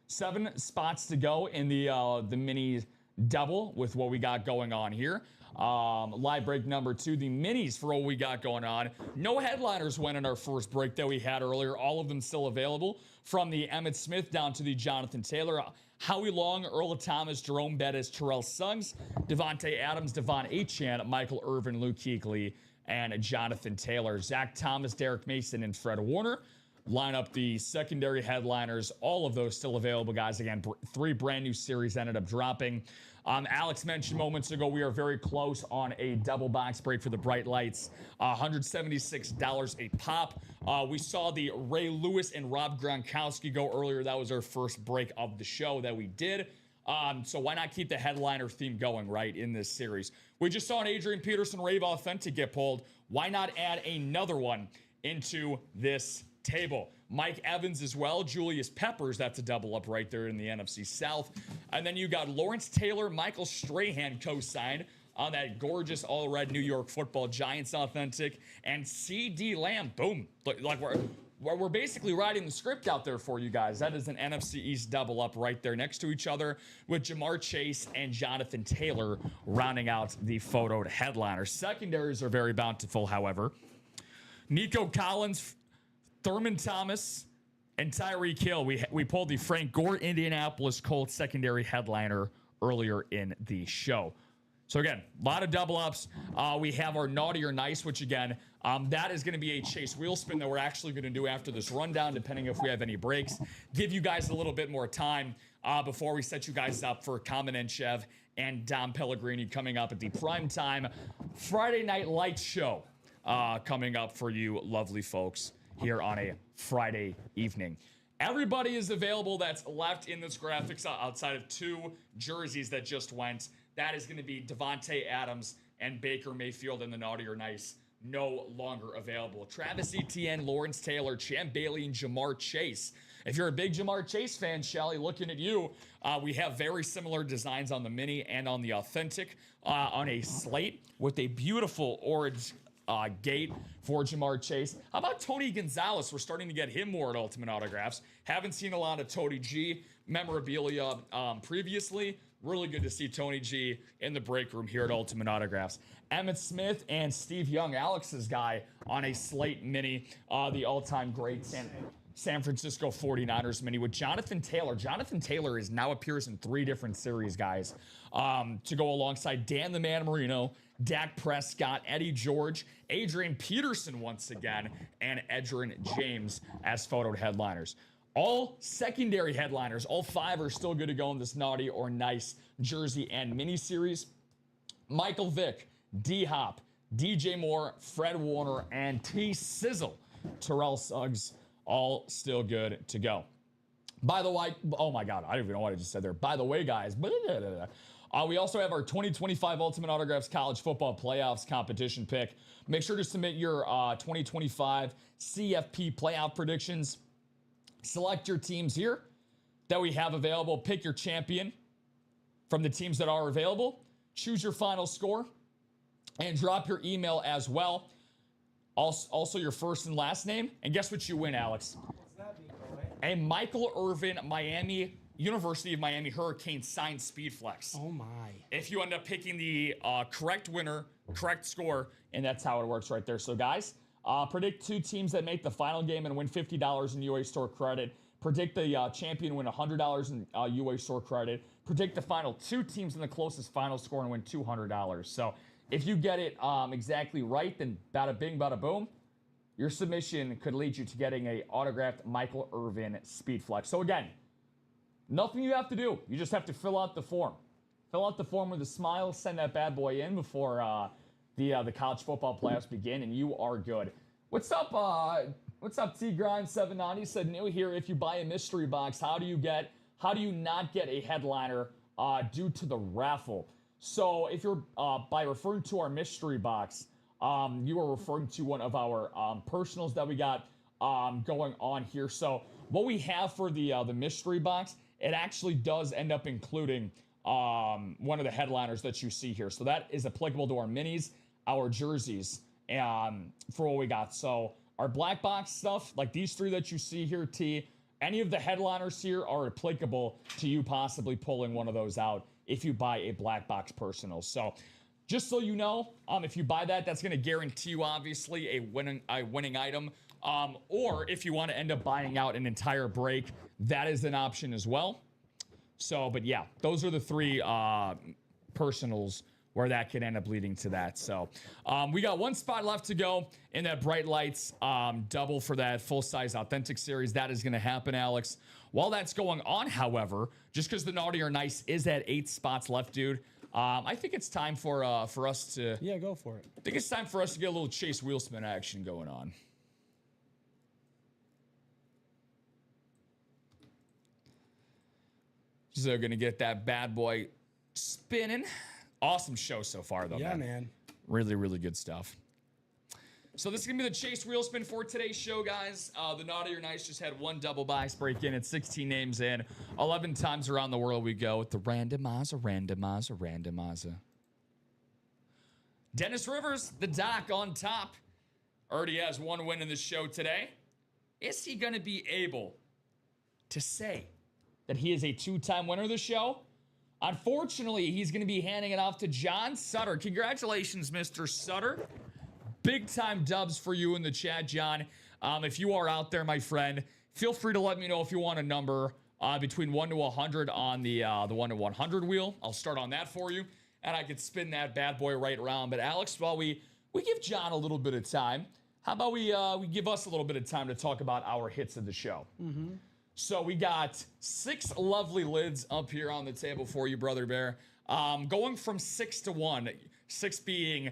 7 spots to go in the mini double with what we got going on here. Live break number 2, the minis for what we got going on. No headliners went in our first break that we had earlier. All of them still available, from the Emmitt Smith down to the Jonathan Taylor, Howie Long, Earl Thomas, Jerome Bettis, Terrell Suggs, Devontae Adams, Devon Achane, Michael Irvin, Luke Kuechly, and Jonathan Taylor. Zach Thomas, Derek Mason, and Fred Warner line up the secondary headliners. All of those still available, guys. Again, 3 brand new series ended up dropping. Alex mentioned moments ago we are very close on a double box break for the Bright Lights. $176 a pop. We saw the Ray Lewis and Rob Gronkowski go earlier. That was our first break of the show that we did. So why not keep the headliner theme going, right, in this series? We just saw an Adrian Peterson Rave Authentic get pulled. Why not add another one into this table? Mike Evans as well, Julius Peppers, that's a double up right there in the NFC South. And then you got Lawrence Taylor, Michael Strahan co-signed on that gorgeous all-red New York Football Giants Authentic, and CD Lamb, boom. Like we're basically writing the script out there for you guys. That is an NFC East double up right there next to each other, with Jamar Chase and Jonathan Taylor rounding out the photoed headliner. Secondaries are very bountiful, however. Nico Collins, Thurman Thomas, and Tyreek Hill. We pulled the Frank Gore Indianapolis Colts secondary headliner earlier in the show. So again, a lot of double ups. We have our naughty or nice, which again, that is going to be a chase wheel spin that we're actually going to do after this rundown, depending if we have any breaks. Give you guys a little bit more time before we set you guys up for Common and Chev and Dom Pellegrini coming up at the primetime Friday Night Lights show coming up for you lovely folks here on a Friday evening. Everybody is available that's left in this graphics outside of 2 jerseys that just went. That is going to be Devontae Adams and Baker Mayfield in the naughty or nice, no longer available. Travis Etienne, Lawrence Taylor, Champ Bailey, and Jamar Chase. If you're a big Jamar Chase fan, Shelly, looking at you, we have very similar designs on the mini and on the authentic on a slate with a beautiful orange gate for Jamar Chase. How about Tony Gonzalez? We're starting to get him more at Ultimate Autographs. Haven't seen a lot of Tony G memorabilia previously. Really good to see Tony G in the break room here at Ultimate Autographs. Emmitt Smith and Steve Young, Alex's guy, on a slate mini, the all-time great San Francisco 49ers mini with Jonathan Taylor. Jonathan Taylor is now appears in 3 different series, guys, to go alongside Dan the Man Marino, Dak Prescott, Eddie George, Adrian Peterson once again, and Edgerrin James as photoed headliners. All secondary headliners, all 5 are still good to go in this naughty or nice jersey and mini series. Michael Vick, D-Hop, DJ Moore, Fred Warner, and T-Sizzle, Terrell Suggs, all still good to go. By the way, oh my God, I don't even know what I just said there. By the way, guys, we also have our 2025 Ultimate Autographs College Football Playoffs competition pick. Make sure to submit your 2025 CFP playoff predictions. Select your teams here that we have available. Pick your champion from the teams that are available. Choose your final score and drop your email as well. Also your first and last name. And guess what you win, Alex? A Michael Irvin University of Miami Hurricane signed Speedflex. Oh my. If you end up picking the correct winner, correct score, and that's how it works right there. So guys, predict 2 teams that make the final game and win $50 in UA Store credit. Predict the champion win $100 in UA Store credit. Predict the final 2 teams in the closest final score and win $200. So if you get it exactly right, then bada bing, bada boom. Your submission could lead you to getting a autographed Michael Irvin Speedflex. So again, nothing you have to do. You just have to fill out the form. Fill out the form with a smile. Send that bad boy in before the college football playoffs begin, and you are good. What's up? What's up? T Grind 790 said new here. If you buy a mystery box, how do you not get a headliner due to the raffle? So if you're by referring to our mystery box, you are referring to one of our personals that we got going on here. So what we have for the mystery box, it actually does end up including one of the headliners that you see here. So that is applicable to our minis, our jerseys, for what we got. So our black box stuff, like these three that you see here, T, any of the headliners here are applicable to you possibly pulling one of those out if you buy a black box personal. So just so you know, if you buy that, that's going to guarantee you, obviously, a winning item. Or if you want to end up buying out an entire break, that is an option as well. So, but yeah, those are the three personals where that could end up leading to that. So we got one spot left to go in that Bright Lights double for that full-size Authentic Series. That is going to happen, Alex. While that's going on, however, just because the Naughty or Nice is at 8 spots left, dude, I think it's time for us to... Yeah, go for it. I think it's time for us to get a little Chase wheel spin action going on. So going to get that bad boy spinning. Awesome show so far, though, man. Really, really good stuff. So this is going to be the Chase wheel spin for today's show, guys. The Naughty or Nice just had one double box break in. It's 16 names in. 11 times around the world we go with the randomizer. Dennis Rivers, the Doc, on top. Already has one win in the show today. Is he going to be able to say that he is a 2-time winner of the show? Unfortunately, he's going to be handing it off to John Sutter. Congratulations, Mr. Sutter. Big-time dubs for you in the chat, John. If you are out there, my friend, feel free to let me know if you want a number between 1 to 100 on the 1 to 100 wheel. I'll start on that for you, and I could spin that bad boy right around. But, Alex, while we give John a little bit of time, how about we give us a little bit of time to talk about our hits of the show? Mm-hmm. So we got 6 lovely lids up here on the table for you, Brother Bear. Going from 6 to 1, 6 being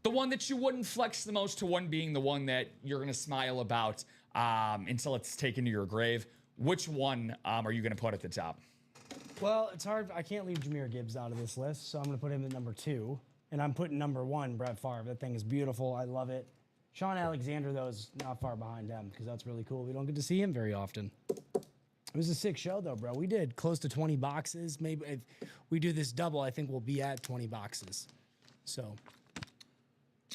the one that you wouldn't flex the most to 1 being the one that you're going to smile about until it's taken to your grave. Which one are you going to put at the top? Well, it's hard. I can't leave Jahmyr Gibbs out of this list, so I'm going to put him at number 2. And I'm putting number 1, Brett Favre. That thing is beautiful. I love it. Sean Alexander, though, is not far behind him because that's really cool. We don't get to see him very often. It was a sick show, though, bro. We did close to 20 boxes. Maybe if we do this double, I think we'll be at 20 boxes. So...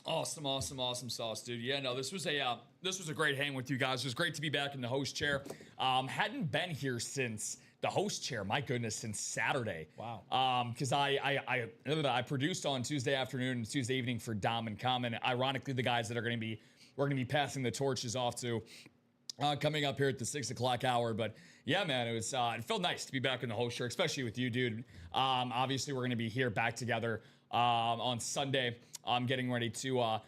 Awesome sauce, dude. Yeah, no, this was a great hang with you guys. It was great to be back in the host chair. Hadn't been here since the host chair. My goodness, since Saturday. Wow. Because I produced on Tuesday afternoon and Tuesday evening for Dom and Common. Ironically, the guys that we're going to be passing the torches off to coming up here at the 6 o'clock hour. But yeah, man, it felt nice to be back in the host chair, especially with you, dude. Obviously, we're going to be here back together on Sunday. I'm getting ready to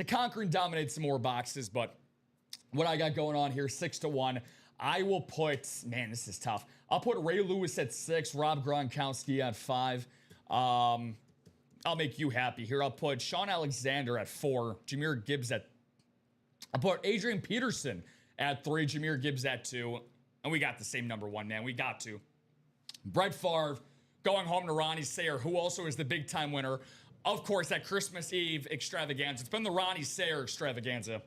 conquer and dominate some more boxes, but what I got going on here, 6 to 1, I will put, man, this is tough. I'll put Ray Lewis at 6, Rob Gronkowski at 5. I'll make you happy here. I'll put Sean Alexander at 4, Jahmyr Gibbs at, I'll put Adrian Peterson at 3, Jahmyr Gibbs at 2, and we got the same number 1, man. We got to. Brett Favre going home to Ronnie Sayer, who also is the big-time winner. Of course, that Christmas Eve extravaganza. It's been the Ronnie Sayer extravaganza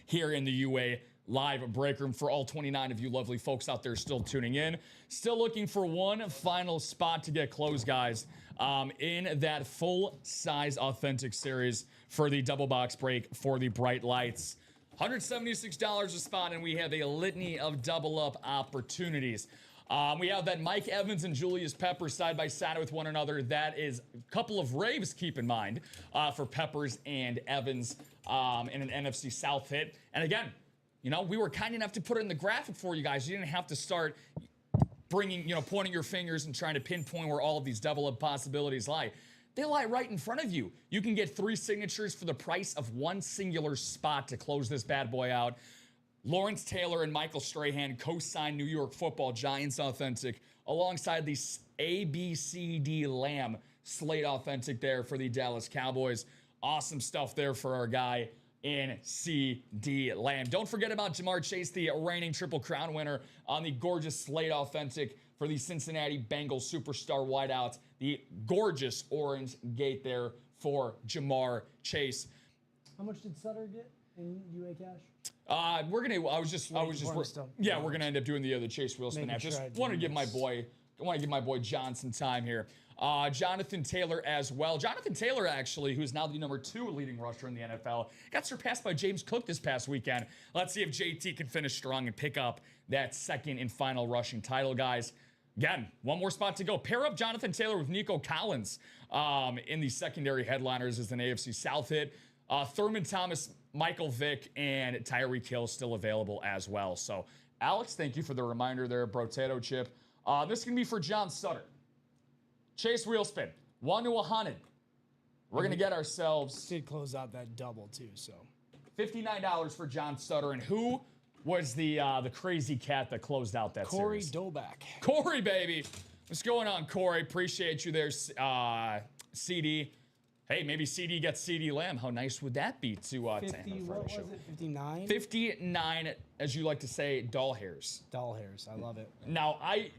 here in the UA live break room for all 29 of you lovely folks out there still tuning in. Still looking for one final spot to get closed, guys, in that full-size Authentic Series for the double box break for the Bright Lights. $176 a spot, and we have a litany of double-up opportunities. We have that Mike Evans and Julius Peppers side by side with one another. That is a couple of raves, keep in mind, for Peppers and Evans in an NFC South hit. And again, you know, we were kind enough to put it in the graphic for you guys. You didn't have to start pointing your fingers and trying to pinpoint where all of these double-up possibilities lie. They lie right in front of you. You can get 3 signatures for the price of 1 singular spot to close this bad boy out. Lawrence Taylor and Michael Strahan co-signed New York Football Giants Authentic alongside the ABCD Lamb Slate Authentic there for the Dallas Cowboys. Awesome stuff there for our guy in CD Lamb. Don't forget about Jamar Chase, the reigning Triple Crown winner on the gorgeous Slate Authentic for the Cincinnati Bengals superstar wideouts. The gorgeous orange gate there for Jamar Chase. How much did Sutter get in UA cash? We're gonna. We're gonna end up doing the Chase wheel spin. I just wanted to give my boy Johnson time here. Jonathan Taylor as well. Jonathan Taylor, actually, who's now the number 2 leading rusher in the NFL, got surpassed by James Cook this past weekend. Let's see if JT can finish strong and pick up that second and final rushing title, guys. Again, one more spot to go. Pair up Jonathan Taylor with Nico Collins in the secondary headliners as an AFC South hit. Thurman Thomas, Michael Vick, and Tyreek Hill still available as well. So, Alex, thank you for the reminder there, Brotato Chip. This can be for John Sutter. Chase wheel spin, 1 to 100. We're going to get ourselves... Did close out that double, too, so... $59 for John Sutter. And who was the crazy cat that closed out that Corey series? Doback. Corey, baby. What's going on, Corey? Appreciate you there, CD. Hey, maybe CD gets CD Lamb. How nice would that be to 50, what was it, 59? 59, as you like to say, doll hairs. Doll hairs, I love it. Now, I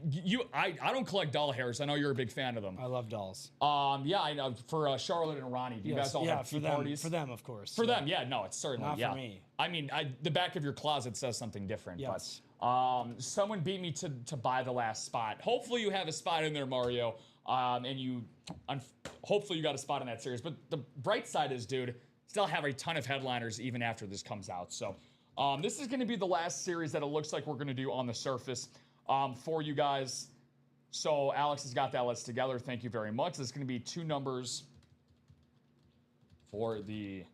don't collect doll hairs. I know you're a big fan of them. I love dolls. Yeah, I know. For Charlotte and Ronnie, do you guys all have tea parties? For them, of course. For them, yeah. No, it's certainly, Not for me. I mean, the back of your closet says something different. Yes. But someone beat me to buy the last spot. Hopefully you have a spot in there, Mario. Hopefully you got a spot in that series. But the bright side is, dude, still have a ton of headliners even after this comes out. So this is going to be the last series that it looks like we're going to do on the surface for you guys. So Alex has got that list together. Thank you very much. There's going to be 2 numbers for the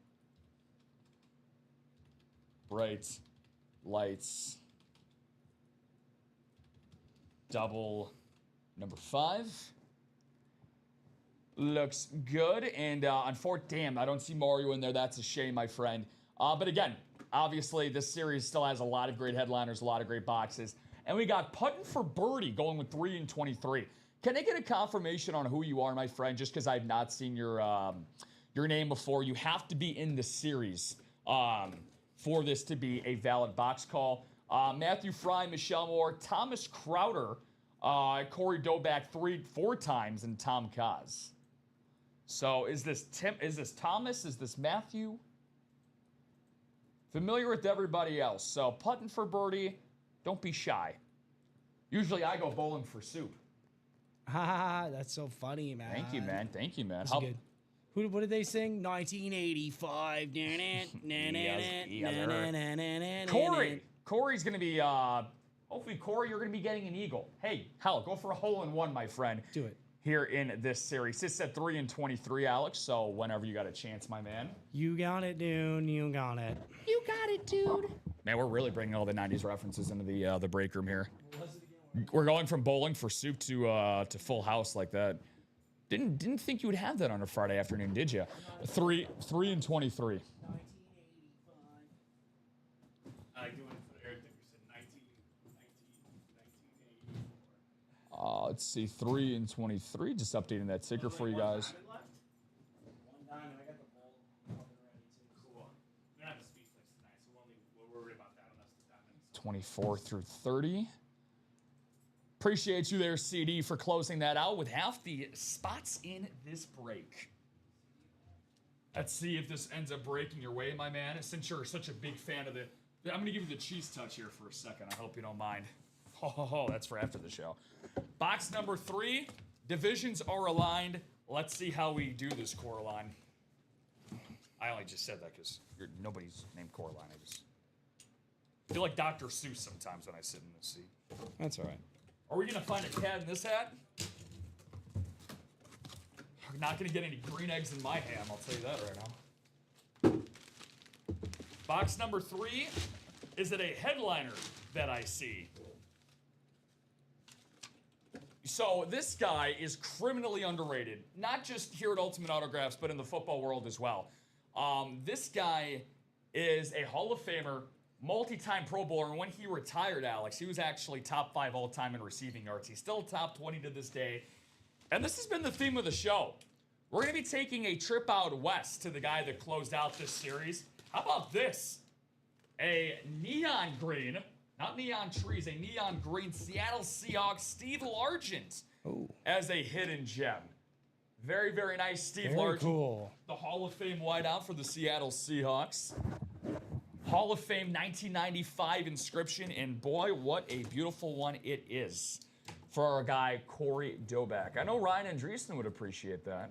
bright lights. Double number 5. Looks good. And damn, I don't see Mario in there. That's a shame, my friend. But again, obviously, this series still has a lot of great headliners, a lot of great boxes. And we got Puttin for Birdie going with 3 and 23. Can I get a confirmation on who you are, my friend? Just because I've not seen your name before. You have to be in the series for this to be a valid box call. Matthew Fry, Michelle Moore, Thomas Crowder, Corey Doback 4 times, and Tom Kaz. So is this Thomas? Is this Matthew? Familiar with everybody else. So putting for birdie, don't be shy. Usually I go bowling for soup. Ha, that's so funny, man. Thank you, man. Thank you, man. That's good. What did they sing? 1985. Corey's going to be, hopefully, Corey, you're going to be getting an eagle. Hey, hell, go for a hole-in-one, my friend. Do it. Here in this series. It's at 3 and 23, Alex, so whenever you got a chance, my man. You got it, dude. You got it. You got it, dude. Man, we're really bringing all the 90s references into the break room here. We're going from bowling for soup to Full House like that. Didn't think you would have that on a Friday afternoon, did you? 3 and 23. 1985. I do it for Eric. You said 1984. Let's see, 3 and 23. Just updating that ticker for you guys. One diamond. I got the bowl ready too. Cool. We don't have the speed flicks tonight, so we'll worry about that unless the diamond. 24 through 30. Appreciate you there, CD, for closing that out with half the spots in this break. Let's see if this ends up breaking your way, my man. Since you're such a big fan of I'm going to give you the cheese touch here for a second. I hope you don't mind. Oh, that's for after the show. Box number 3. Divisions are aligned. Let's see how we do this, Coraline. I only just said that because nobody's named Coraline. I just feel like Dr. Seuss sometimes when I sit in this seat. That's all right. Are we going to find a cat in this hat? We're not going to get any green eggs in my ham, I'll tell you that right now. Box number 3. Is it a headliner that I see? So this guy is criminally underrated, not just here at Ultimate Autographs, but in the football world as well. This guy is a Hall of Famer, multi-time Pro Bowler, and when he retired, Alex, he was actually top 5 all-time in receiving yards. He's still top 20 to this day. And this has been the theme of the show. We're going to be taking a trip out west to the guy that closed out this series. How about this? A neon green, not neon trees, a neon green Seattle Seahawks Steve Largent as a hidden gem. Very, very nice. Steve Very Largent, cool. the Hall of Fame wideout for the Seattle Seahawks. Hall of Fame 1995 inscription, and boy, what a beautiful one it is for our guy, Corey Doback. I know Ryan Andreessen would appreciate that.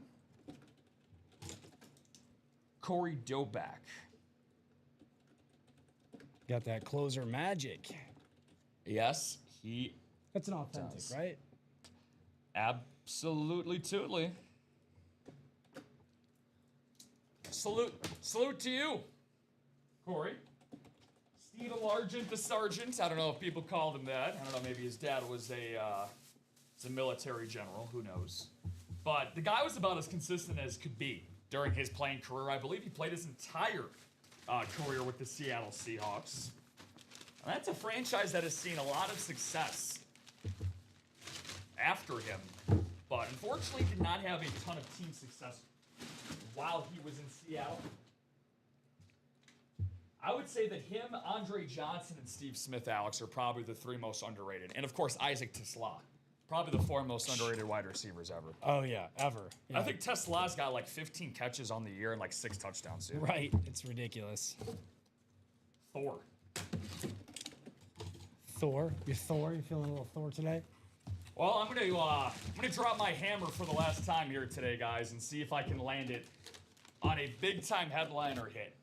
Corey Doback. Got that closer magic. Yes, he That's an authentic, does. right? Absolutely tootly. Salute to you, Corey. Steve Largent, the Sergeant. I don't know if people called him that. I don't know, maybe his dad was a military general. Who knows? But the guy was about as consistent as could be during his playing career. I believe he played his entire career with the Seattle Seahawks. And that's a franchise that has seen a lot of success after him, but unfortunately did not have a ton of team success while he was in Seattle. I would say that him, Andre Johnson, and Steve Smith, Alex, are probably the three most underrated. And of course, Isaac Tesla. Probably the four most underrated wide receivers ever. Oh, yeah, ever. Yeah. I think Tesla's got like 15 catches on the year and like 6 touchdowns. Too. Right. It's ridiculous. Thor. Thor? You're Thor? You feeling a little Thor today? Well, I'm gonna drop my hammer for the last time here today, guys, and see if I can land it on a big-time headliner hit.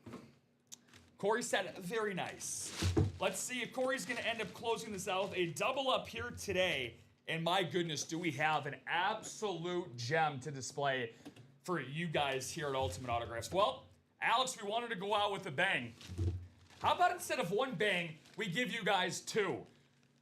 Corey said, very nice. Let's see if Corey's gonna end up closing this out with a double up here today. And my goodness, do we have an absolute gem to display for you guys here at Ultimate Autographs. Well, Alex, we wanted to go out with a bang. How about instead of one bang, we give you guys 2?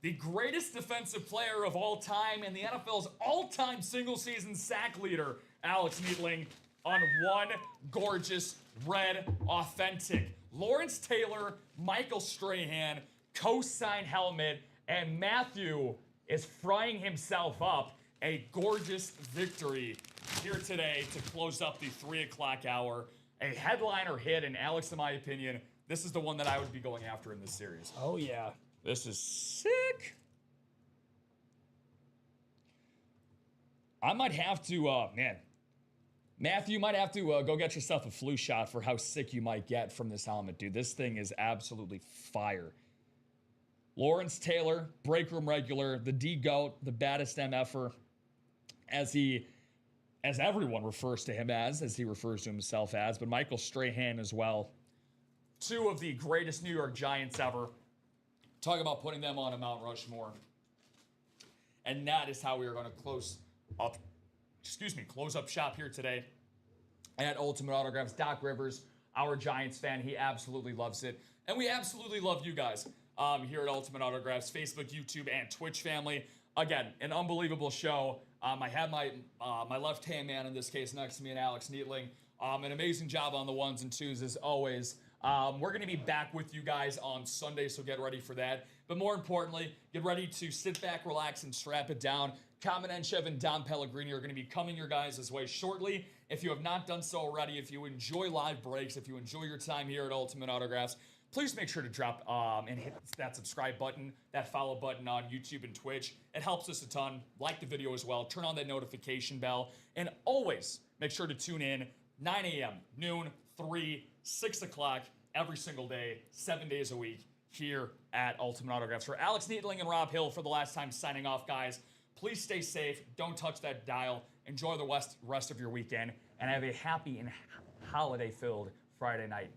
The greatest defensive player of all time and the NFL's all-time single-season sack leader, Alex Needling, on one gorgeous red authentic Lawrence Taylor, Michael Strahan, co-sign helmet, and Matthew is frying himself up. A gorgeous victory here today to close up the 3 o'clock hour. A headliner hit, and Alex, in my opinion, this is the one that I would be going after in this series. Oh, yeah. This is sick. I might have to, Matthew, you might have to go get yourself a flu shot for how sick you might get from this helmet, dude. This thing is absolutely fire. Lawrence Taylor, break room regular, the D-GOAT, the baddest MFer, as everyone refers to him as he refers to himself as, but Michael Strahan as well. 2 of the greatest New York Giants ever. Talk about putting them on a Mount Rushmore. And that is how we are going to close up shop here today at Ultimate Autographs. Doc Rivers, our Giants fan, he absolutely loves it. And we absolutely love you guys here at Ultimate Autographs, Facebook, YouTube, and Twitch family. Again, an unbelievable show. I have my left-hand man in this case next to me, and Alex Needling. An amazing job on the 1s and 2s as always. We're going to be back with you guys on Sunday, so get ready for that. But more importantly, get ready to sit back, relax, and strap it down. Kamenev and Dom Pellegrini are going to be coming your guys' way shortly. If you have not done so already, if you enjoy live breaks, if you enjoy your time here at Ultimate Autographs, please make sure to drop and hit that subscribe button, that follow button on YouTube and Twitch. It helps us a ton. Like the video as well. Turn on that notification bell. And always make sure to tune in 9 a.m., noon, 3, 6 o'clock every single day, 7 days a week here at Ultimate Autographs. For Alex Needling and Rob Hill for the last time signing off, guys, please stay safe. Don't touch that dial. Enjoy the rest of your weekend. And have a happy and holiday-filled Friday night.